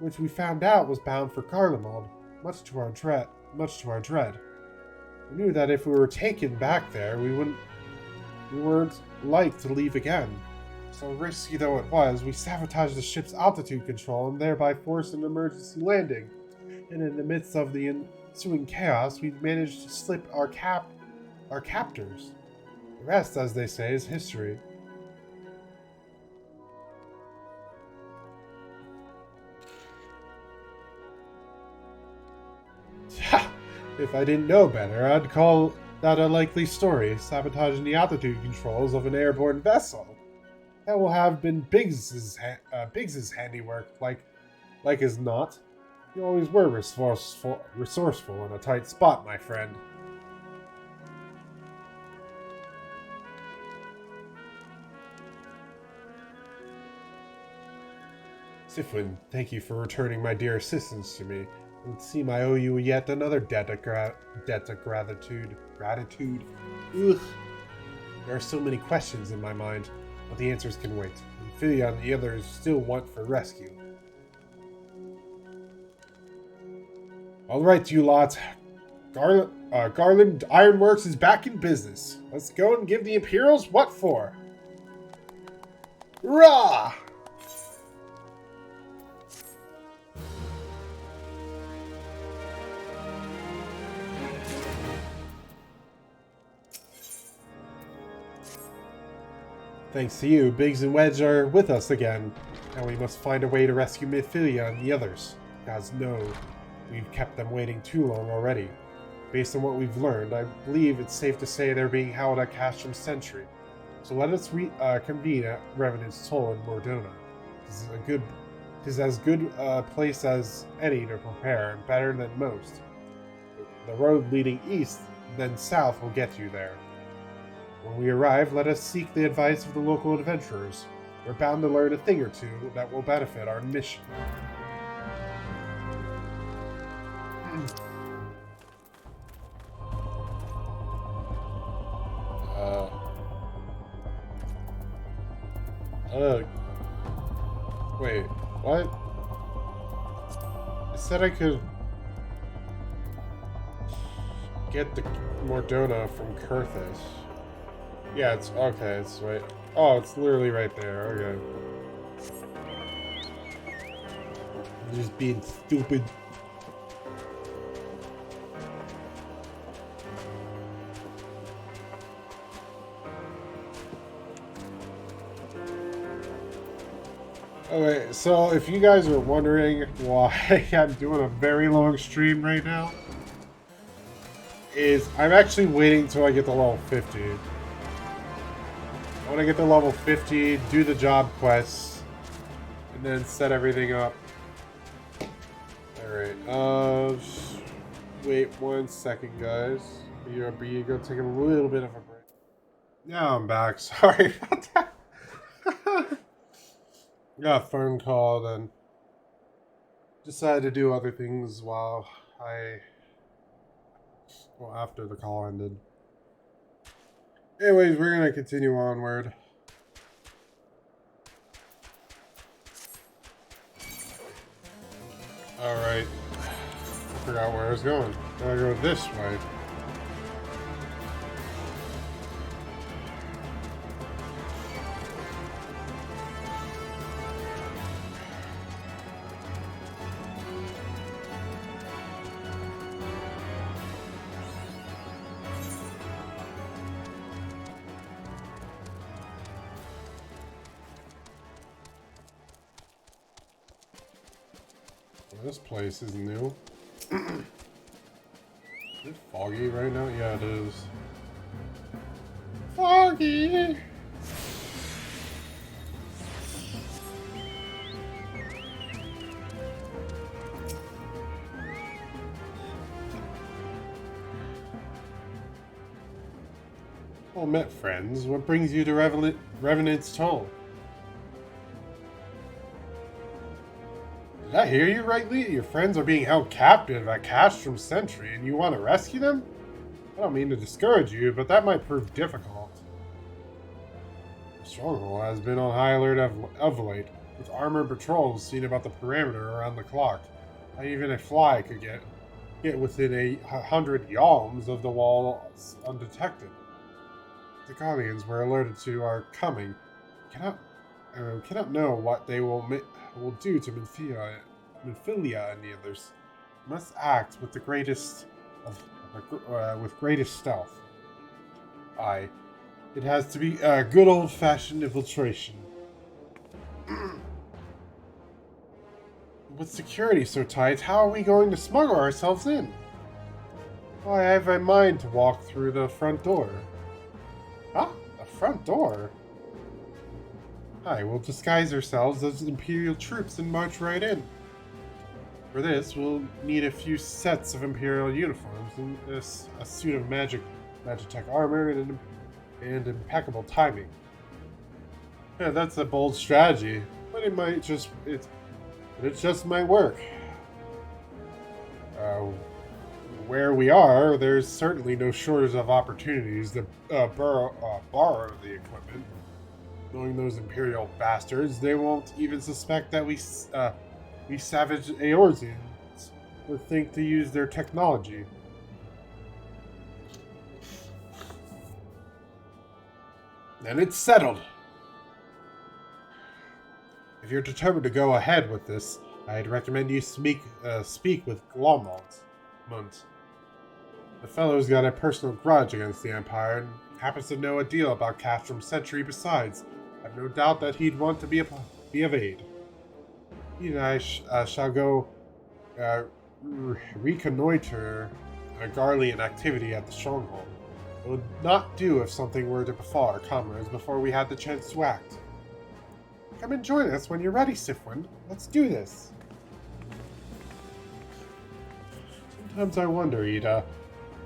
which we found out was bound for Garlemald, much to our dread. We knew that if we were taken back there, we weren't like to leave again. So risky though it was, we sabotaged the ship's altitude control and thereby forced an emergency landing. And in the midst of the ensuing chaos, we managed to slip our captors. The rest, as they say, is history. Ha! If I didn't know better, I'd call that a likely story, sabotaging the altitude controls of an airborne vessel. That will have been Biggs's handiwork, like as not. You always were resourceful in a tight spot, my friend. Syphuin, thank you for returning my dear assistance to me. It would seem I owe you yet another debt of gratitude. Ugh. There are so many questions in my mind, but the answers can wait. Amphithia and the others still want for rescue. All right, you lot. Garland Ironworks is back in business. Let's go and give the Imperials what for. Rah! Thanks to you, Biggs and Wedge are with us again. Now we must find a way to rescue Amphithia and the others. Gods know, we've kept them waiting too long already. Based on what we've learned, I believe it's safe to say they're being held at Castrum's Sentry. So let us convene at Revenant's Toll in Mordona. It is as good a place as any to prepare, and better than most. The road leading east, then south, will get you there. When we arrive, let us seek the advice of the local adventurers. We're bound to learn a thing or two that will benefit our mission. Wait, what? said I could get the Mordona from Kurthis. Yeah, it's okay, it's right. Oh, it's literally right there. Okay. I'm just being stupid. Okay, so if you guys are wondering why I'm doing a very long stream right now, is I'm actually waiting until I get to level 50. I want to get to level 50, do the job quests, and then set everything up. Alright, wait 1 second, guys. You're gonna take a little bit of a break. Now I'm back, sorry about that. Got a phone call, then decided to do other things after the call ended. Anyways, we're gonna continue onward. Alright. I forgot where I was going. Gotta go this way. This place is new. Is it foggy right now? Yeah, it is. Foggy! Well met, friends. What brings you to Revenant's Toll? Did I hear you rightly? Your friends are being held captive at Castrum Sentry, and you want to rescue them? I don't mean to discourage you, but that might prove difficult. The Stronghold has been on high alert of late, with armored patrols seen about the perimeter around the clock. Not even a fly could get within 100 yalms of the walls undetected. The Garleans were alerted to our coming. Cannot know what they will do to Minfilia and the others. Must act with the greatest stealth. Aye, it has to be a good old-fashioned infiltration. With security so tight, how are we going to smuggle ourselves in? Well, I have a mind to walk through the front door. Huh? The front door? Hi, we'll disguise ourselves as Imperial troops and march right in. For this, we'll need a few sets of Imperial uniforms and a suit of Magitech armor and impeccable timing. Yeah, that's a bold strategy, but it just might work. Where we are, there's certainly no shortage of opportunities to borrow the equipment. Knowing those Imperial bastards, they won't even suspect that we savage Eorzeans would think to use their technology. Then it's settled. If you're determined to go ahead with this, I'd recommend you speak with Glomont. The fellow's got a personal grudge against the Empire and happens to know a deal about Castrum Sentry besides. I've no doubt that he'd want to be of aid. He and I shall go reconnoiter Garlean activity at the Stronghold. It would not do if something were to befall our comrades before we had the chance to act. Come and join us when you're ready, Syphuin. Let's do this. Sometimes I wonder, Ida,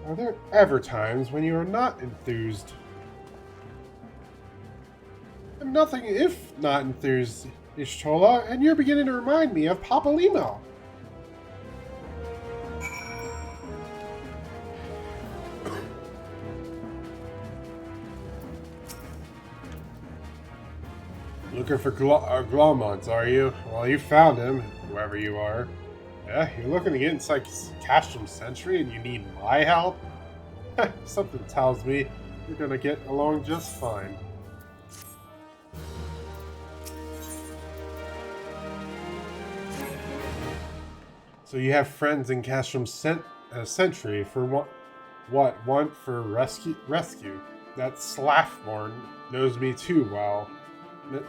are there ever times when you are not enthused? I'm nothing if not enthused, Ishtola, and you're beginning to remind me of Papa Limo. Looking for Glomont, are you? Well, you found him, whoever you are. Yeah, you're looking to get inside Castrum Sentry and you need my help? Something tells me you're gonna get along just fine. So you have friends in Castrum Sentry for what? Want for rescue? That Slaffborn knows me too well. You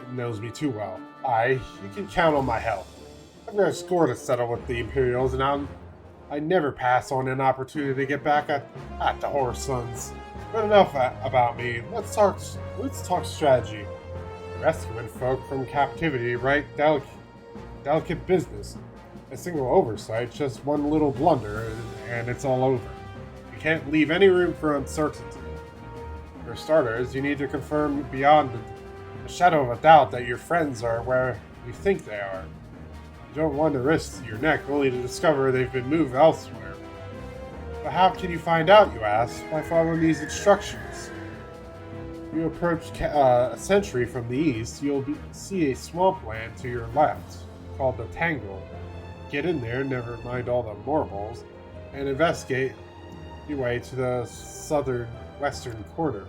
can count on my help. I've got a score to settle with the Imperials, and I never pass on an opportunity to get back at the Horror Sons. But enough about me. Let's talk strategy. Rescuing folk from captivity, right? Delicate business. A single oversight, just one little blunder, and it's all over. You can't leave any room for uncertainty. For starters, you need to confirm beyond a shadow of a doubt that your friends are where you think they are. You don't want to risk your neck only to discover they've been moved elsewhere. But how can you find out, you ask? By following these instructions. You approach a sentry from the east, you'll see a swampland to your left, called the Tangle. Get in there, never mind all the morbals, and investigate your way to the southwestern corner.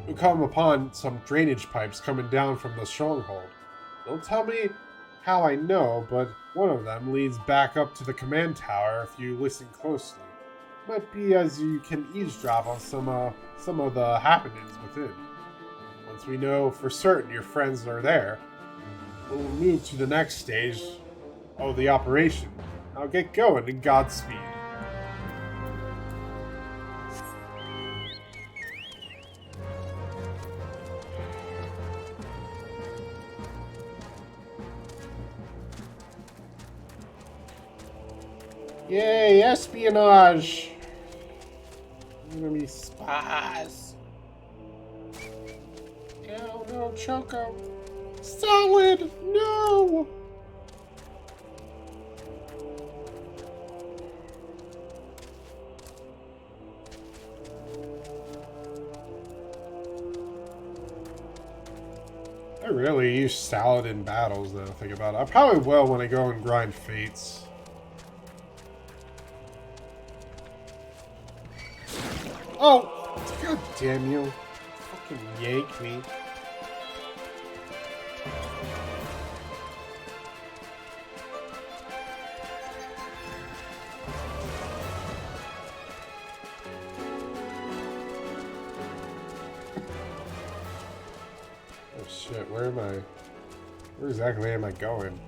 You'll come upon some drainage pipes coming down from the stronghold. Don't tell me how I know, but one of them leads back up to the command tower if you listen closely. Might be as you can eavesdrop on some of the happenings within. Once we know for certain your friends are there, we'll move to the next stage of the operation. Now get going and Godspeed. Yay, espionage! Enemy spies. Oh no, Choco. Solid! No! I really use salad in battles, though, think about it. I probably will when I go and grind fates. Oh! God damn you. Fucking yank me. Oh shit, where am I? Where exactly am I going?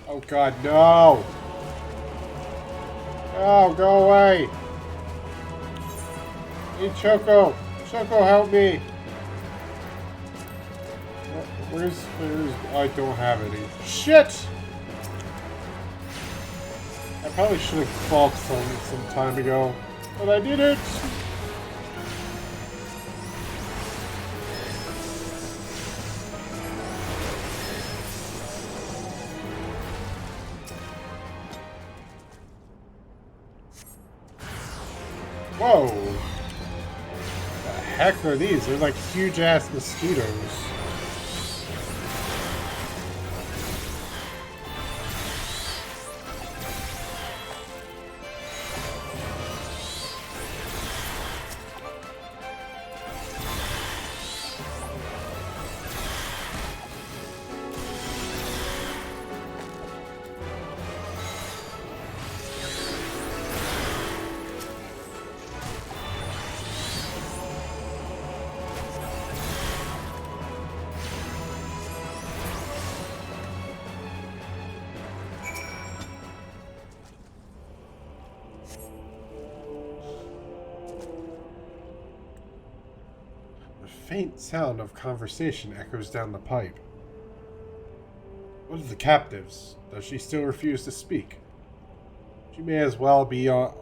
Oh god, no! Oh, go away! Hey, Choco! Choco, help me! Where's... I don't have any. Shit! I probably should have fought some time ago, but I didn't! Whoa! The heck are these? They're like huge ass mosquitoes. A faint sound of conversation echoes down the pipe. What of the captives? Does she still refuse to speak? She may as well be a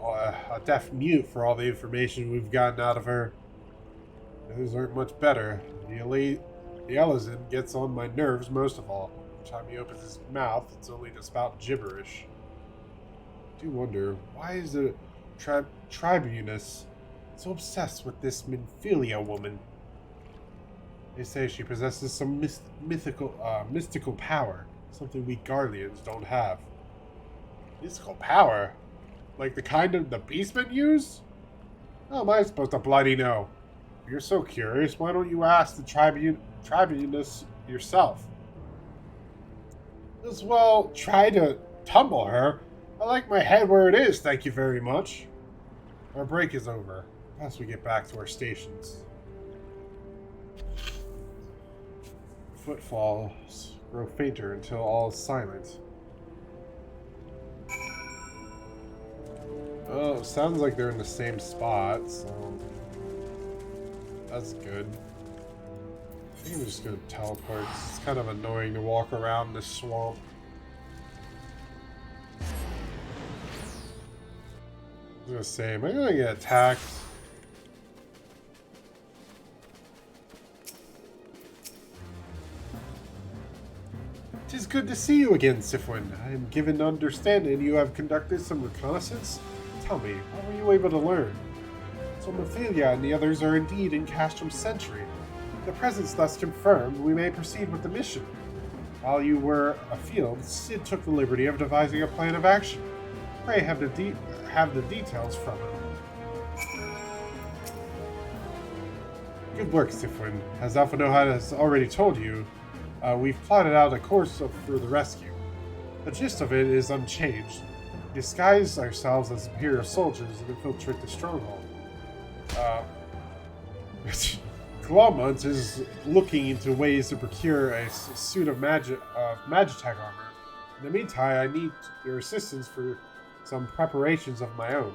deaf mute for all the information we've gotten out of her. Those aren't much better. The Elizin gets on my nerves most of all. Every time he opens his mouth, it's only to spout gibberish. I do wonder, why is the Tribunus so obsessed with this Minfilia woman? They say she possesses some mystical power, something we Garleans don't have. Mystical power? Like the kind of the beastmen use? How am I supposed to bloody know? If you're so curious, why don't you ask the tribunus yourself? As well, try to tumble her. I like my head where it is, thank you very much. Our break is over. As we get back to our stations. Footfalls grow fainter until all is silent. Oh, sounds like they're in the same spot, so that's good. I think I'm just gonna teleport. It's kind of annoying to walk around this swamp. I was gonna say, am I gonna get attacked? It is good to see you again, Syphuin. I am given to understanding you have conducted some reconnaissance. Tell me, how were you able to learn? So Ophelia and the others are indeed in Castrum Sentry. The presence thus confirmed, we may proceed with the mission. While you were afield, Sid took the liberty of devising a plan of action. Pray have the details from him. Good work, Syphuin. As Alphinoha has already told you, we've plotted out a course for the rescue. The gist of it is unchanged. Disguise ourselves as Imperial soldiers and infiltrate the stronghold. Clawmunt is looking into ways to procure a suit of Magitech armor. In the meantime, I need your assistance for some preparations of my own.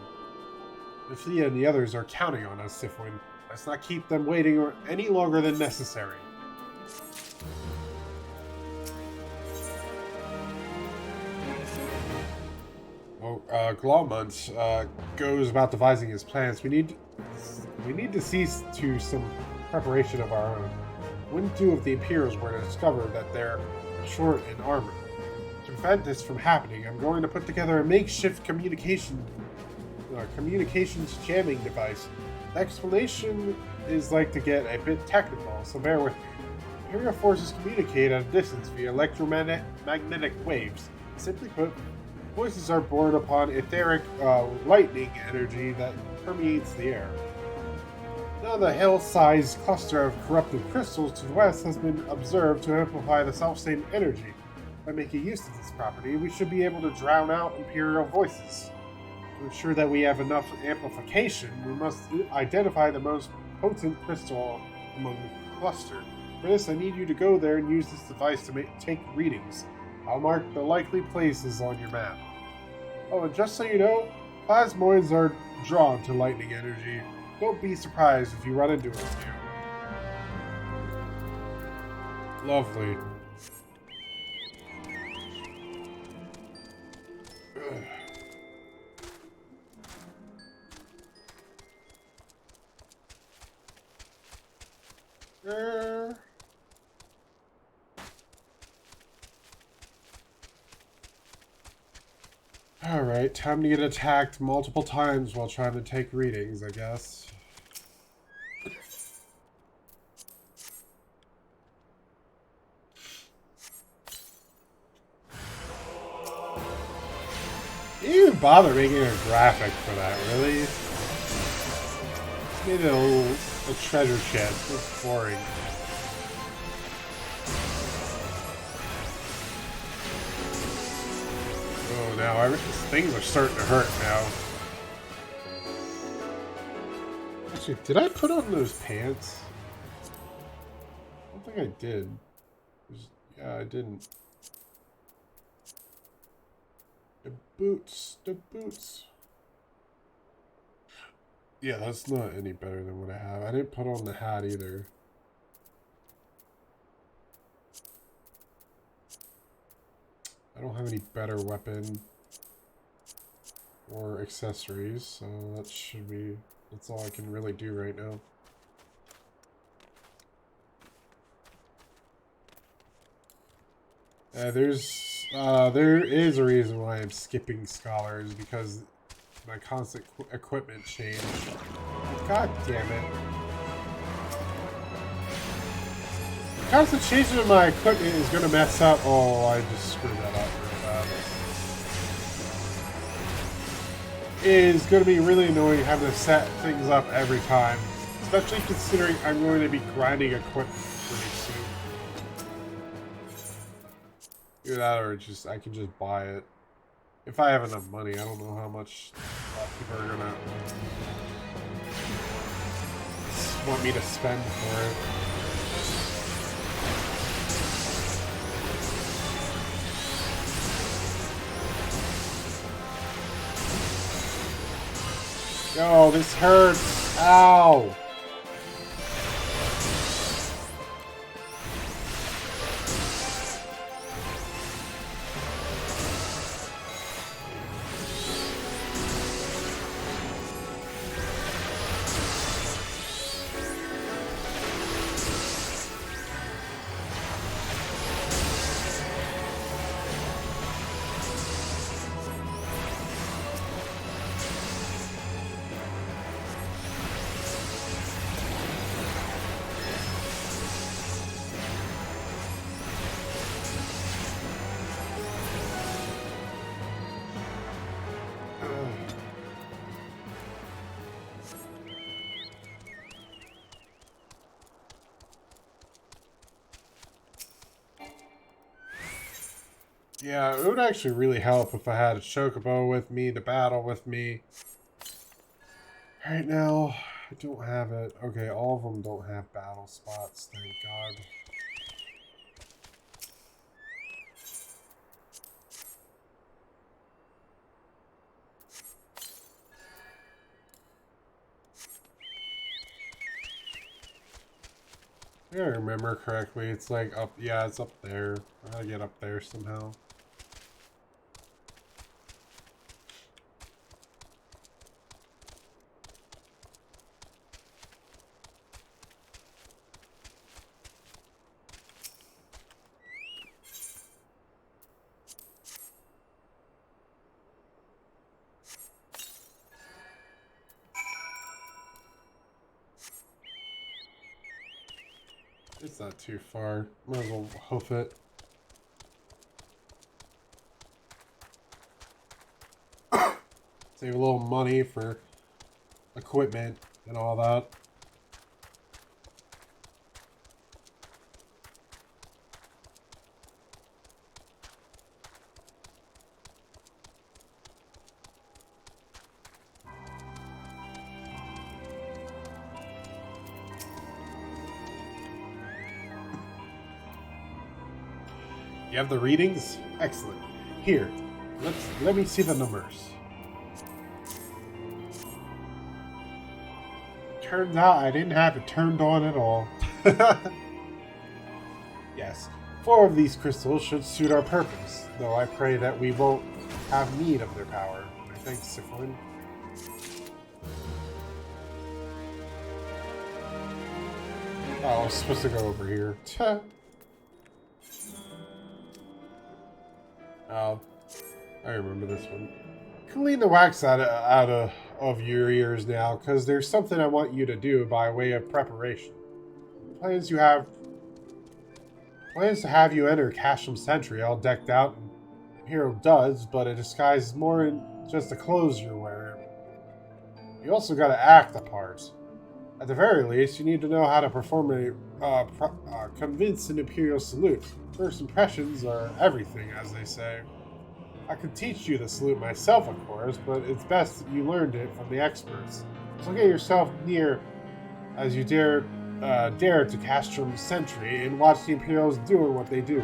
Thea and the others are counting on us, Syphuin. Let's not keep them waiting any longer than necessary. Clawmunt goes about devising his plans. We need to see to some preparation of our own. Wouldn't do if the Imperials were to discover that they're short in armor. To prevent this from happening, I'm going to put together a makeshift communications jamming device. The explanation is like to get a bit technical, so bear with me. Imperial forces communicate at a distance via electromagnetic waves. Simply put, voices are born upon etheric lightning energy that permeates the air. Now the hill-sized cluster of corrupted crystals to the west has been observed to amplify the self-same energy. By making use of this property, we should be able to drown out Imperial voices. To ensure that we have enough amplification, we must identify the most potent crystal among the cluster. For this, I need you to go there and use this device to take readings. I'll mark the likely places on your map. Oh, and just so you know, plasmoids are drawn to lightning energy. Don't be surprised if you run into a few. Lovely. Alright, time to get attacked multiple times while trying to take readings, I guess. You didn't bother making a graphic for that, really? Just made it a treasure chest. It's boring. Oh, now things are starting to hurt now. Actually, did I put on those pants? I don't think I did. Yeah, I didn't. The boots. Yeah, that's not any better than what I have. I didn't put on the hat either. I don't have any better weapon or accessories, so that's all I can really do right now. There is a reason why I'm skipping scholars, because my constant equipment change. God damn it. Because the changing of my equipment is going to mess up. Oh, I just screwed that up really bad. Is going to be really annoying having to set things up every time. Especially considering I'm going to be grinding equipment pretty soon. Either that or just I can just buy it. If I have enough money. I don't know how much people are going to want me to spend for it. Oh, this hurts. Ow. Yeah, it would actually really help if I had a chocobo with me to battle with me. Right now, I don't have it. Okay, all of them don't have battle spots, thank God. If I remember correctly, it's like up, yeah, it's up there. I gotta get up there somehow. It's not too far. Might as well hoof it. Save a little money for equipment and all that. You have the readings? Excellent. Here, let me see the numbers. Turns out I didn't have it turned on at all. Yes, 4 of these crystals should suit our purpose, though I pray that we won't have need of their power. I thank Syphuin. Oh, I was supposed to go over here. Oh, I remember this one. Clean the wax out of your ears now, because there's something I want you to do by way of preparation. Plans to have you enter Casham Sentry all decked out in Hero Duds, but a disguise is more than just the clothes you're wearing. You also gotta act the part. At the very least, you need to know how to perform a convincing Imperial salute. First impressions are everything, as they say. I could teach you the salute myself, of course, but it's best that you learned it from the experts. So get yourself near as you dare to Castrum Sentry and watch the Imperials doing what they do.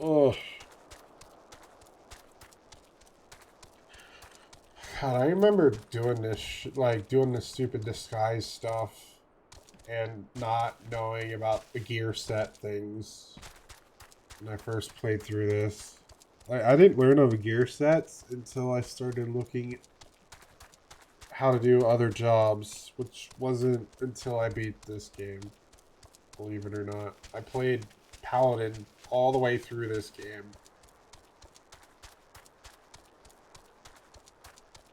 Ugh. God, I remember doing this, doing this stupid disguise stuff and not knowing about the gear set things when I first played through this. I didn't learn of the gear sets until I started looking how to do other jobs, which wasn't until I beat this game. believe it or not. I played Paladin all the way through this game.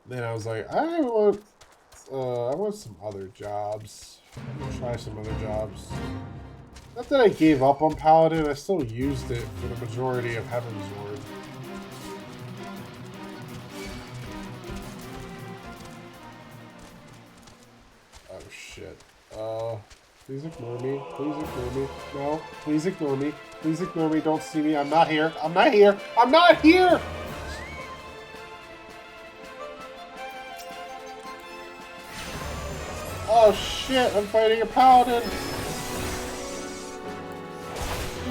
Then I was like, I want some other jobs. I'm gonna try some other jobs. Not that I gave up on Paladin, I still used it for the majority of Heaven's Ward. Oh shit. Please ignore me. Please ignore me. No, please ignore me. Please ignore me. Don't see me. I'm not here. I'm not here. I'm not here! Oh shit, I'm fighting a paladin!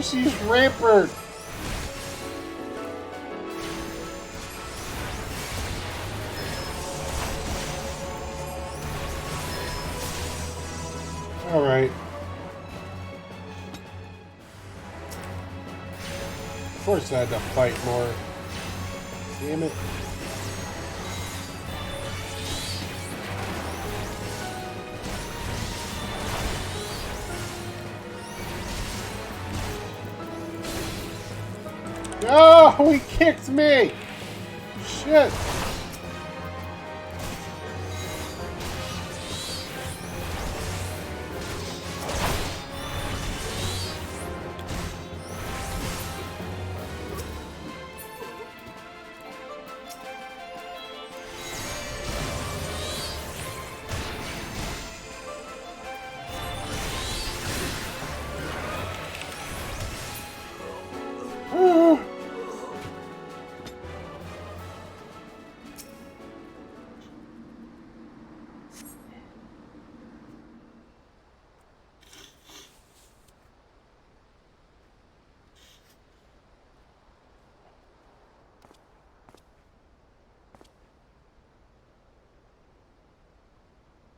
She's rampart! Alright. Of course I had to fight more. Damn it. No! He kicked me! Shit!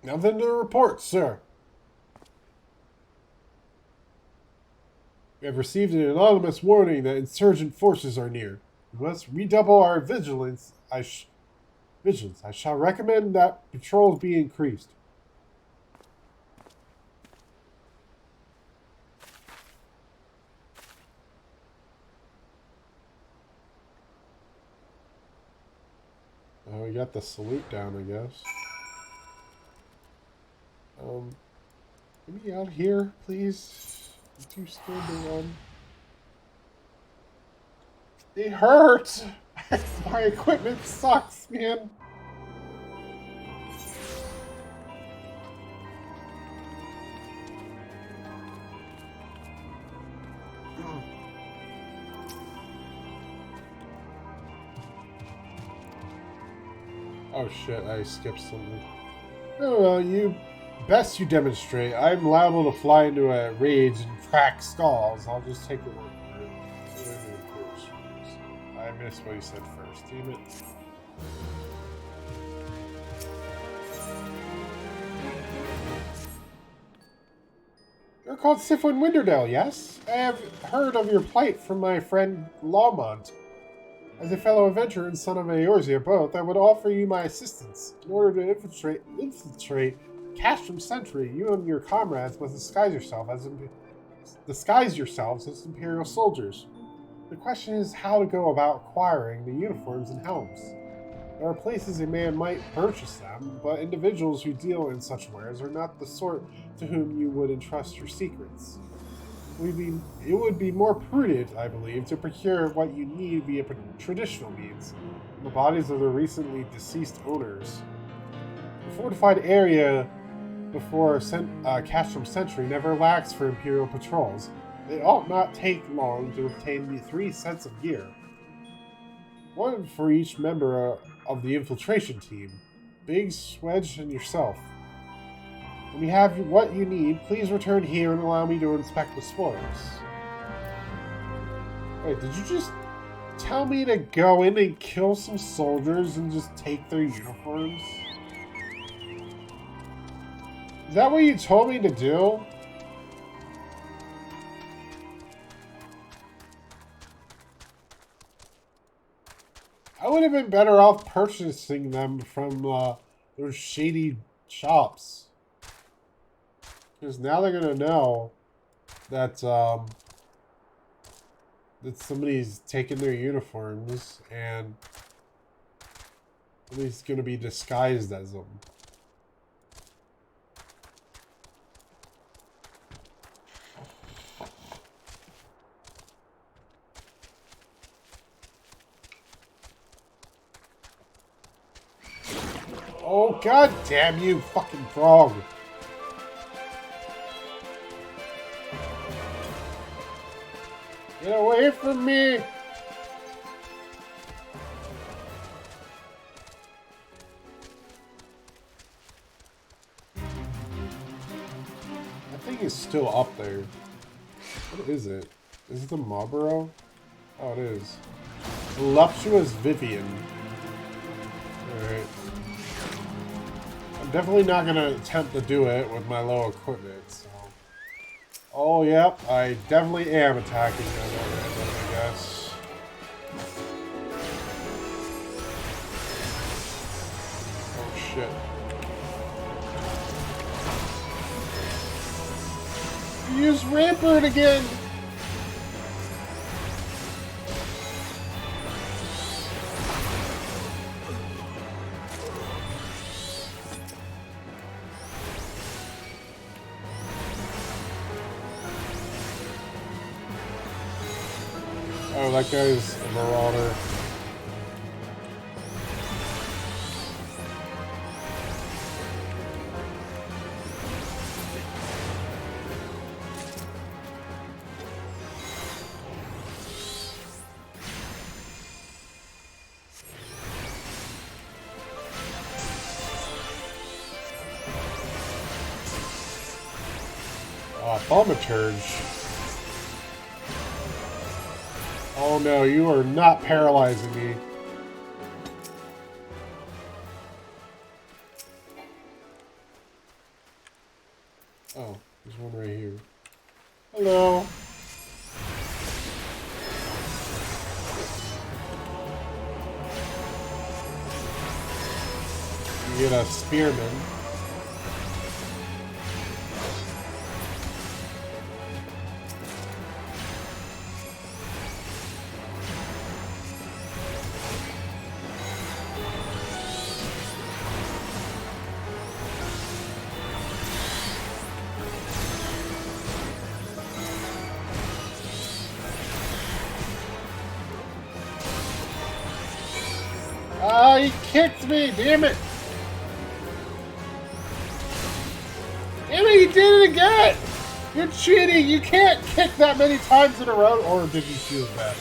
Nothing to report, sir. We have received an anonymous warning that insurgent forces are near. We must redouble our vigilance. I shall recommend that patrols be increased. Oh, we got the salute down, I guess. Get me out here, please. I'm too scared to run. It hurts! My equipment sucks, man. Oh shit, I skipped something. Oh well, best you demonstrate. I'm liable to fly into a rage and crack skulls. I'll just take the word for it. I missed what he said first. Damn it. You're called Syphuin Winterdale, yes? I have heard of your plight from my friend Lawmont. As a fellow adventurer and son of Eorzea both, I would offer you my assistance. In order to infiltrate Castrum Sentry, you and your comrades must disguise yourselves as Imperial soldiers. The question is how to go about acquiring the uniforms and helms. There are places a man might purchase them, but individuals who deal in such wares are not the sort to whom you would entrust your secrets. It would be more prudent, I believe, to procure what you need via traditional means, the bodies of the recently deceased owners. The fortified area before Castrum Sentry never lacks for Imperial patrols. It ought not take long to obtain the 3 sets of gear. One for each member of the infiltration team. Biggs, Wedge, and yourself. When you have what you need, please return here and allow me to inspect the spoils. Wait, did you just tell me to go in and kill some soldiers and just take their uniforms? Is that what you told me to do? I would have been better off purchasing them from those shady shops. Because now they're going to know that somebody's taken their uniforms and somebody's gonna be disguised as them. Oh, god damn you, fucking frog. Get away from me! That thing is still up there. What is it? Is it the Marlboro? Oh, it is. Voluptuous Vivian. Alright. I'm definitely not going to attempt to do it with my low equipment, so... Oh, yep, I definitely am attacking them, I guess. Oh, shit. Use Rampart again! Oh, that guy's a marauder. Thaumaturge. Oh no, you are not paralyzing me. Oh, there's one right here. Hello. You get a spearman. Ah, he kicked me! Damn it! Damn it, he did it again! You're cheating! You can't kick that many times in a row! Or did you shield bash?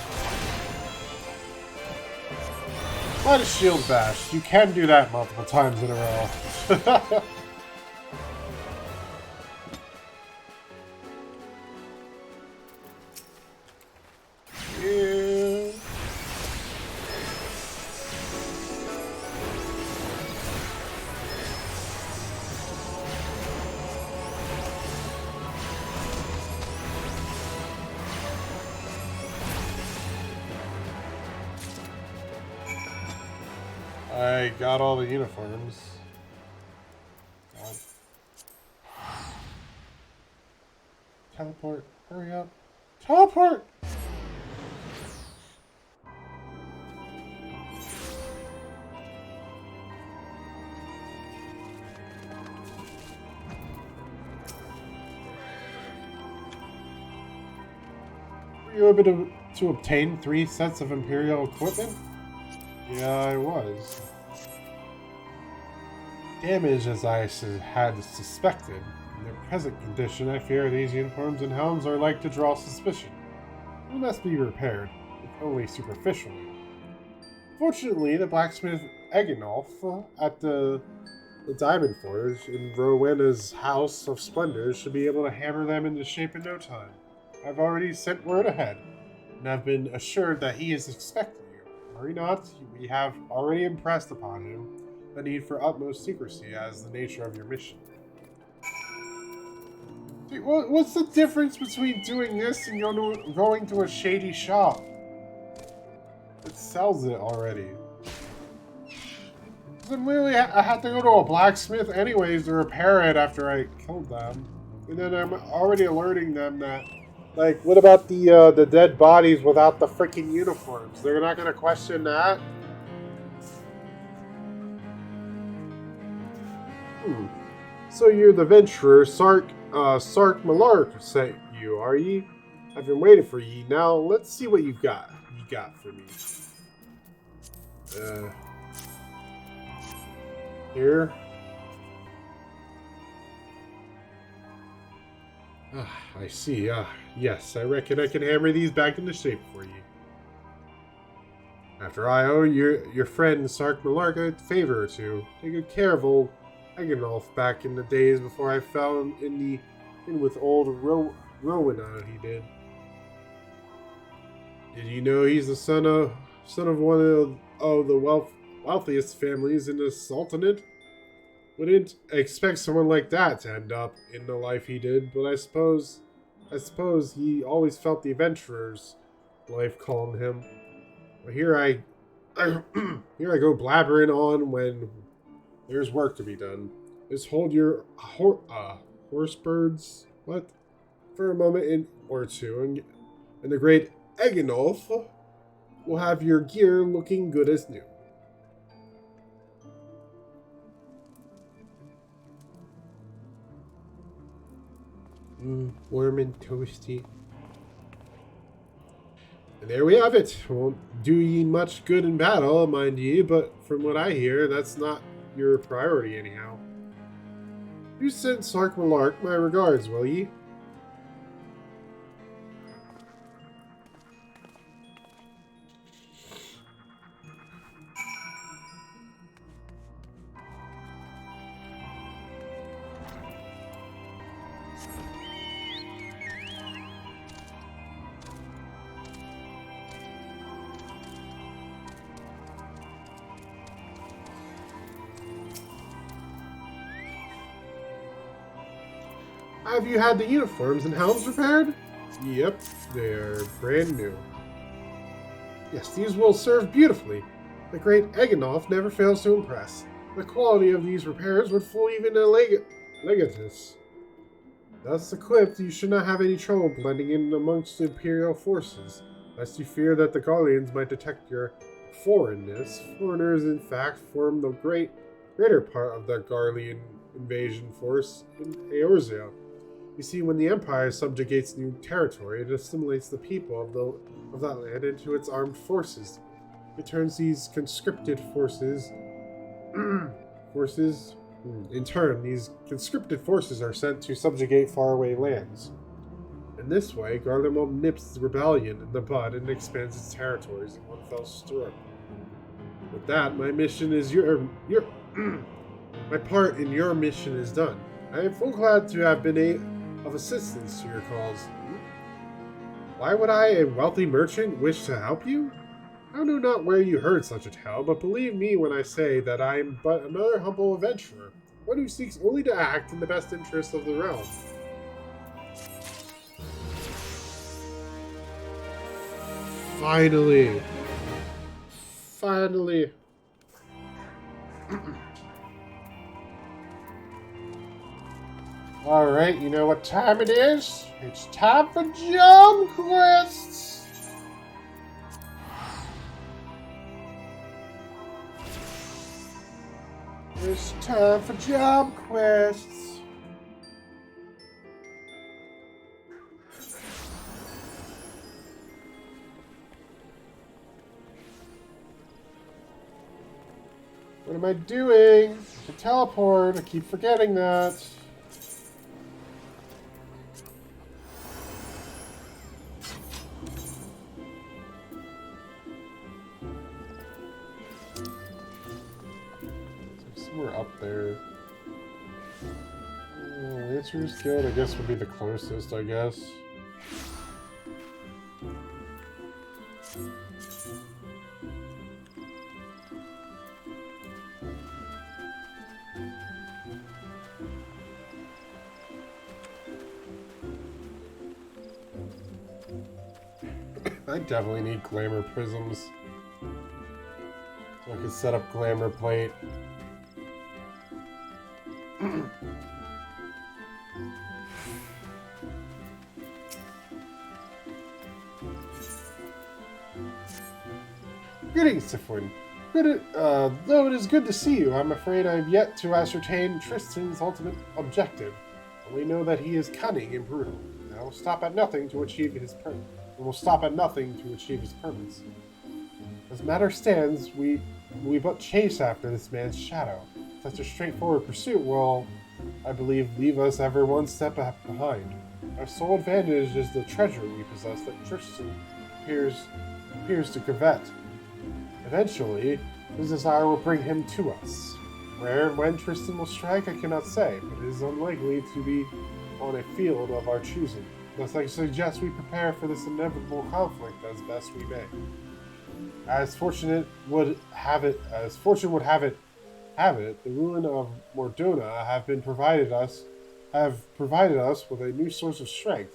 Might have shield bashed. You can do that multiple times in a row. Yeah. I got all the uniforms. God. Teleport. Hurry up. Teleport! Were you able to obtain 3 sets of Imperial equipment? Yeah, I was. Damaged as I had suspected. In their present condition, I fear these uniforms and helms are like to draw suspicion. They must be repaired, if only superficially. Fortunately, the blacksmith Egenolf at the Diamond Forge in Rowena's House of Splendor should be able to hammer them into shape in no time. I've already sent word ahead, and I've been assured that he is expecting you. Worry not, we have already impressed upon him the need for utmost secrecy as the nature of your mission. Dude, what's the difference between doing this and going to a shady shop? It sells it already. Then literally, I had to go to a blacksmith anyways to repair it after I killed them. And then I'm already alerting them that Like, what about the dead bodies without the freaking uniforms? They're not gonna question that? Hmm. So you're the venturer Sark Malark sent you, are ye? I've been waiting for ye. Now let's see what you got for me. Here. I see. Yes, I reckon I can hammer these back into shape for you. After I owe your friend Sark Malark a favor or two. Take good care of old Eganolf back in the days before I fell in with old Rowena, he did. Did you know he's the son of one of the wealthiest families in the Sultanate? Wouldn't expect someone like that to end up in the life he did, but I suppose he always felt the adventurer's life calmed him. But here I go blabbering on when there's work to be done. Just hold your horse birds for a moment or two, and the great Eganolf will have your gear looking good as new. Warm and toasty. And there we have it. Won't do ye much good in battle, mind ye, but from what I hear, that's not your priority anyhow. You send Sark Malark my regards, will ye? Have you had the uniforms and helms repaired? Yep, they're brand new. Yes, these will serve beautifully. The great Eganolf never fails to impress. The quality of these repairs would fool even a legatus. Thus equipped, you should not have any trouble blending in amongst the Imperial forces, lest you fear that the Garleans might detect your foreignness. Foreigners, in fact, form the greater part of the Garlean invasion force in Eorzea. You see, when the Empire subjugates new territory, it assimilates the people of that land into its armed forces. It turns these conscripted forces... In turn, these conscripted forces are sent to subjugate faraway lands. In this way, Garlean nips the rebellion in the bud and expands its territories in one fell swoop. With that, my mission is my part in your mission is done. I am full glad to have been of assistance to your cause. Why would I, a wealthy merchant, wish to help you? I know not where you heard such a tale, but believe me when I say that I am but another humble adventurer, one who seeks only to act in the best interest of the realm. Finally. Finally. Alright, you know what time it is? It's time for jump quests! It's time for job quests! What am I doing? I can teleport. I keep forgetting that. Somewhere up there. Lancer's Guild, I guess, would be the closest, I guess. I definitely need glamour prisms. So I can set up glamour plate. Greetings, Syphuin. Though it is good to see you, I'm afraid I have yet to ascertain Tristan's ultimate objective. I only know that he is cunning and brutal, and will stop at nothing to achieve his purpose. As matter stands, we but chase after this man's shadow. Such a straightforward pursuit will, I believe, leave us ever one step behind. Our sole advantage is the treasure we possess that Tristan appears to covet. Eventually, his desire will bring him to us. Where and when Tristan will strike, I cannot say, but it is unlikely to be on a field of our choosing. Thus, I suggest we prepare for this inevitable conflict as best we may. As fortune would have it, the ruin of Mordona have provided us with a new source of strength.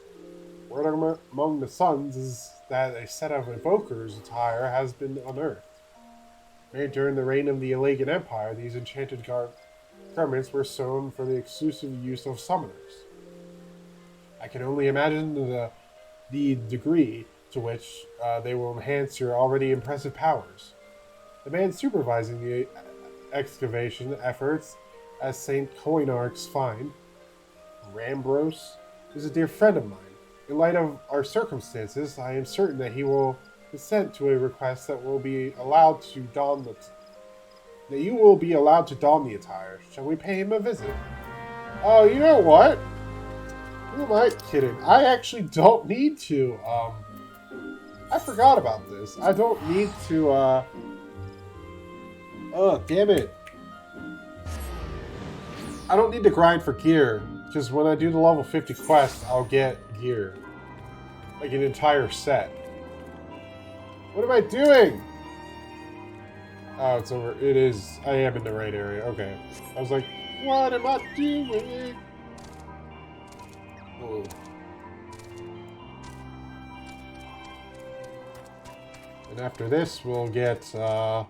Word among the sons is that a set of evokers' attire has been unearthed. Made during the reign of the Elagan Empire, these enchanted garments were sewn for the exclusive use of summoners. I can only imagine the degree to which they will enhance your already impressive powers. The man supervising the excavation efforts as St. Coinarch's find, Rambros, is a dear friend of mine. In light of our circumstances, I am certain that he will consent to a request that you will be allowed to don the attire. Shall we pay him a visit? Oh, you know what? Who am I kidding? I actually don't need to, I forgot about this. I don't need to, oh, damn it. I don't need to grind for gear, because when I do the level 50 quest, I'll get gear. Like an entire set. What am I doing? Oh, it's over. It is. I am in the right area. Okay. I was like, what am I doing? Whoa. And after this, we'll get, we'll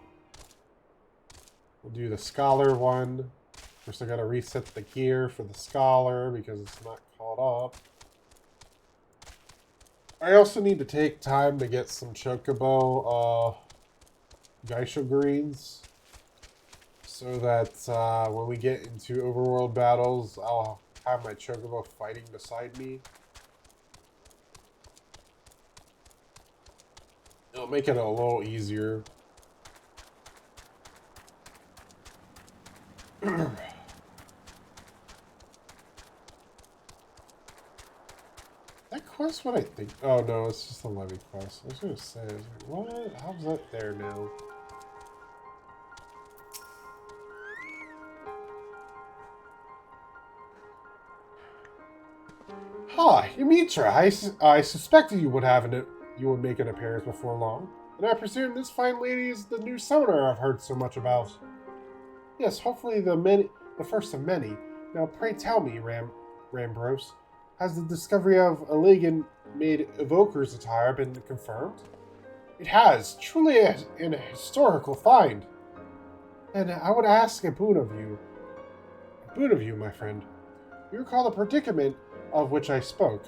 do the Scholar one. First, I gotta reset the gear for the Scholar because it's not caught up. I also need to take time to get some Chocobo, Geisha greens. So that, when we get into overworld battles, I'll have my Chocobo fighting beside me. It'll make it a little easier. That quest, what I think? Oh no, it's just a levy quest. I was gonna say, I was like, what? How's that there now? Hi, Yamitra. I suspected you would make an appearance before long, and I presume this fine lady is the new summoner I've heard so much about. Yes, hopefully the first of many. Now, pray tell me, Rambros, has the discovery of Elagan-made evoker's attire been confirmed? It has. Truly an historical find. And I would ask a boon of you. My friend. You recall the predicament of which I spoke.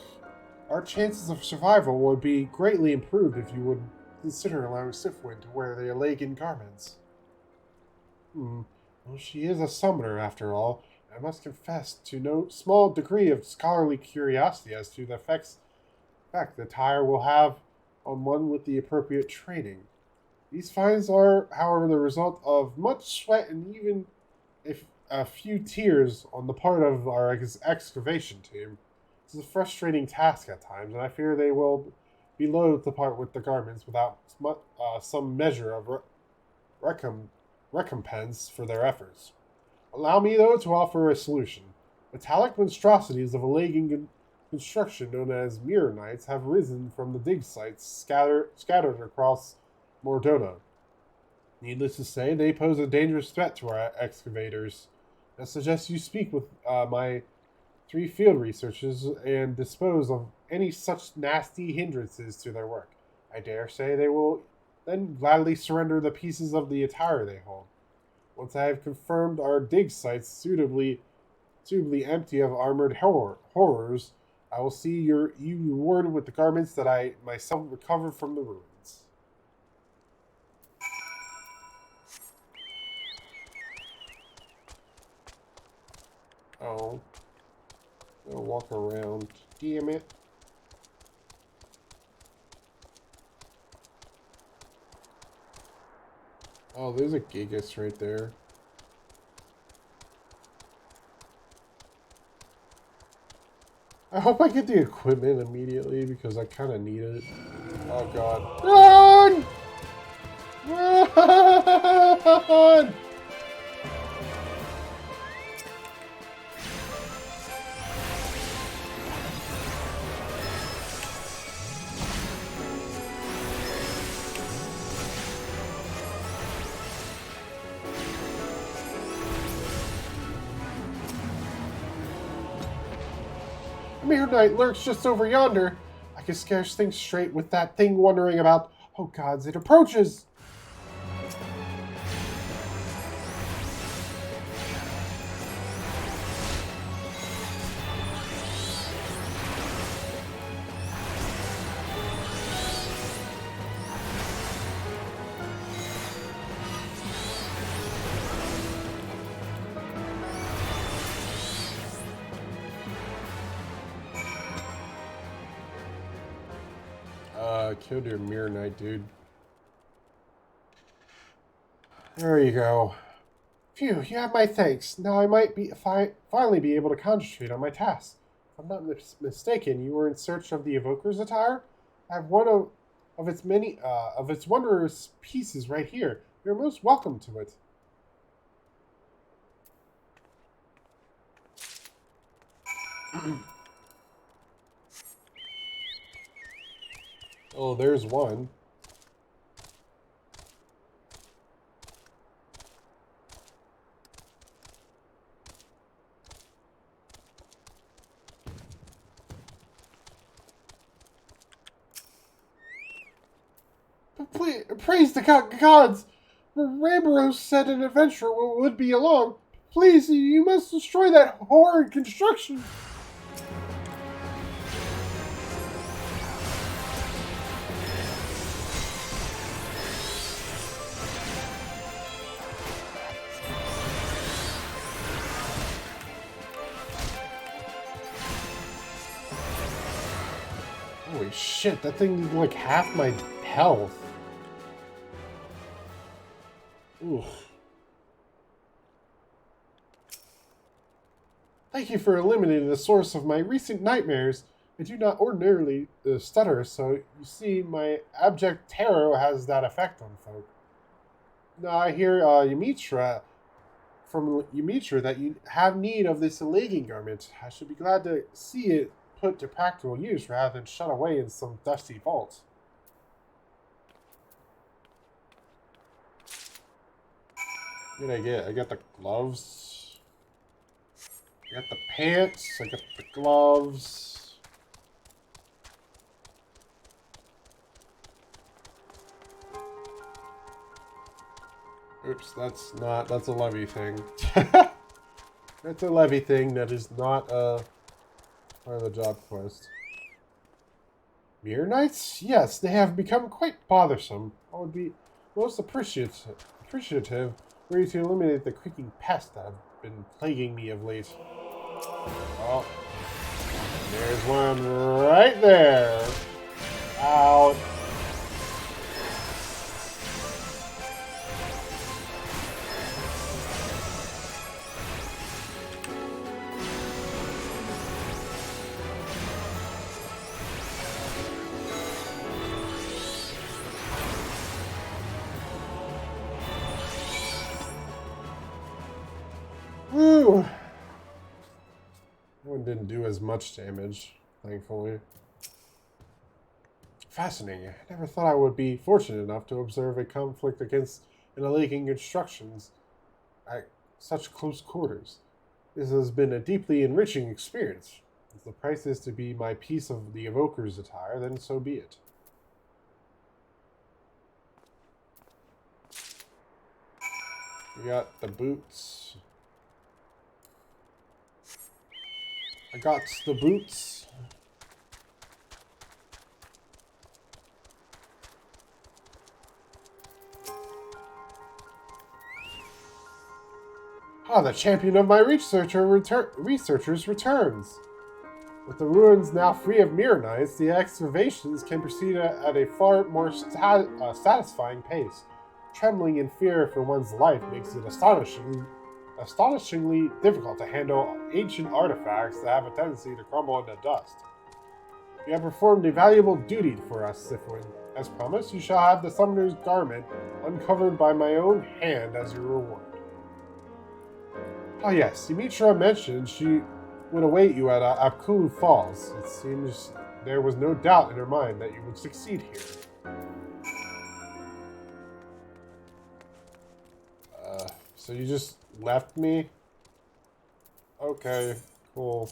Our chances of survival would be greatly improved if you would consider allowing Syphuin to wear the Elagan garments. Well, she is a summoner, after all. I must confess to no small degree of scholarly curiosity as to the effect the attire will have on one with the appropriate training. These finds are, however, the result of much sweat and even a few tears on the part of our excavation team. It's a frustrating task at times, and I fear they will be loath to part with the garments without some measure of recompense for their efforts. Allow me, though, to offer a solution. Metallic monstrosities of Elagan construction known as Mirror Knights have risen from the dig sites scattered across Mordona. Needless to say, they pose a dangerous threat to our excavators. I suggest you speak with my 3 field researchers and dispose of any such nasty hindrances to their work. I dare say they will then gladly surrender the pieces of the attire they hold. Once I have confirmed our dig sites suitably empty of armored horrors, I will see you rewarded with the garments that I myself recovered from the ruins. Oh. I'll walk around. Damn it. Oh, there's a Gaius right there. I hope I get the equipment immediately because I kind of need it. Oh god. Run! Run! Mere Knight lurks just over yonder. I can scarce think straight with that thing wondering about. Oh gods, it approaches! Killed your Mirror Knight, dude. There you go. Phew, you have my thanks. Now I might be finally be able to concentrate on my task. If I'm not mistaken, you were in search of the Evoker's attire? I have one of its many of its wondrous pieces right here. You're most welcome to it. Oh, there's one. Praise the gods! Ramboros said an adventurer would be along. Please, you must destroy that horrid construction. Holy shit, that thing is like half my health. Oof. Thank you for eliminating the source of my recent nightmares. I do not ordinarily stutter, so you see my abject terror has that effect on folk. Now I hear from Ymitra that you have need of this legging garment. I should be glad to see it put to practical use rather than shut away in some dusty vault. What did I get? I got the gloves. I got the pants. I got the gloves. Oops, that's a levy thing. That's a levy thing that is not part of the job quest. Mirror Knights? Yes, they have become quite bothersome. I would be most appreciative were you to eliminate the creaking pest that have been plaguing me of late. Oh, there's one right there. Out. Woo! That one didn't do as much damage, thankfully. Fascinating. I never thought I would be fortunate enough to observe a conflict against illegal constructions at such close quarters. This has been a deeply enriching experience. If the price is to be my piece of the Evoker's attire, then so be it. We got the boots. I got the boots. Ah, the champion of my researchers returns. With the ruins now free of mirror knights, the excavations can proceed at a far more satisfying pace. Trembling in fear for one's life makes it astonishingly difficult to handle ancient artifacts that have a tendency to crumble into dust. You have performed a valuable duty for us, Syphuin. As promised, you shall have the summoner's garment uncovered by my own hand as your reward. Oh yes, Demetra mentioned she would await you at Apkulu Falls. It seems there was no doubt in her mind that you would succeed here. So you just left me? Okay, cool.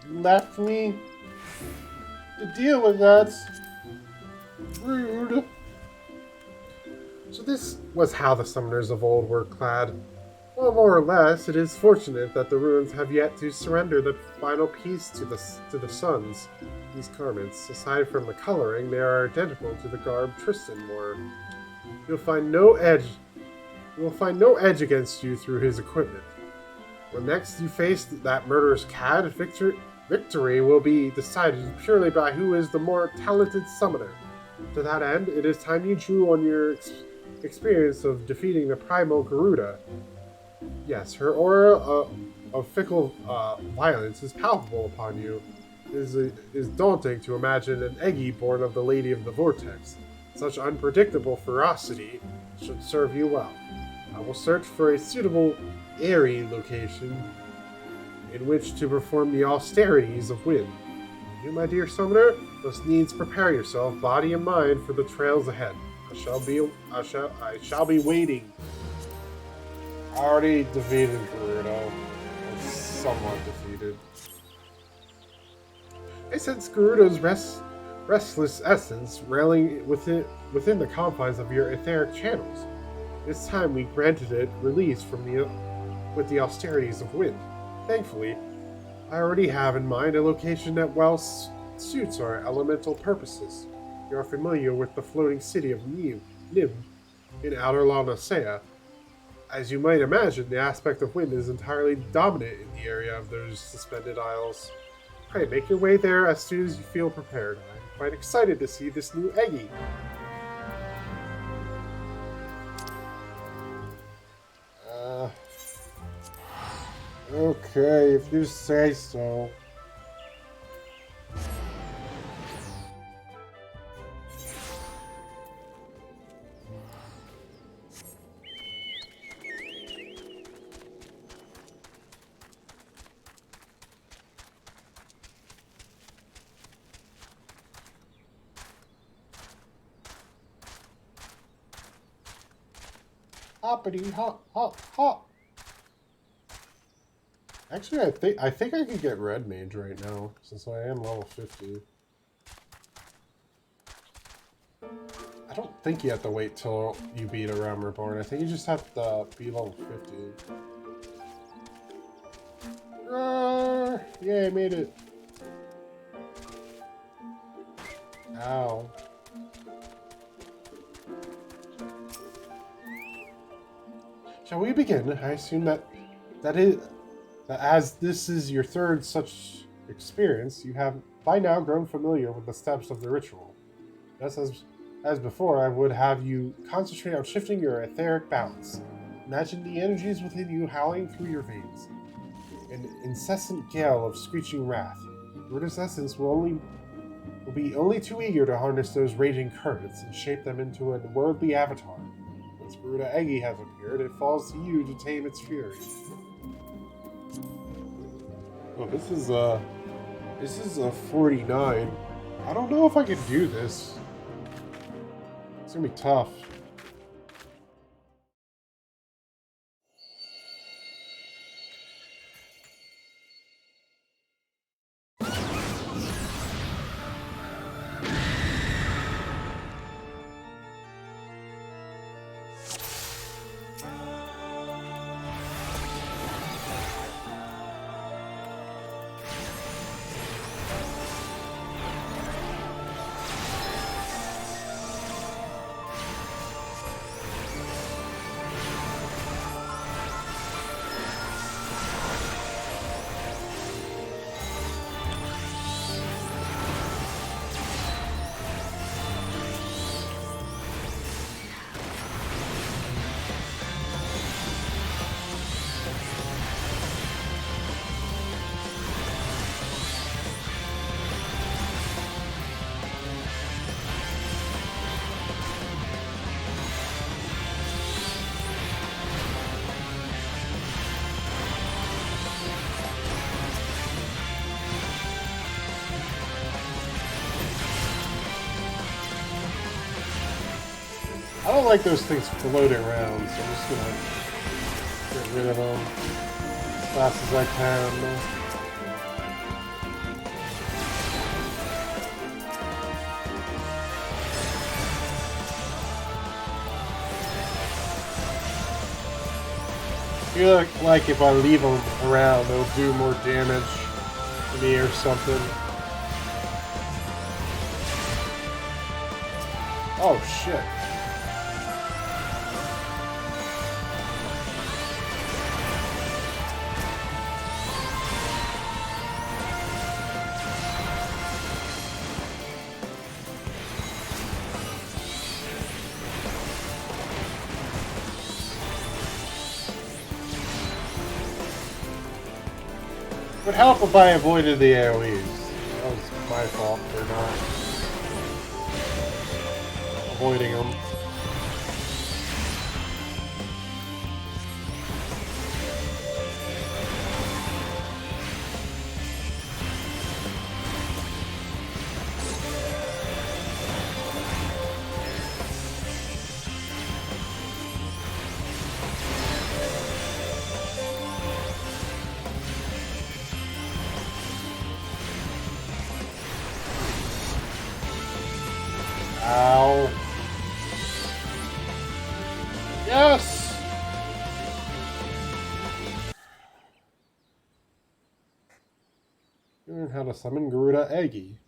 Left me to deal with that. Rude. So this was how the summoners of old were clad. Well, more or less, it is fortunate that the ruins have yet to surrender the final piece to the suns. These garments, aside from the coloring, they are identical to the garb Tristan wore. You'll find no edge against you through his equipment. When next you face that murderous cad, victory will be decided purely by who is the more talented summoner. To that end, it is time you drew on your experience of defeating the primal Garuda. Yes, her aura of fickle violence is palpable upon you. It is daunting to imagine an Eggy born of the Lady of the Vortex. Such unpredictable ferocity should serve you well. I will search for a suitable airy location in which to perform the austerities of wind. You, my dear summoner, must needs prepare yourself, body and mind, for the trails ahead. I shall be waiting. I already defeated Garuda. I'm somewhat defeated. I sense Garuda's restless essence railing within the confines of your etheric channels. This time we granted it release with the austerities of wind. Thankfully, I already have in mind a location that well suits our elemental purposes. You are familiar with the floating city of Nim in Outer Launacea. As you might imagine, the aspect of wind is entirely dominant in the area of those suspended isles. Pray, make your way there as soon as you feel prepared. I'm quite excited to see this new Eggy. Okay, if you say so. Hoppity hop hop hop. Actually, I think I could get Red Mage right now, since I am level 50. I don't think you have to wait till you beat a realm Reborn. I think you just have to be level 50. Yeah, I made it. Ow. Shall we begin? I assume that as this is your third such experience, you have by now grown familiar with the steps of the ritual. Just as before, I would have you concentrate on shifting your etheric balance. Imagine the energies within you howling through your veins. An incessant gale of screeching wrath. Garuda's essence will be only too eager to harness those raging currents and shape them into a worldly avatar. Since Garuda Eggy has appeared, it falls to you to tame its fury. Oh, this is a 49. I don't know if I can do this. It's gonna be tough. I don't like those things floating around, so I'm just gonna get rid of them as fast as I can. I feel like if I leave them around, they'll do more damage to me or something. Oh shit. Would help if I avoided the AoEs. That was my fault for not avoiding them. Ow. Yes! Learn how to summon Garuda Eggy.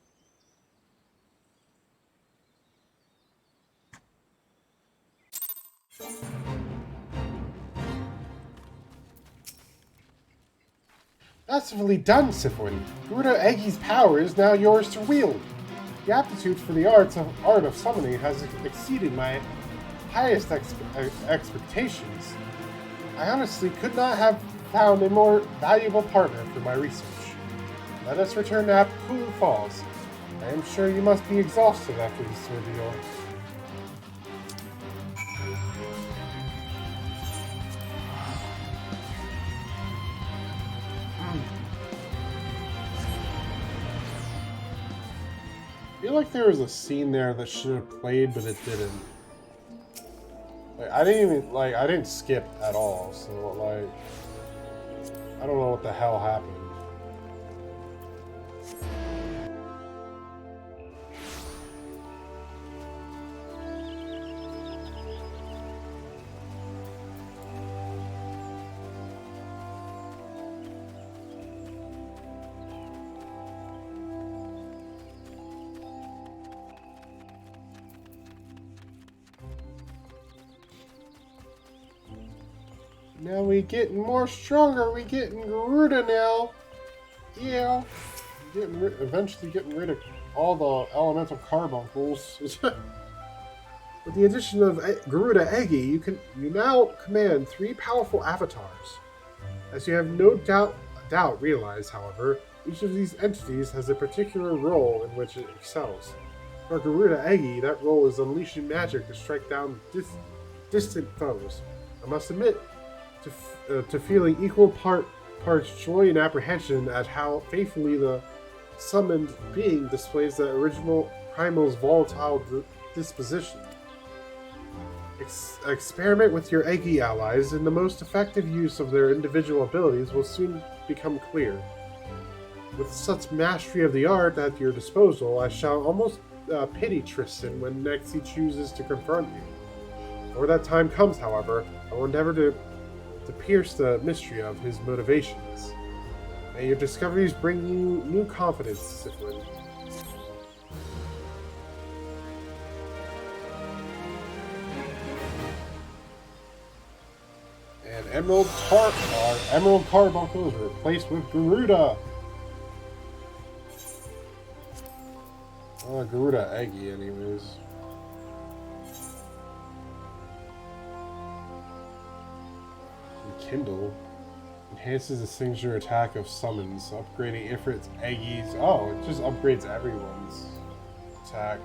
Masterfully done, Syphuin. Garuda Eggy's power is now yours to wield. The aptitude for the art of summoning has exceeded my highest expectations. I honestly could not have found a more valuable partner for my research. Let us return to Apakulu Falls. I am sure you must be exhausted after this ordeal. I feel like there was a scene there that should have played, but it didn't. Like, I didn't skip at all, so, like, I don't know what the hell happened. Now we getting more stronger. We getting Garuda now. Yeah. Eventually getting rid of all the elemental carbuncles. With the addition of Garuda Eggy, you now command 3 powerful avatars. As you have no doubt realized, however, each of these entities has a particular role in which it excels. For Garuda Eggy, that role is unleashing magic to strike down distant foes. I must admit to feeling equal parts joy and apprehension at how faithfully the summoned being displays the original primal's volatile disposition. Experiment with your eggy allies, and the most effective use of their individual abilities will soon become clear. With such mastery of the art at your disposal, I shall almost pity Tristan when next he chooses to confront me. Before that time comes, however, I will endeavor to pierce the mystery of his motivations. May your discoveries bring you new confidence, Syphuin. And Emerald Carbuncle is replaced with Garuda. Garuda Eggy, anyways. And Kindle enhances the signature attack of summons, upgrading Ifrit's Eggies. Oh, it just upgrades everyone's attack.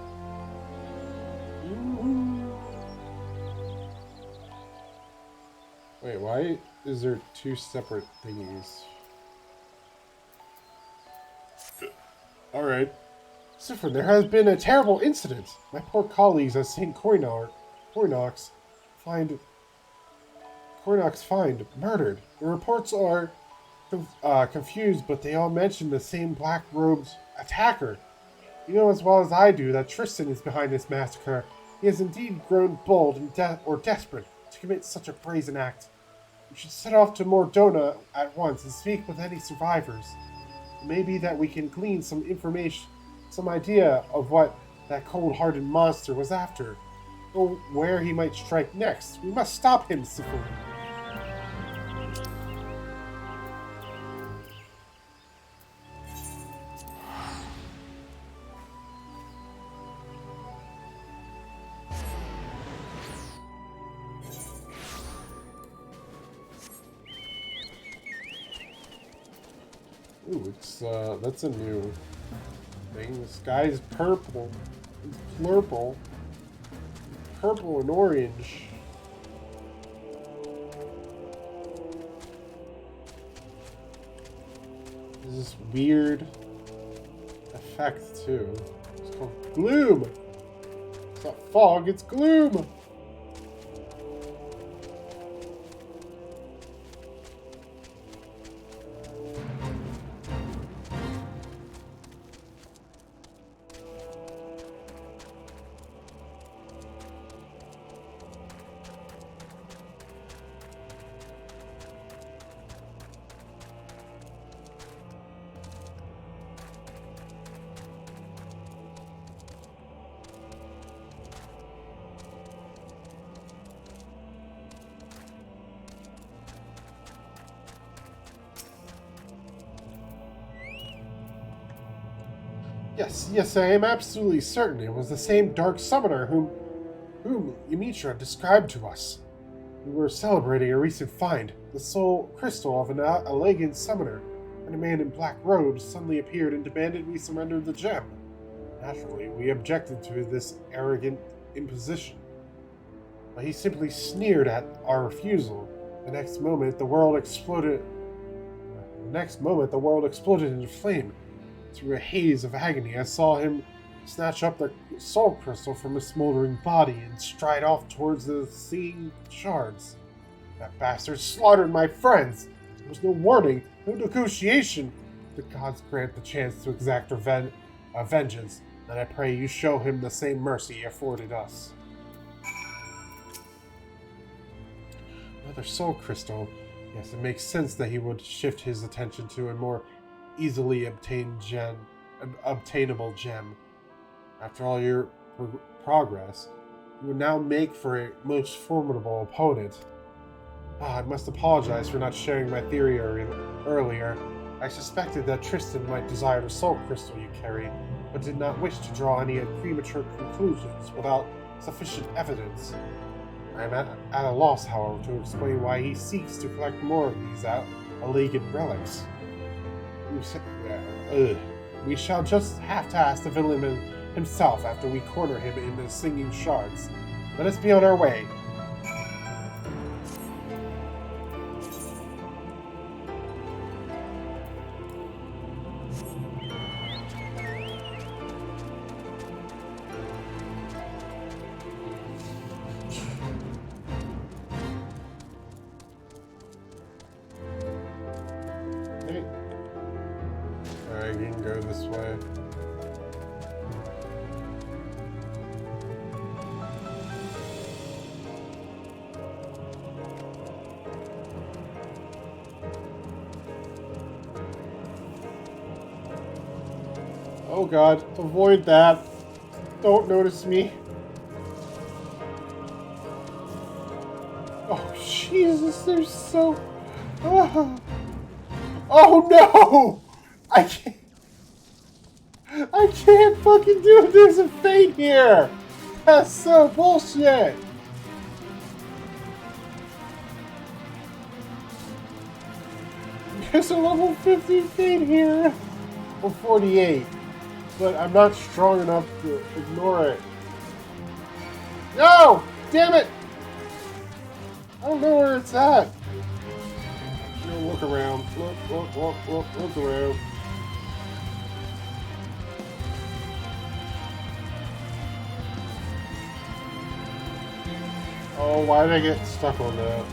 Wait, why is there two separate thingies? Alright. Syphuin, there has been a terrible incident. My poor colleagues at St. Coinox find murdered. The reports are confused, but they all mention the same black-robed attacker. You know as well as I do that Tristan is behind this massacre. He has indeed grown bold and desperate to commit such a brazen act. We should set off to Mordona at once and speak with any survivors. It may be that we can glean some information, some idea of what that cold-hearted monster was after, or where he might strike next. We must stop him, Syphuin. Ooh, that's a new thing. The sky's purple. It's plurple. Purple and orange. There's this weird effect too. It's called gloom. It's not fog, it's gloom. Yes, I am absolutely certain it was the same Dark Summoner whom Ymitra described to us. We were celebrating a recent find, the soul crystal of an elegant summoner, and a man in black robes suddenly appeared and demanded we surrender the gem. Naturally, we objected to this arrogant imposition, but he simply sneered at our refusal. The next moment, the world exploded into flame. Through a haze of agony, I saw him snatch up the soul crystal from his smoldering body and stride off towards the singing shards. That bastard slaughtered my friends. There was no warning, no negotiation. The gods grant the chance to exact vengeance, and I pray you show him the same mercy he afforded us. Another soul crystal. Yes, it makes sense that he would shift his attention to a more easily obtainable gem. After all your progress, you would now make for a most formidable opponent. I must apologize for not sharing my theory earlier. I suspected that Tristan might desire the soul crystal you carry, but did not wish to draw any premature conclusions without sufficient evidence. I am at a loss, however, to explain why he seeks to collect more of these elegant relics. We shall just have to ask the villain himself after we corner him in the singing shards. Let us be on our way. Oh god, avoid that. Don't notice me. Oh Jesus, they're so... Oh no! I can't fucking do it. There's a fate here. That's so bullshit. There's a level 50 fate here. Or 48. But I'm not strong enough to ignore it. No! Damn it! I don't know where it's at. Look around. Look around. Oh, why did I get stuck on that?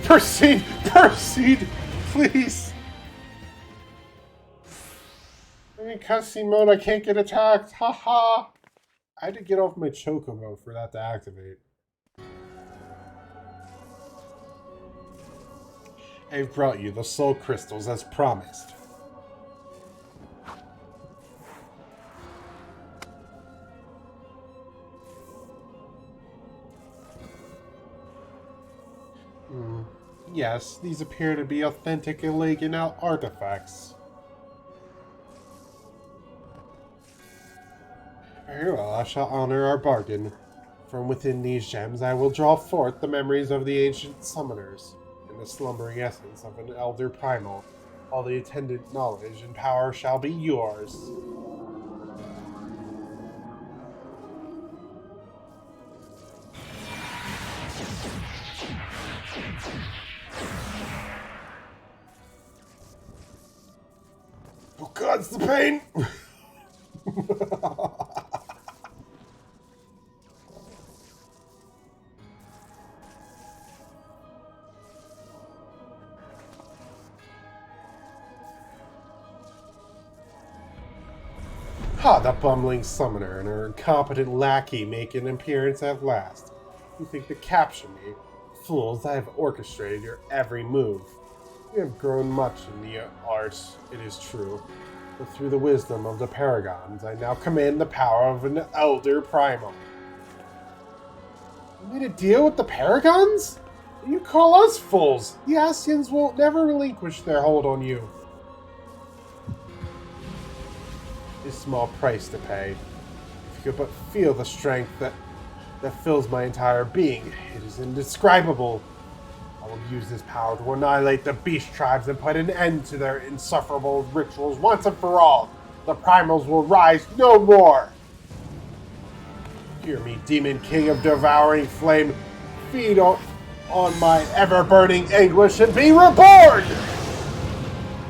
Proceed, please. I'm in cutscene mode, I can't get attacked, haha. I had to get off my chocobo for that to activate. I've brought you the soul crystals as promised. Yes, these appear to be authentic Garuda artifacts. Very well, I shall honor our bargain. From within these gems I will draw forth the memories of the ancient summoners, and the slumbering essence of an elder primal. All the attendant knowledge and power shall be yours. Oh god, it's the pain! The bumbling summoner and her incompetent lackey make an appearance at last. You think to capture me? Fools, I have orchestrated your every move. You have grown much in the arts, it is true, but through the wisdom of the Paragons, I now command the power of an elder primal. You made a deal with the Paragons? You call us fools! The Ascians will never relinquish their hold on you. A small price to pay. If you could but feel the strength that fills my entire being, it is indescribable. I will use this power to annihilate the beast tribes and put an end to their insufferable rituals once and for all. The primals will rise no more. Hear me, demon king of devouring flame. Feed on my ever-burning anguish and be reborn!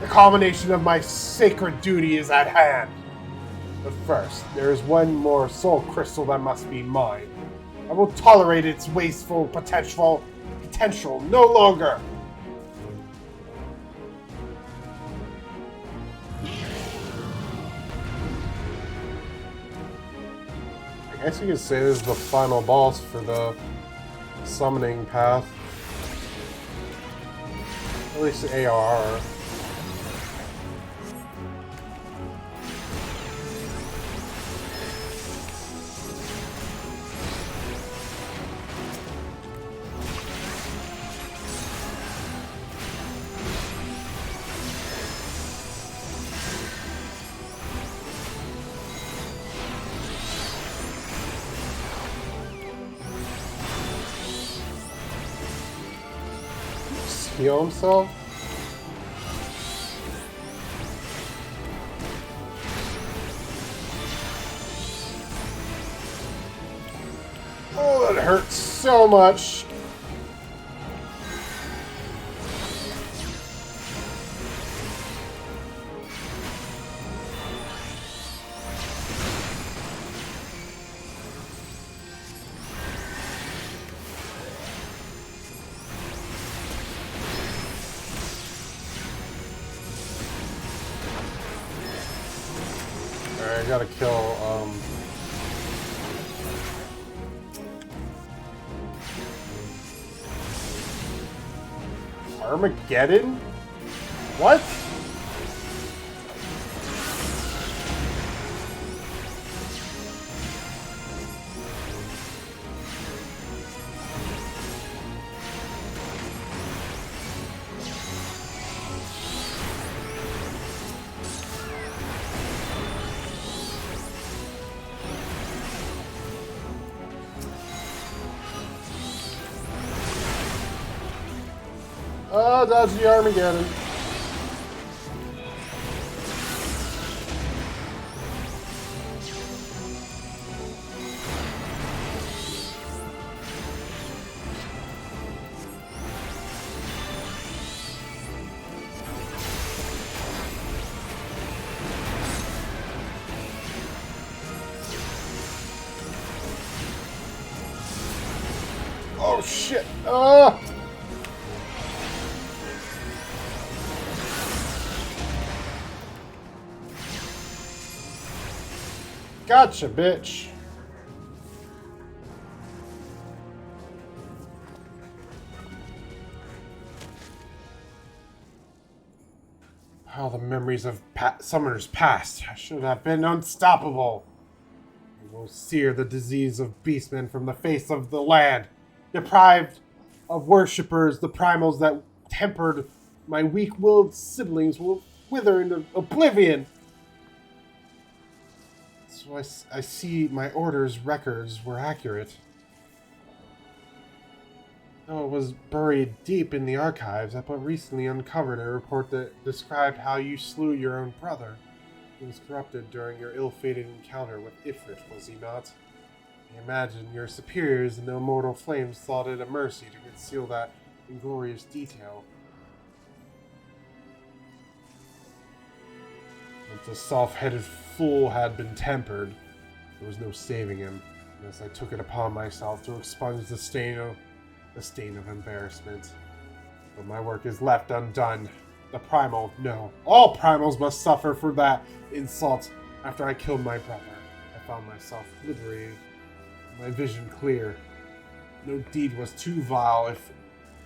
The culmination of my sacred duty is at hand. But first, there is one more soul crystal that must be mine. I will tolerate its wasteful potential no longer. I guess you could say this is the final boss for the summoning path. At least the AR. Heal himself? Oh, that hurts. so much. Alright, I gotta kill, Armageddon? What? Oh, dodge the Armageddon. Oh shit! Ah! Gotcha, bitch. Oh, the memories of summoners past. I should have been unstoppable. I will sear the disease of beastmen from the face of the land. Deprived of worshippers, the primals that tempered my weak-willed siblings will wither into oblivion. So I see my order's records were accurate. Though it was buried deep in the archives, I but recently uncovered a report that described how you slew your own brother. He was corrupted during your ill-fated encounter with Ifrit, was he not? I imagine your superiors in the immortal flames thought it a mercy to conceal that inglorious detail. Once the soft-headed fool had been tempered, there was no saving him, unless I took it upon myself to expunge the stain of embarrassment. But my work is left undone. The primal, no, all primals must suffer for that insult. After I killed my brother, I found myself liberated, my vision clear. No deed was too vile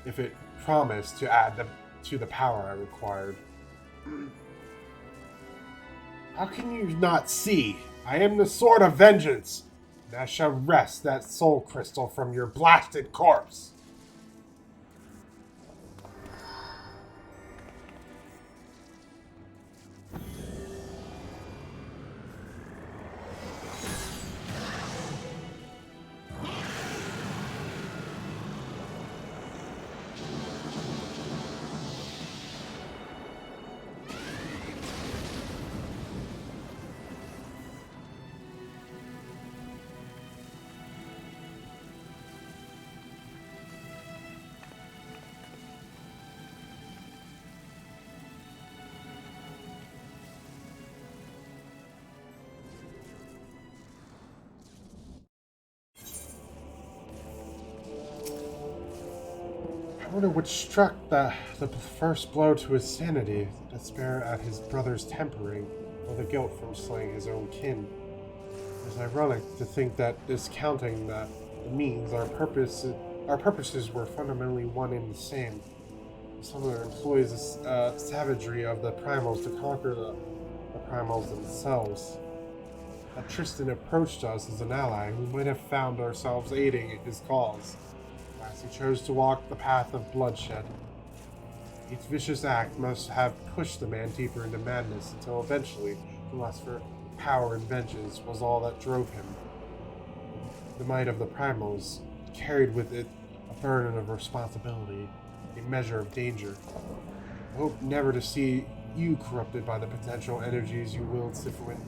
if it promised to add to the power I required. How can you not see? I am the sword of vengeance, and I shall wrest that soul crystal from your blasted corpse. I wonder what struck the first blow to his sanity, the despair at his brother's tempering, or the guilt from slaying his own kin. It's ironic to think that, discounting the means, our purposes were fundamentally one and the same. The summoner employs the savagery of the primals to conquer the primals themselves. That Tristan approached us as an ally, we might have found ourselves aiding in his cause. He chose to walk the path of bloodshed. Each vicious act must have pushed the man deeper into madness until eventually the lust for power and vengeance was all that drove him. The might of the primals carried with it a burden of responsibility, a measure of danger. I hope never to see you corrupted by the potential energies you willed, Syphuin.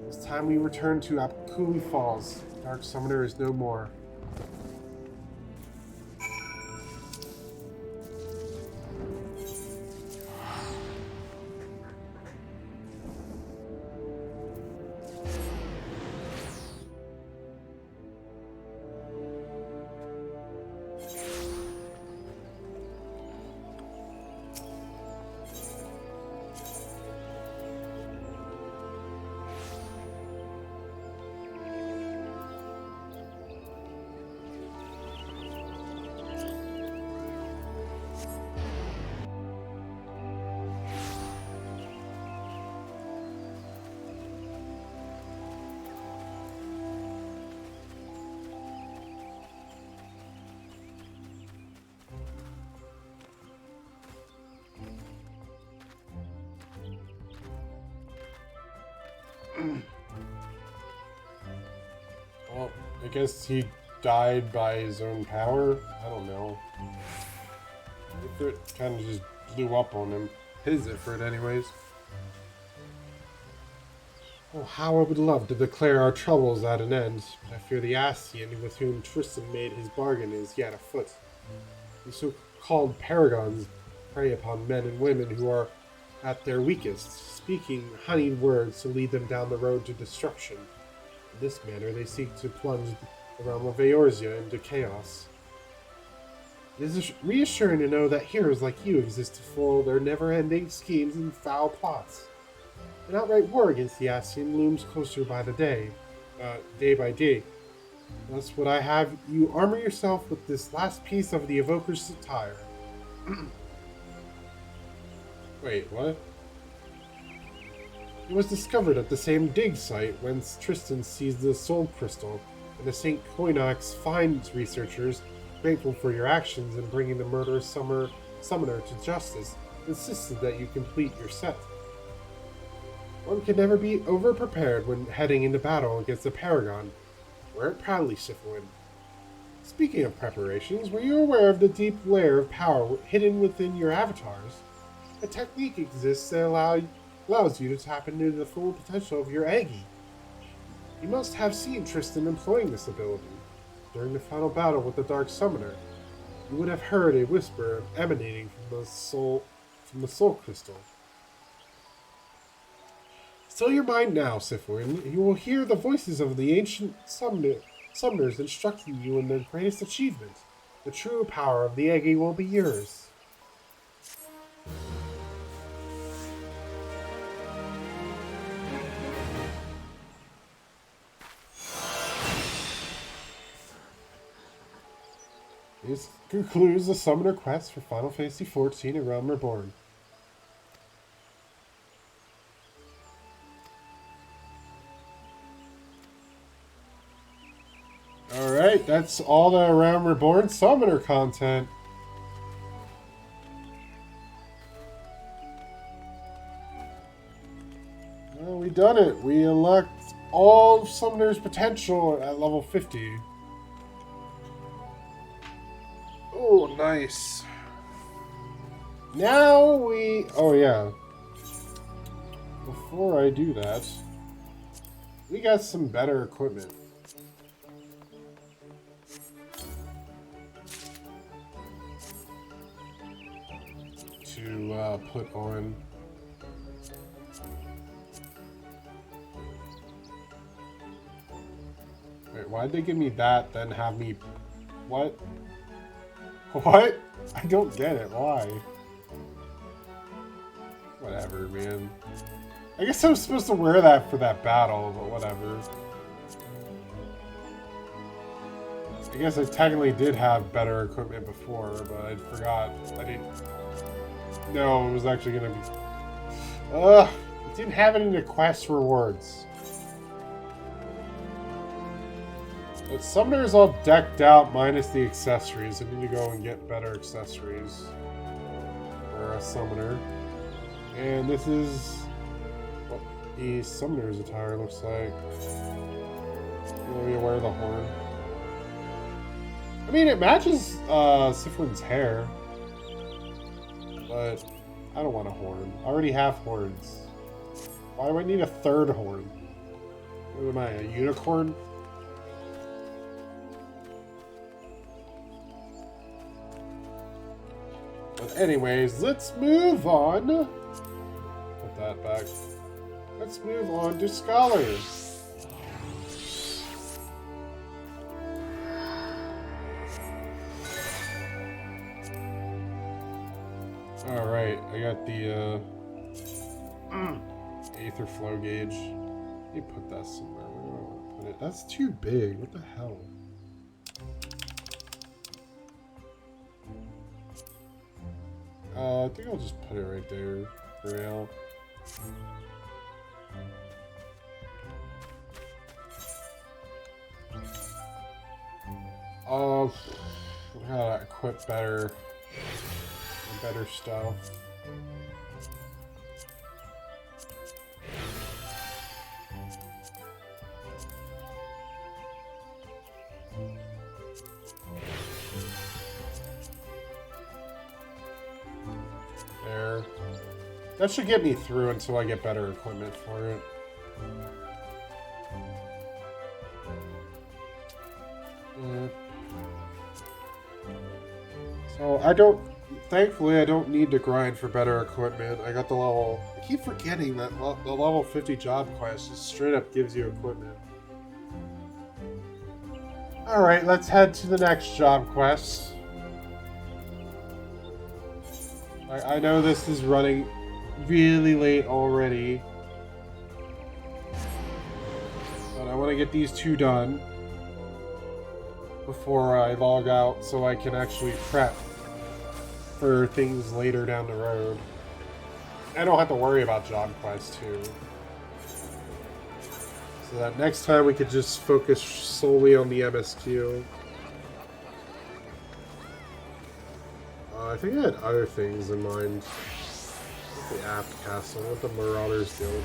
It's time we return to Apkuli Falls. Dark Summoner is no more. guess he died by his own power? I don't know. Ifrit kind of just blew up on him. His Ifrit, anyways. Oh, how I would love to declare our troubles at an end, but I fear the Ascian with whom Tristan made his bargain is yet afoot. These so-called paragons prey upon men and women who are at their weakest, speaking honeyed words to lead them down the road to destruction. In this manner, they seek to plunge the realm of Eorzea into chaos. It is reassuring to know that heroes like you exist to foil their never-ending schemes and foul plots. An outright war against the Ascian looms closer by the day by day. Thus would I have you armor yourself with this last piece of the Evoker's attire. Wait, what? It was discovered at the same dig site whence Tristan seized the soul crystal, and the St. Koinox finds researchers, grateful for your actions in bringing the murderous summoner to justice, insisted that you complete your set. One can never be over-prepared when heading into battle against a paragon. Wear it proudly, Syphuin. Speaking of preparations, were you aware of the deep layer of power hidden within your avatars? A technique exists that allows you to tap into the full potential of your Aggie. You must have seen Tristan employing this ability. During the final battle with the Dark Summoner, you would have heard a whisper emanating from the soul crystal. Still your mind now, Syphuin. You will hear the voices of the ancient summoners instructing you in the greatest achievement. The true power of the Aggie will be yours. This concludes the Summoner quest for Final Fantasy XIV and Realm Reborn. Alright, that's all the Realm Reborn Summoner content. Well, we done it. We unlocked all of Summoner's potential at level 50. Oh, nice. Now we... Oh, yeah. Before I do that, we got some better equipment. To put on. Wait, why'd they give me that, then have me... What? What? I don't get it. Why? Whatever, man. I guess I was supposed to wear that for that battle, but whatever. I guess I technically did have better equipment before, but I forgot. I didn't... No, it was actually gonna be... Ugh! It didn't have it in the quest rewards. But Summoner is all decked out minus the accessories. I need to go and get better accessories for a Summoner. And this is what the Summoner's attire looks like. Maybe wear the horn. I mean, it matches Syphuin's hair. But I don't want a horn. I already have horns. Why do I need a third horn? What am I, a unicorn? But anyways, let's move on. Put that back. Let's move on to Scholars. Alright, I got the Aether Flow Gauge. Let me put that somewhere. Where do I want to put it? That's too big. What the hell? I think I'll just put it right there for now. I gotta equip better stuff. That should get me through until I get better equipment for it. So I don't... Thankfully, I don't need to grind for better equipment. I got the level... I keep forgetting that the level 50 job quest just straight up gives you equipment. Alright, let's head to the next job quest. I know this is running really late already. But I want to get these two done before I log out so I can actually prep for things later down the road. I don't have to worry about job quests too. So that next time we could just focus solely on the MSQ. I think I had other things in mind. The Aft Castle, what the Marauders Guild.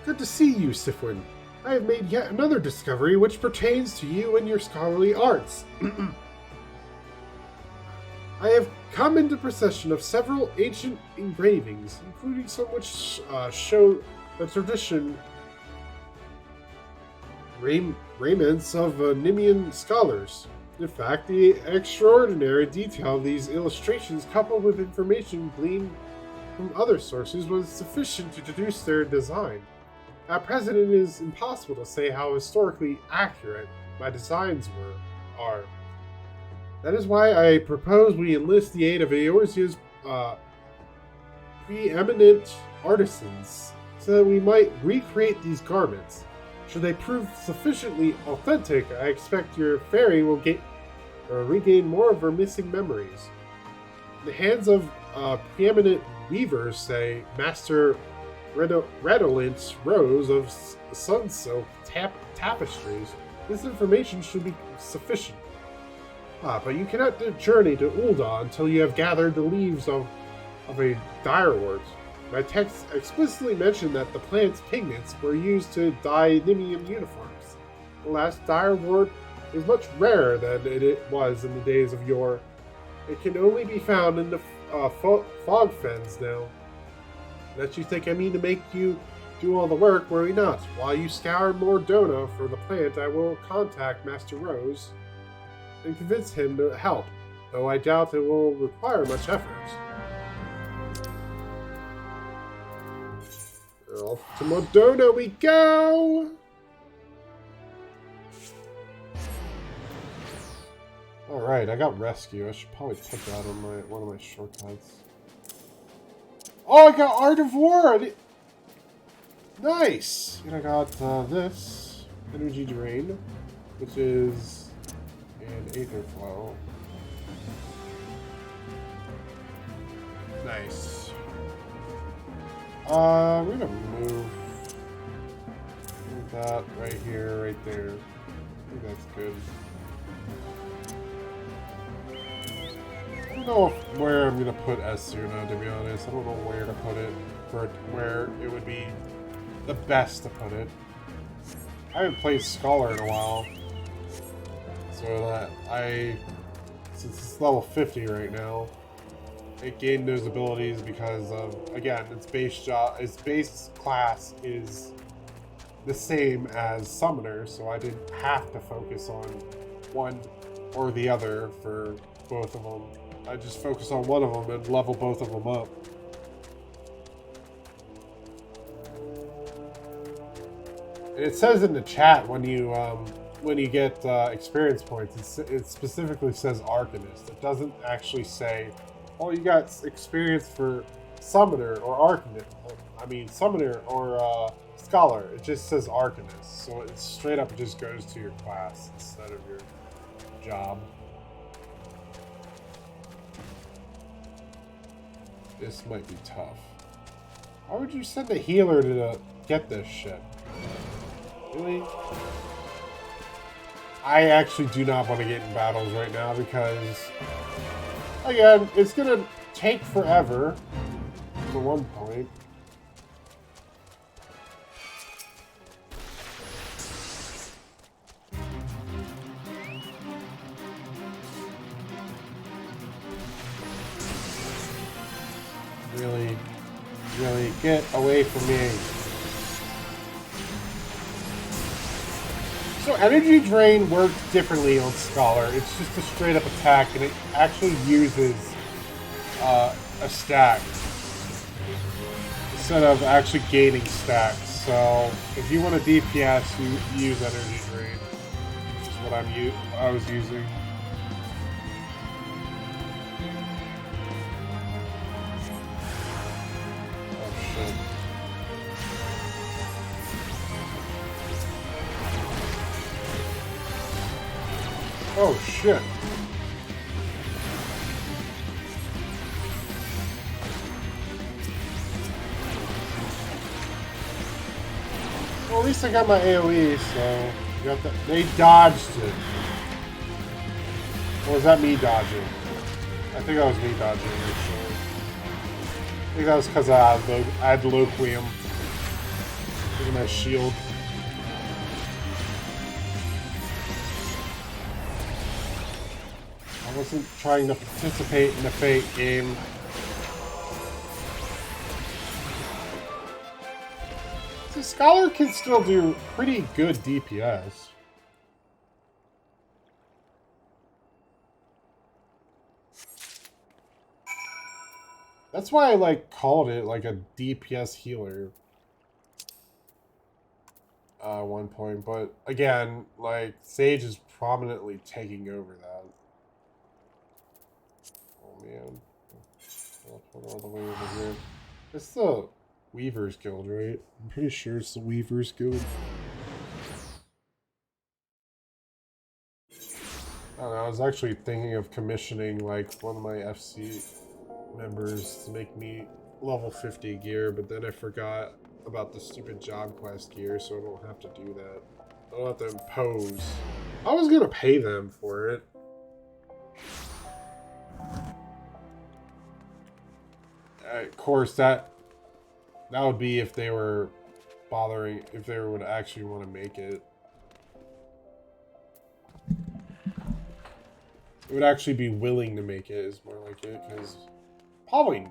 Good to see you, Syphuin. I have made yet another discovery which pertains to you and your scholarly arts. I have come into possession of several ancient engravings, including some which show the tradition raiments of Nemean scholars. In fact, the extraordinary detail of these illustrations, coupled with information gleaned from other sources, was sufficient to deduce their design. At present, it is impossible to say how historically accurate my designs are. That is why I propose we enlist the aid of Eorzea's preeminent artisans, so that we might recreate these garments. Should they prove sufficiently authentic, I expect your fairy will regain more of her missing memories. In the hands of preeminent weavers, say, Master Redolent Rose of Sunsilk Tapestries, this information should be sufficient. But you cannot journey to Ul'dah until you have gathered the leaves of a direwort. My text explicitly mentioned that the plant's pigments were used to dye Nemean uniforms. The last direwort is much rarer than it was in the days of yore. It can only be found in the fog fens now. Unless you think I mean to make you do all the work, worry not. While you scour Mordona for the plant, I will contact Master Rose and convince him to help, though I doubt it will require much effort. Off to Mordona we go! Alright, I got rescue. I should probably put that on one of my shortcuts. Oh, I got Art of War! Nice! And I got this. Energy Drain, which is an Aether Flow. Nice. We're gonna move that right here, right there. I think that's good. I don't know where I'm gonna put Esuna, to be honest. I don't know where to put it, for where it would be the best to put it. I haven't played Scholar in a while, so that since it's level 50 right now, it gained those abilities because of, again, its base class is the same as Summoner, so I didn't have to focus on one or the other for both of them. I just focus on one of them and level both of them up. And it says in the chat when you get experience points, it specifically says Arcanist. It doesn't actually say, oh, you got experience for Summoner or Arcanist. I mean, Summoner or Scholar. It just says Arcanist. So it straight up just goes to your class instead of your job. This might be tough. Why would you send a healer to get this shit? Really? I actually do not want to get in battles right now because, again, it's gonna take forever to one point. Really, really get away from me. So energy drain works differently on Scholar. It's just a straight up attack, and it actually uses a stack instead of actually gaining stacks. So if you want a DPS, you use energy drain, which is what I was using. Oh shit. Oh shit. Well, at least I got my AoE, so got that. They dodged it. Or was that me dodging? I think that was me dodging, actually. I think that was because I had Loquium. Look at my shield. I wasn't trying to participate in the Fate game. So Scholar can still do pretty good DPS. That's why I called it like a DPS healer at one point, but again, Sage is prominently taking over that. Oh man. I'll put all the way over here. It's the Weaver's Guild, right? I'm pretty sure it's the Weaver's Guild. I don't know, I was actually thinking of commissioning one of my FC members to make me level 50 gear, but then I forgot about the stupid job quest gear, so I don't have to do that. I don't have to impose. I was gonna pay them for it. Of course, that would be if they were bothering, if they would actually want to make it. It would actually be willing to make it, is more like it, because probably,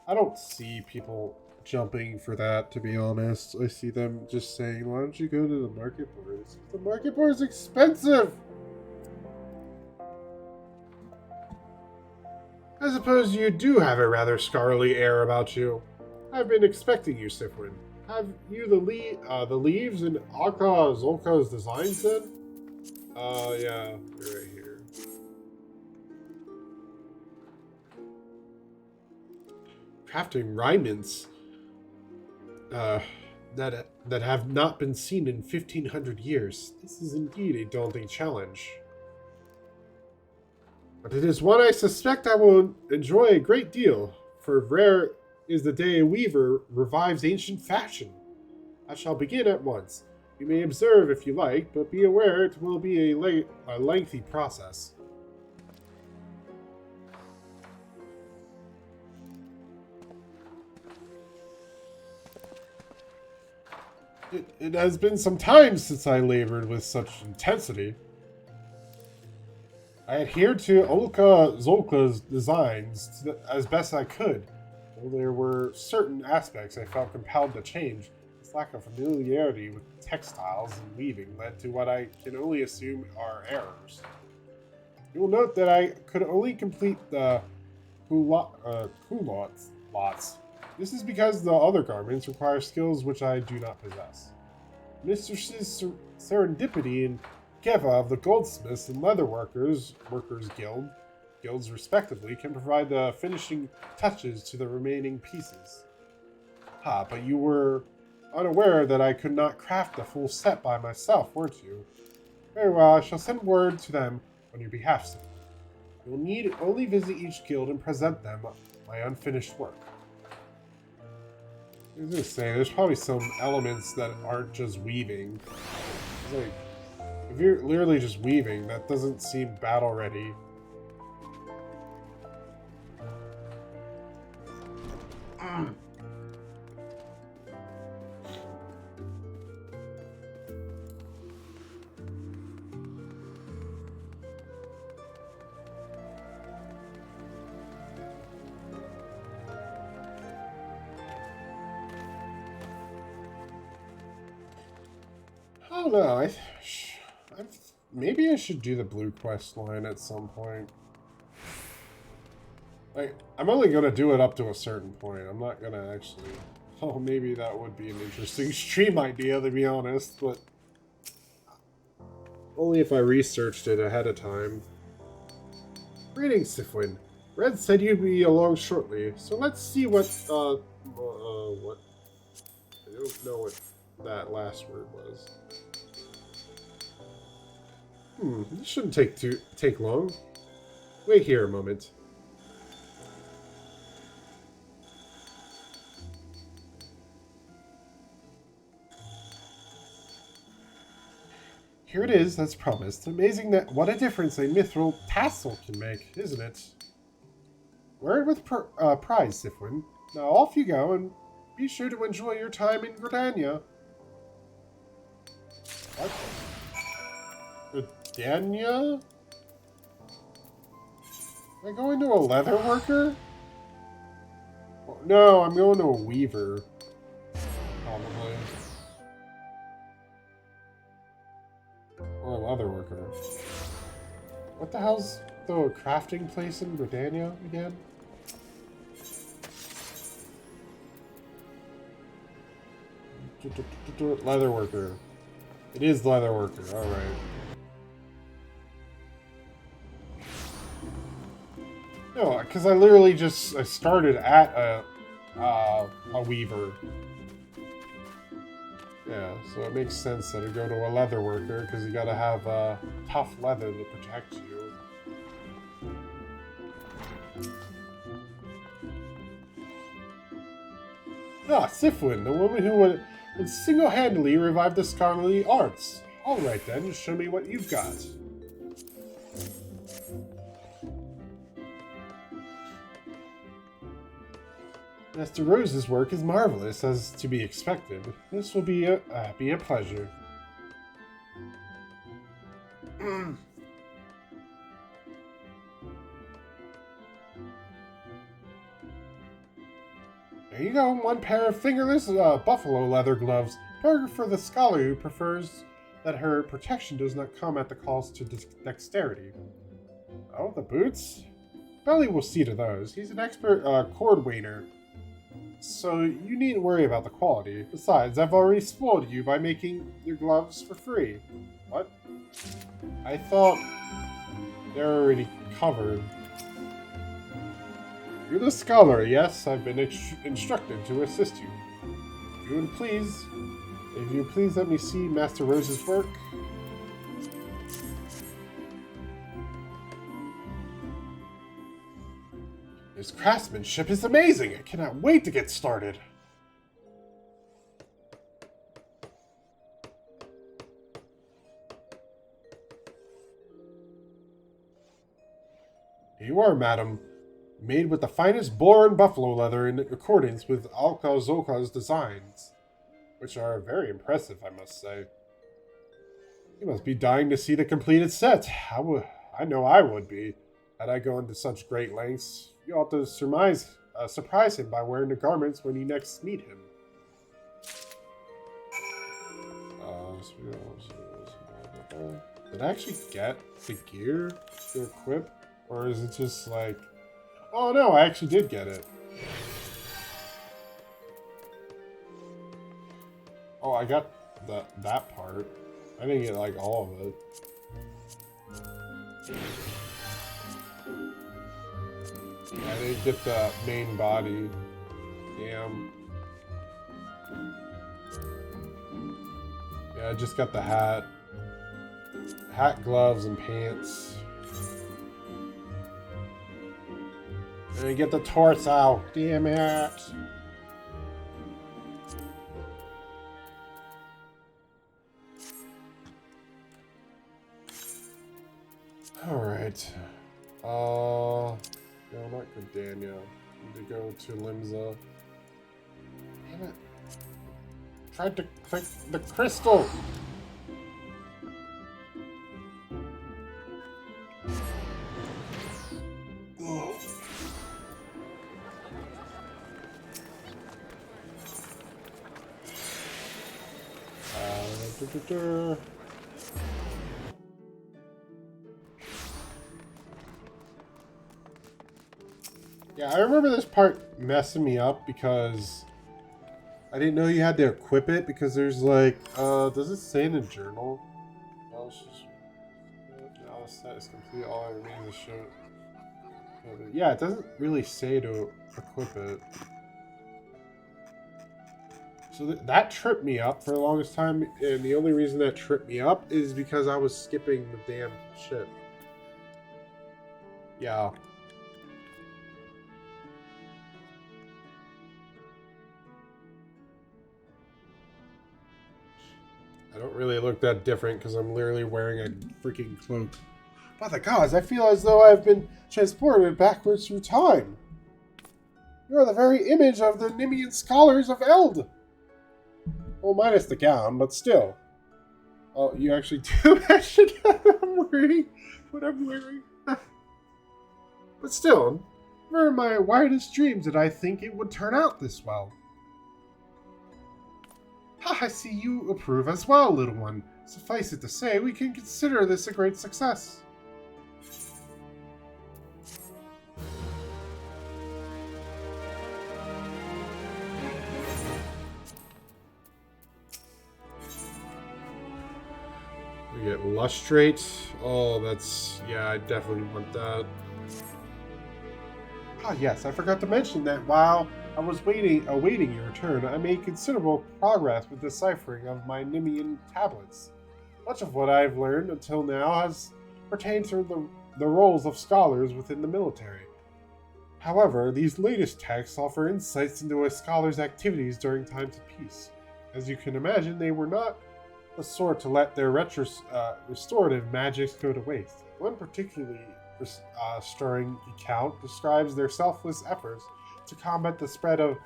I don't see people jumping for that, to be honest. I see them just saying, why don't you go to the market boards? The market board is expensive! I suppose you do have a rather scholarly air about you. I've been expecting you, Syphuin. Have you the leaves in Akka Zolka's designs then? Yeah, you're right here. Crafting ryments that have not been seen in 1500 years. This is indeed a daunting challenge. But it is one I suspect I will enjoy a great deal, for rare is the day a weaver revives ancient fashion. I shall begin at once. You may observe if you like, but be aware it will be a lengthy process. It has been some time since I labored with such intensity. I adhered to Olka Zolka's designs as best I could, though there were certain aspects I felt compelled to change. This lack of familiarity with textiles and weaving led to what I can only assume are errors. You will note that I could only complete the culottes. This is because the other garments require skills which I do not possess. Mistress's serendipity and Keva of the Goldsmiths and Leatherworkers guilds respectively, can provide the finishing touches to the remaining pieces. But you were unaware that I could not craft the full set by myself, weren't you? Very well, I shall send word to them on your behalf soon. You will need only visit each guild and present them my unfinished work. I was gonna say, there's probably some elements that aren't just weaving. It's if you're literally just weaving, that doesn't seem battle ready. don't know. Maybe I should do the blue quest line at some point. Like, I'm only gonna do it up to a certain point. I'm not gonna actually... Oh, maybe that would be an interesting stream idea, to be honest, but... Only if I researched it ahead of time. Greetings, Syphuin. Red said you'd be along shortly, so let's see what, what? I don't know what that last word was. This shouldn't take long. Wait here a moment. Here it is, as promised. Amazing that what a difference a mithril tassel can make, isn't it? Wear it with pride, Syphuin. Now off you go, and be sure to enjoy your time in Gridania. What? Gridania? Am I going to a leather worker? Oh, no, I'm going to a weaver. Probably. Or a leather worker. What the hell's the crafting place in Gridania again? Leather worker. It is leather worker, alright. No, because I literally I started at a weaver. Yeah, so it makes sense that I go to a leather worker, because you gotta have tough leather to protect you. Ah, Syphuin, the woman who would single-handedly revive the scholarly arts. Alright then, show me what you've got. Master Rose's work is marvelous, as to be expected. This will be a pleasure. There you go, one pair of fingerless buffalo leather gloves. Perfect for the scholar who prefers that her protection does not come at the cost to dexterity. Oh, the boots? Belly will see to those. He's an expert cord wainer, so you needn't worry about the quality. Besides, I've already spoiled you by making your gloves for free. What? I thought they're already covered. You're the scholar, yes. I've been instructed to assist you. If you please let me see Master Rose's work. His craftsmanship is amazing. I cannot wait to get started. Here you are, madam. Made with the finest boar and buffalo leather in accordance with Alka-Zolka's designs, which are very impressive, I must say. You must be dying to see the completed set. I know I would be, had I gone to such great lengths. You ought to surprise him by wearing the garments when you next meet him. Did I actually get the gear to equip? Or is it just like... Oh no, I actually did get it. Oh, I got that part. I didn't get like all of it. I didn't get the main body. Damn. Yeah, I just got the hat. Hat, gloves, and pants. And I get the torso. Damn it. Alright. No, not Gridania. I need to go to Limsa. Damn it. Tried to click the crystal. Yeah, I remember this part messing me up because I didn't know you had to equip it because there's like, does it say in the journal? No, it's just, now the set is complete, all that remains is show. Yeah, it doesn't really say to equip it. So that tripped me up for the longest time, and the only reason that tripped me up is because I was skipping the damn shit. Yeah. I don't really look that different because I'm literally wearing a freaking cloak. By the gods, I feel as though I've been transported backwards through time. You are the very image of the Nemean scholars of Eld. Well, minus the gown, but still. Oh, you actually do mention I'm wearing what I'm wearing. But still, never in my wildest dreams did I think it would turn out this well. Ha, I see you approve as well, little one. Suffice it to say, we can consider this a great success. We get lustrate. Oh, that's... yeah, I definitely want that. Ah, yes, I forgot to mention that while I was awaiting your return, I made considerable progress with deciphering of my Nemean tablets. Much of what I've learned until now has pertained to the roles of scholars within the military. However, these latest texts offer insights into a scholar's activities during times of peace. As you can imagine, they were not the sort to let their restorative magics go to waste. One particularly stirring account describes their selfless efforts to combat the spread of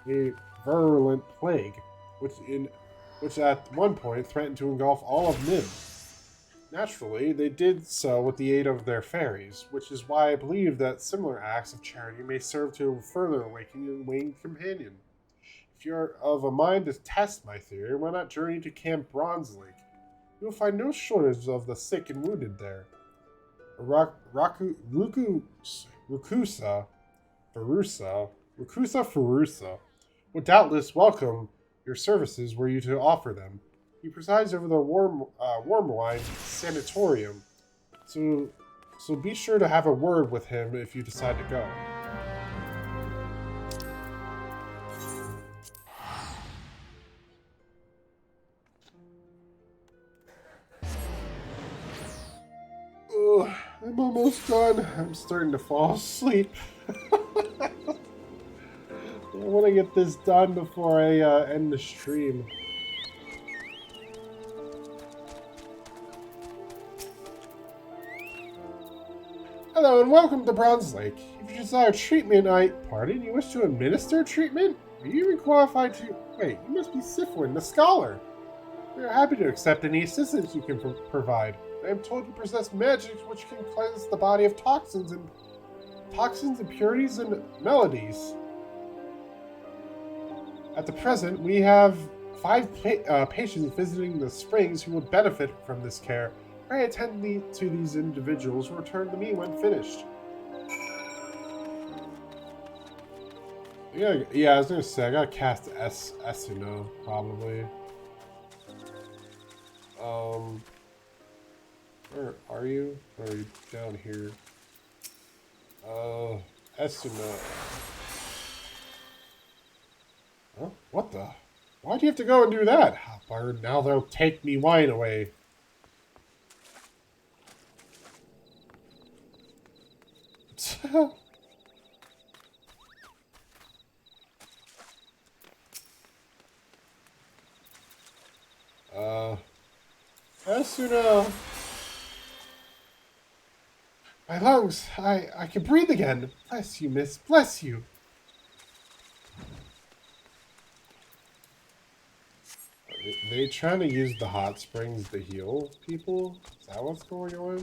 a virulent plague, which at one point threatened to engulf all of Nim. Naturally, they did so with the aid of their fairies, which is why I believe that similar acts of charity may serve to further awaken your winged companion. If you're of a mind to test my theory, why not journey to Camp Bronze Lake? You will find no shortage of the sick and wounded there. Rukusa Furusa would doubtless welcome your services were you to offer them. He presides over the warm wine sanatorium, so be sure to have a word with him if you decide to go. Ugh, I'm almost done. I'm starting to fall asleep. I want to get this done before I end the stream. Hello and welcome to Bronze Lake. If you desire treatment, Pardon? You wish to administer treatment? Are you even qualified to... Wait, you must be Syphuin, the scholar. We are happy to accept any assistance you can provide. I am told you possess magic which can cleanse the body of toxins, impurities, and melodies. At the present, we have 5 patients visiting the springs who would benefit from this care. Pray attend to these individuals and return to me when finished. Yeah, I was gonna say, I gotta cast Esuno, probably. Where are you? Or are you down here? Esuno. Huh? What the? Why'd you have to go and do that? Hopper, now they'll take me wine away. Esuno. My lungs, I can breathe again. Bless you, miss, bless you. Are they trying to use the hot springs to heal people? Is that what's going on?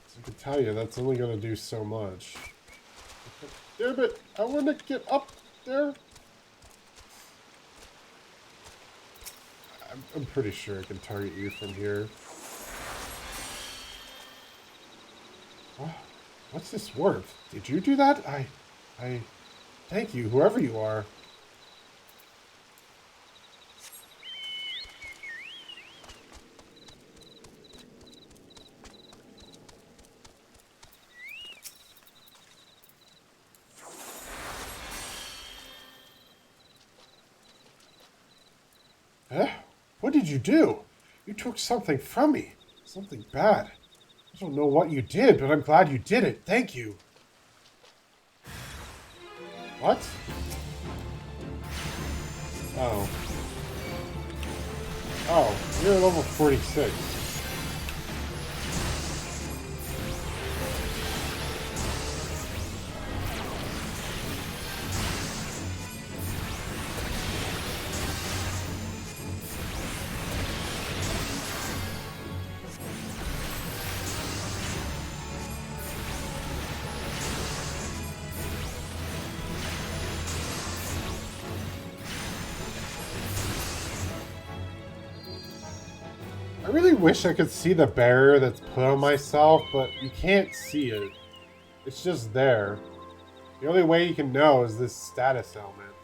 So I can tell you, that's only going to do so much. Damn it, I want to get up there. I'm pretty sure I can target you from here. Oh, what's this warp? Did you do that? I thank you, whoever you are. Huh? What did you do? You took something from me. Something bad. I don't know what you did, but I'm glad you did it. Thank you. What? Oh. Oh, you're level 46. I really wish I could see the barrier that's put on myself, but you can't see it. It's just there. The only way you can know is this status element.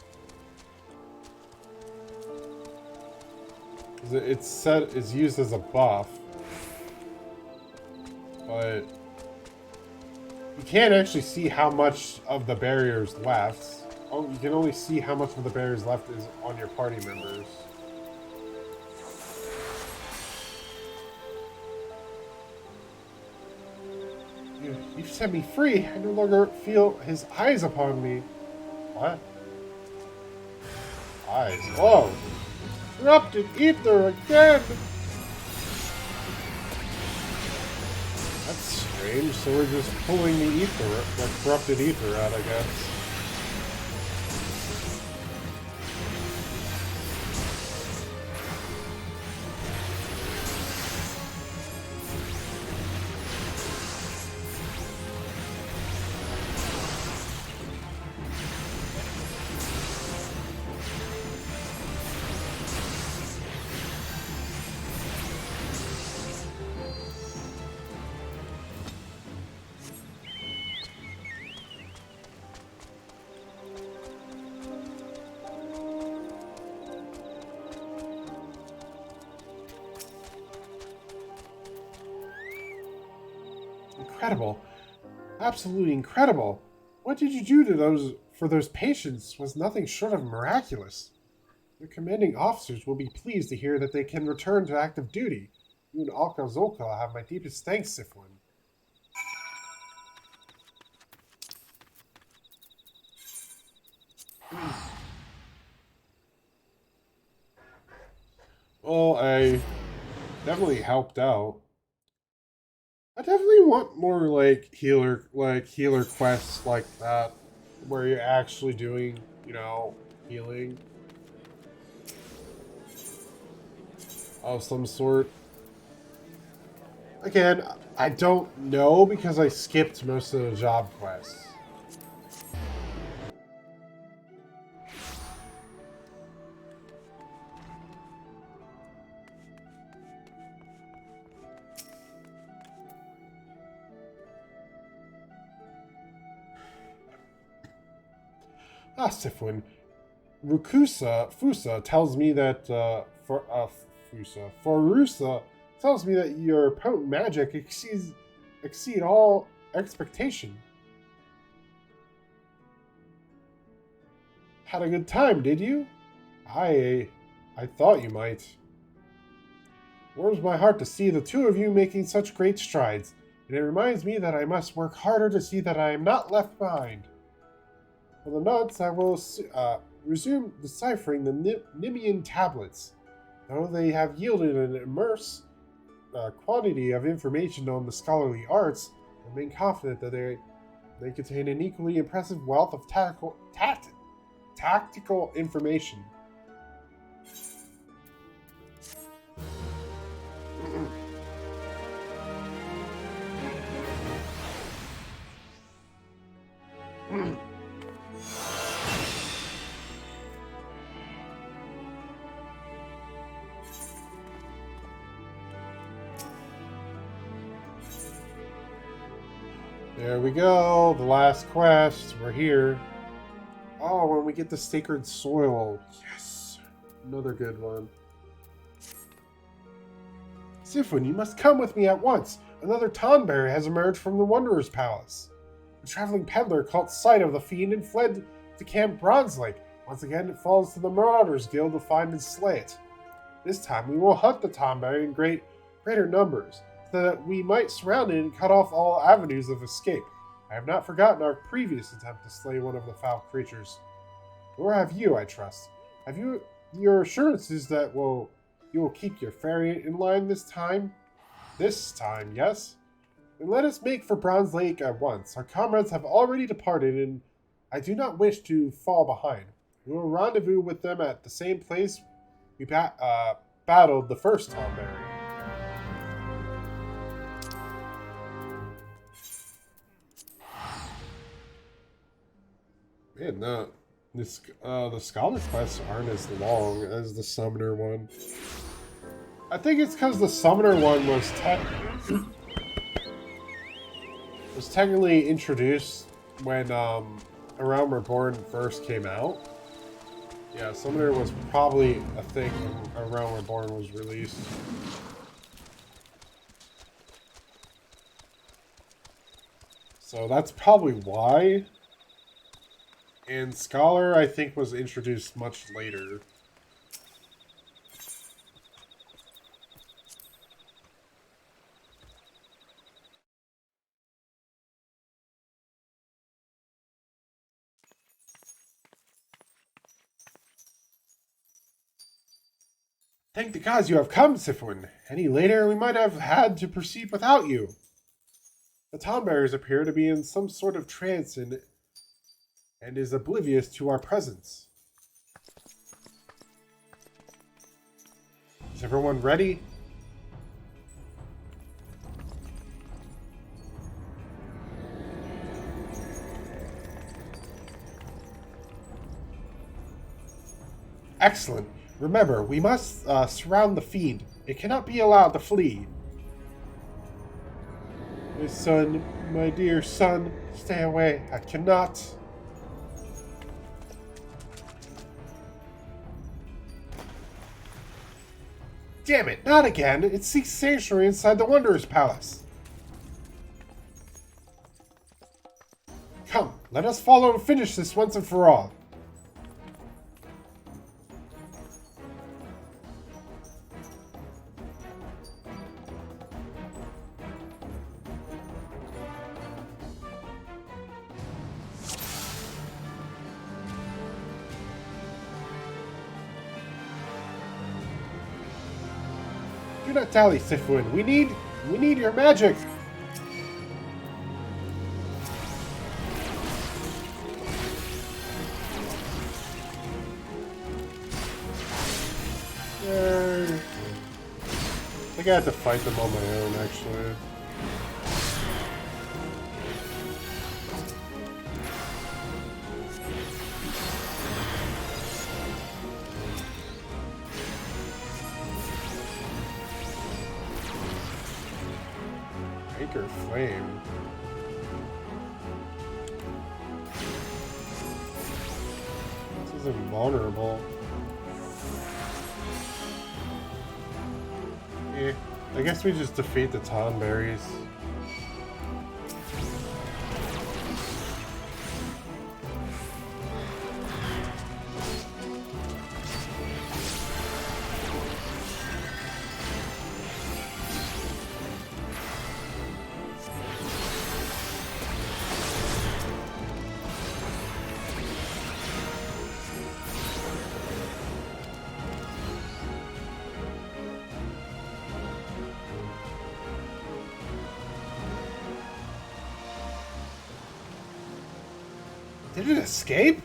It's used as a buff, but you can't actually see how much of the barrier is left. Oh, you can only see how much of the barrier is left is on your party members. You've set me free. I no longer feel his eyes upon me. What? Eyes? Whoa! Corrupted ether again! That's strange. So we're just pulling the ether, the corrupted ether out, I guess. Incredible. Absolutely incredible. What did you do to those patients was nothing short of miraculous. Your commanding officers will be pleased to hear that they can return to active duty. You and Alka Zolka have my deepest thanks, Syphuin. Well, I definitely helped out. I definitely want more healer quests like that, where you're actually doing, healing of some sort. Again, I don't know because I skipped most of the job quests. Ah, Syphuin. Fusa tells me that, Forusa tells me that your potent magic exceed all expectation. Had a good time, did you? I thought you might. Warms my heart to see the two of you making such great strides, and it reminds me that I must work harder to see that I am not left behind. For the nonce, I will resume deciphering the Nimian tablets. Though they have yielded an immense quantity of information on the scholarly arts, I remain confident that they contain an equally impressive wealth of tactical information. There we go. The last quest. We're here. Oh, when we get the sacred soil. Yes. Another good one. Syphuin, you must come with me at once. Another Tonberry has emerged from the Wanderer's Palace. The traveling peddler caught sight of the fiend and fled to Camp Bronze Lake. Once again, it falls to the Marauders Guild to find and slay it. This time, we will hunt the Tonberry in greater numbers, so that we might surround it and cut off all avenues of escape. I have not forgotten our previous attempt to slay one of the foul creatures. Nor have you, I trust. Have you your assurances that you will keep your ferry in line this time? This time, yes? Then let us make for Bronze Lake at once. Our comrades have already departed, and I do not wish to fall behind. We will rendezvous with them at the same place we battled the first Tonberry. Man, the Scholar quests aren't as long as the Summoner one. I think it's because the Summoner one was technically introduced when A Realm Reborn first came out. Yeah, Summoner was probably a thing when A Realm Reborn was released. So that's probably why. And Scholar, I think, was introduced much later. Thank the gods you have come, Syphuin. Any later, we might have had to proceed without you. The Tonberries appear to be in some sort of trance and is oblivious to our presence. Is everyone ready? Excellent. Remember, we must surround the fiend. It cannot be allowed to flee. My son, my dear son, stay away. I cannot. Damn it, not again! It seeks sanctuary inside the Wanderer's Palace. Come, let us follow and finish this once and for all. Do not dally, Syphuin. We need your magic. I think I have to fight them on my own, actually. Anchor Flame. This is invulnerable. I guess we just defeat the Tonberries. Did it escape?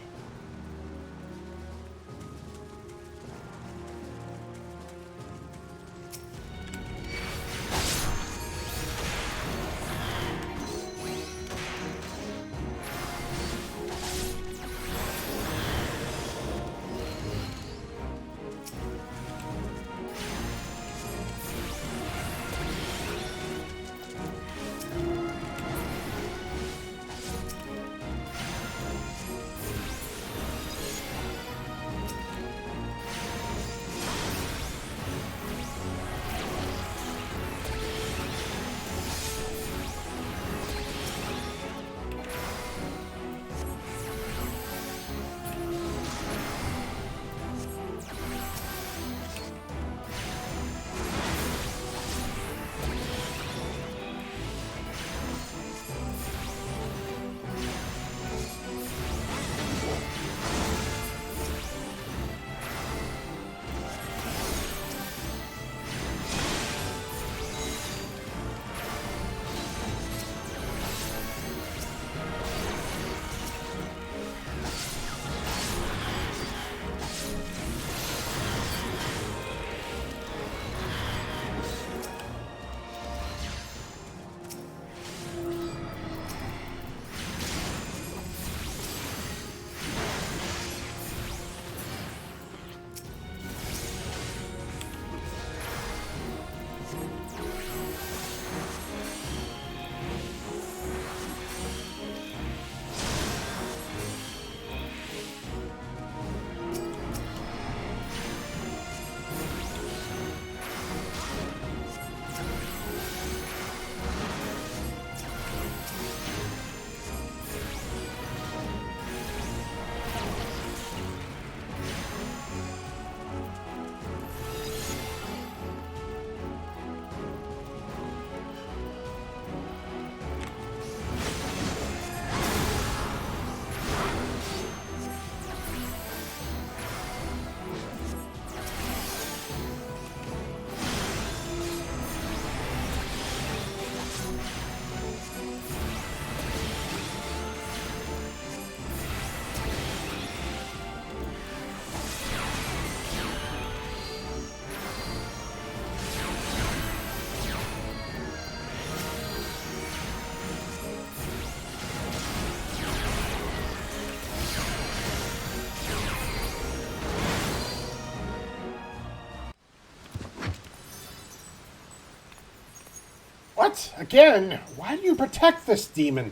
What? Again? Why do you protect this demon?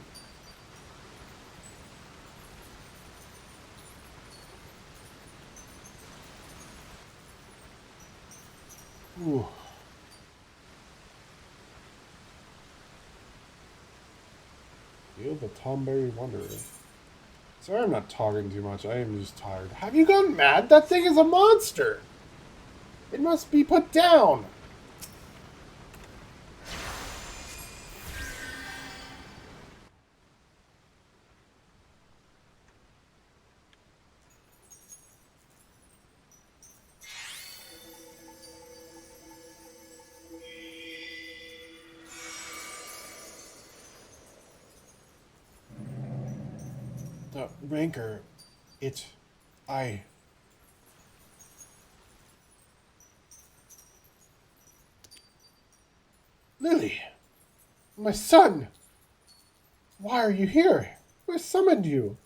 Ooh. Feel the Tomberry Wanderer. Sorry, I'm not talking too much. I am just tired. Have you gone mad? That thing is a monster! It must be put down! The rancor, Lily! My son! Why are you here? Who summoned you?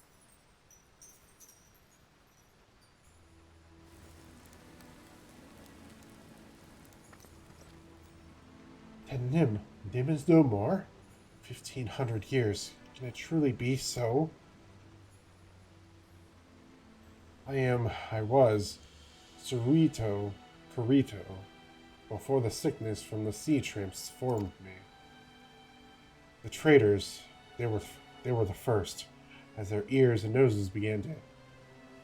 And Nim is no more? 1,500 years. Can it truly be so? I was Cerrito Carito, before the sickness from the sea transformed me. The traders, they were the first, as their ears and noses began to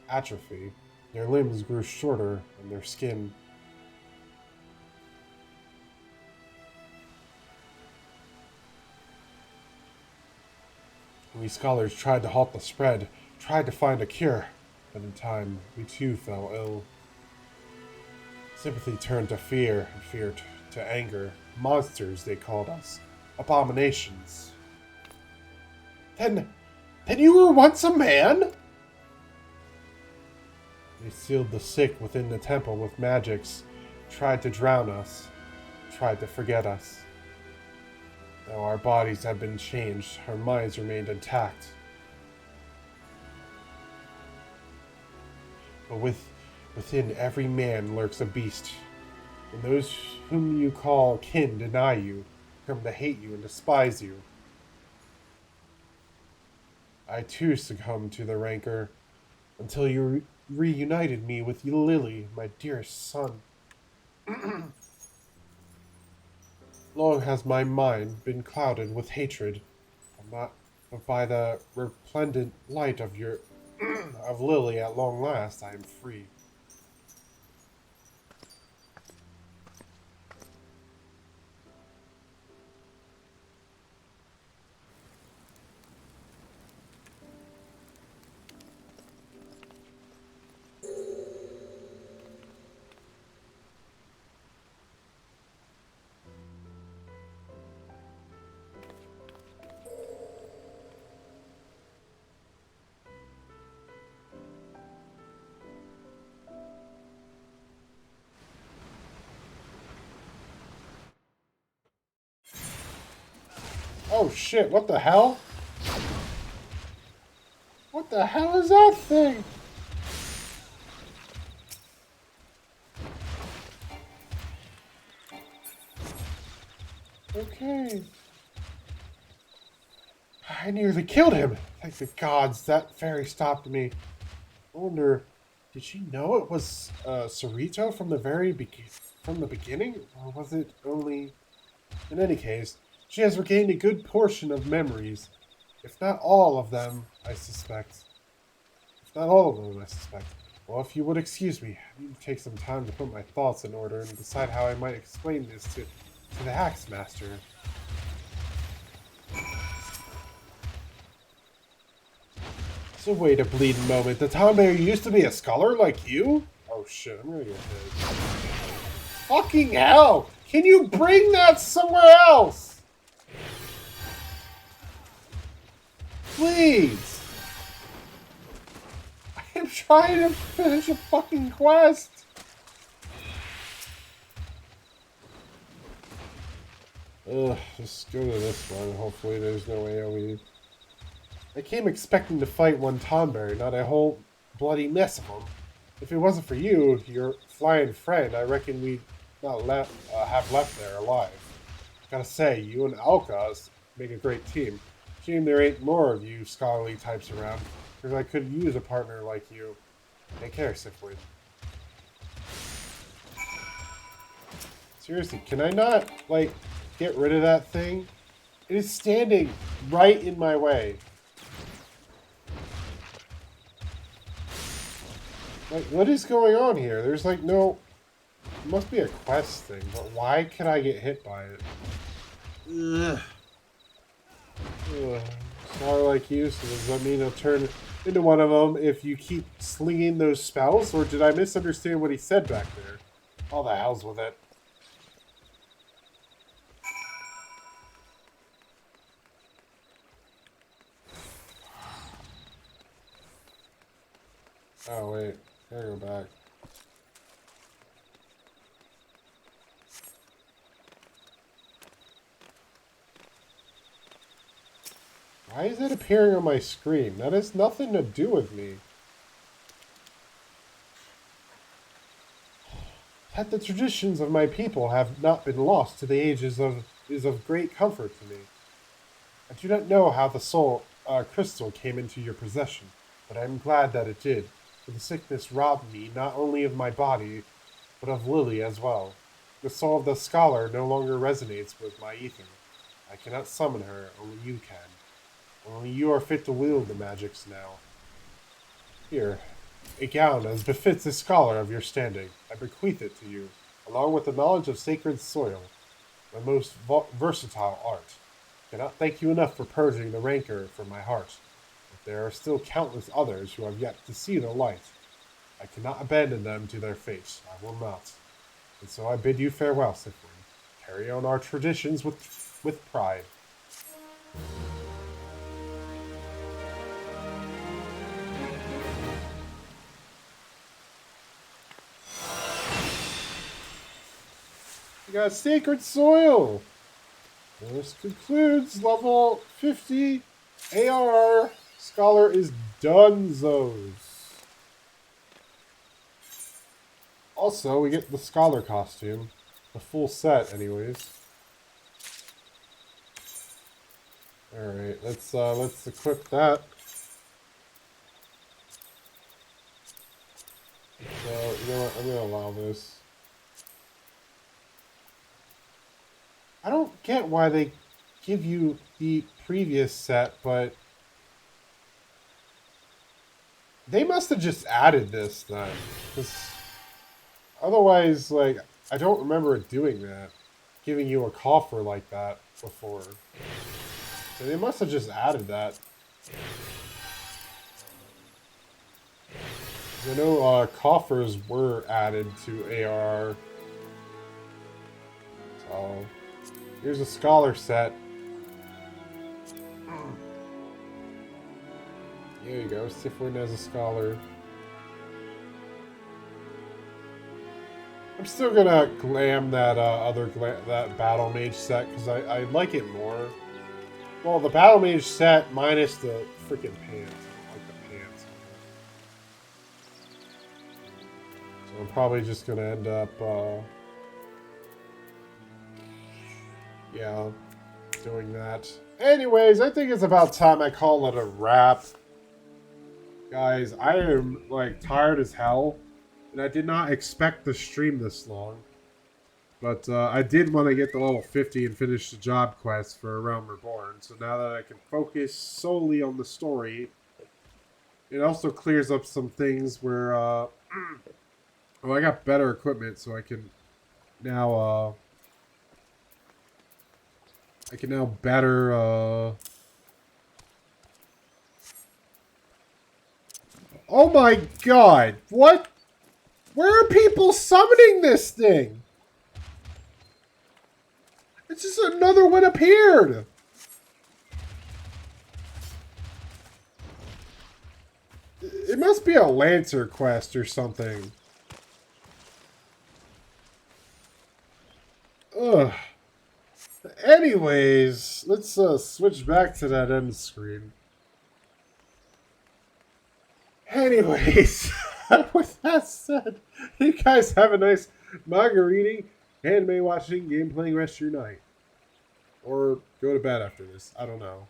atrophy. Their limbs grew shorter, and their skin. We scholars tried to halt the spread, tried to find a cure, but in time, we too fell ill. Sympathy turned to fear, and fear to anger. Monsters, they called us. Abominations. Then you were once a man? They sealed the sick within the temple with magics, tried to drown us, tried to forget us. Though our bodies had been changed, our minds remained intact. But within every man lurks a beast, and those whom you call kin deny you, come to hate you and despise you. I too succumbed to the rancor, until you reunited me with Lily, my dearest son. Long has my mind been clouded with hatred, but by the resplendent light of your of Lily at long last I am free. Oh shit, what the hell? What the hell is that thing? Okay. I nearly killed him. Thank the gods, that fairy stopped me. I wonder, did she know it was Cerrito from the beginning? Or was it only... In any case, she has regained a good portion of memories. If not all of them, I suspect. Well, if you would excuse me, I need to take some time to put my thoughts in order and decide how I might explain this to the Axe Master. So wait a bleeding moment. The Tomberry used to be a scholar like you? Oh shit, I'm gonna get hit. Fucking hell! Can you bring that somewhere else? Please! I am trying to finish a fucking quest! Ugh, just go to this one. Hopefully there's no AoE. I came expecting to fight one Tomberry, not a whole bloody mess of them. If it wasn't for you, your flying friend, I reckon we'd not have left there alive. Gotta say, you and Alka make a great team. Shame there ain't more of you scholarly types around, because I could use a partner like you. Take care, Syphuin. Seriously, can I not, like, get rid of that thing? It is standing right in my way. Like, what is going on here? There's, like, no... It must be a quest thing, but why can I get hit by it? Ugh. Ugh. Sorry like you, so does that mean I'll turn into one of them if you keep slinging those spells? Or did I misunderstand what he said back there? All the hell's with it. Oh, wait. Gotta go back. Why is it appearing on my screen? That has nothing to do with me. That the traditions of my people have not been lost to the ages is of great comfort to me. I do not know how the soul crystal came into your possession, but I am glad that it did, for the sickness robbed me not only of my body, but of Lily as well. The soul of the scholar no longer resonates with my ether. I cannot summon her, only you can. Only you are fit to wield the magics now. Here, a gown as befits a scholar of your standing. I bequeath it to you, along with the knowledge of sacred soil, my most versatile art. I cannot thank you enough for purging the rancor from my heart, but there are still countless others who have yet to see the light. I cannot abandon them to their fate. I will not. And so I bid you farewell, Syphuin. Carry on our traditions with pride. We got sacred soil. This concludes level 50 ARR. Scholar is donezos. Also, we get the scholar costume. The full set, anyways. Alright, let's equip that. So, you know what, I'm gonna allow this. I don't get why they give you the previous set, but they must have just added this then. 'Cause otherwise, like, I don't remember it doing that. Giving you a coffer like that before. So they must have just added that. I know coffers were added to AR. So here's a scholar set. There you go, Syphuin as a scholar. I'm still gonna glam that that battle mage set because I like it more. Well, the battle mage set minus the freaking pants. I don't like the pants. So I'm probably just gonna end up, yeah, doing that. Anyways, I think it's about time I call it a wrap. Guys, I am, like, tired as hell. And I did not expect to stream this long. But I did want to get to level 50 and finish the job quest for Realm Reborn. So now that I can focus solely on the story, it also clears up some things where, well, I got better equipment, so I can now, better, oh my god, what? Where are people summoning this thing? It's just another one appeared. It must be a Lancer quest or something. Ugh. Anyways, let's switch back to that end screen. Anyways, with that said, you guys have a nice manga reading, anime watching, game playing rest of your night. Or go to bed after this. I don't know.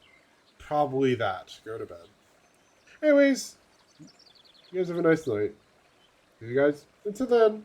Probably that. Go to bed. Anyways, you guys have a nice night. See you guys. Until then.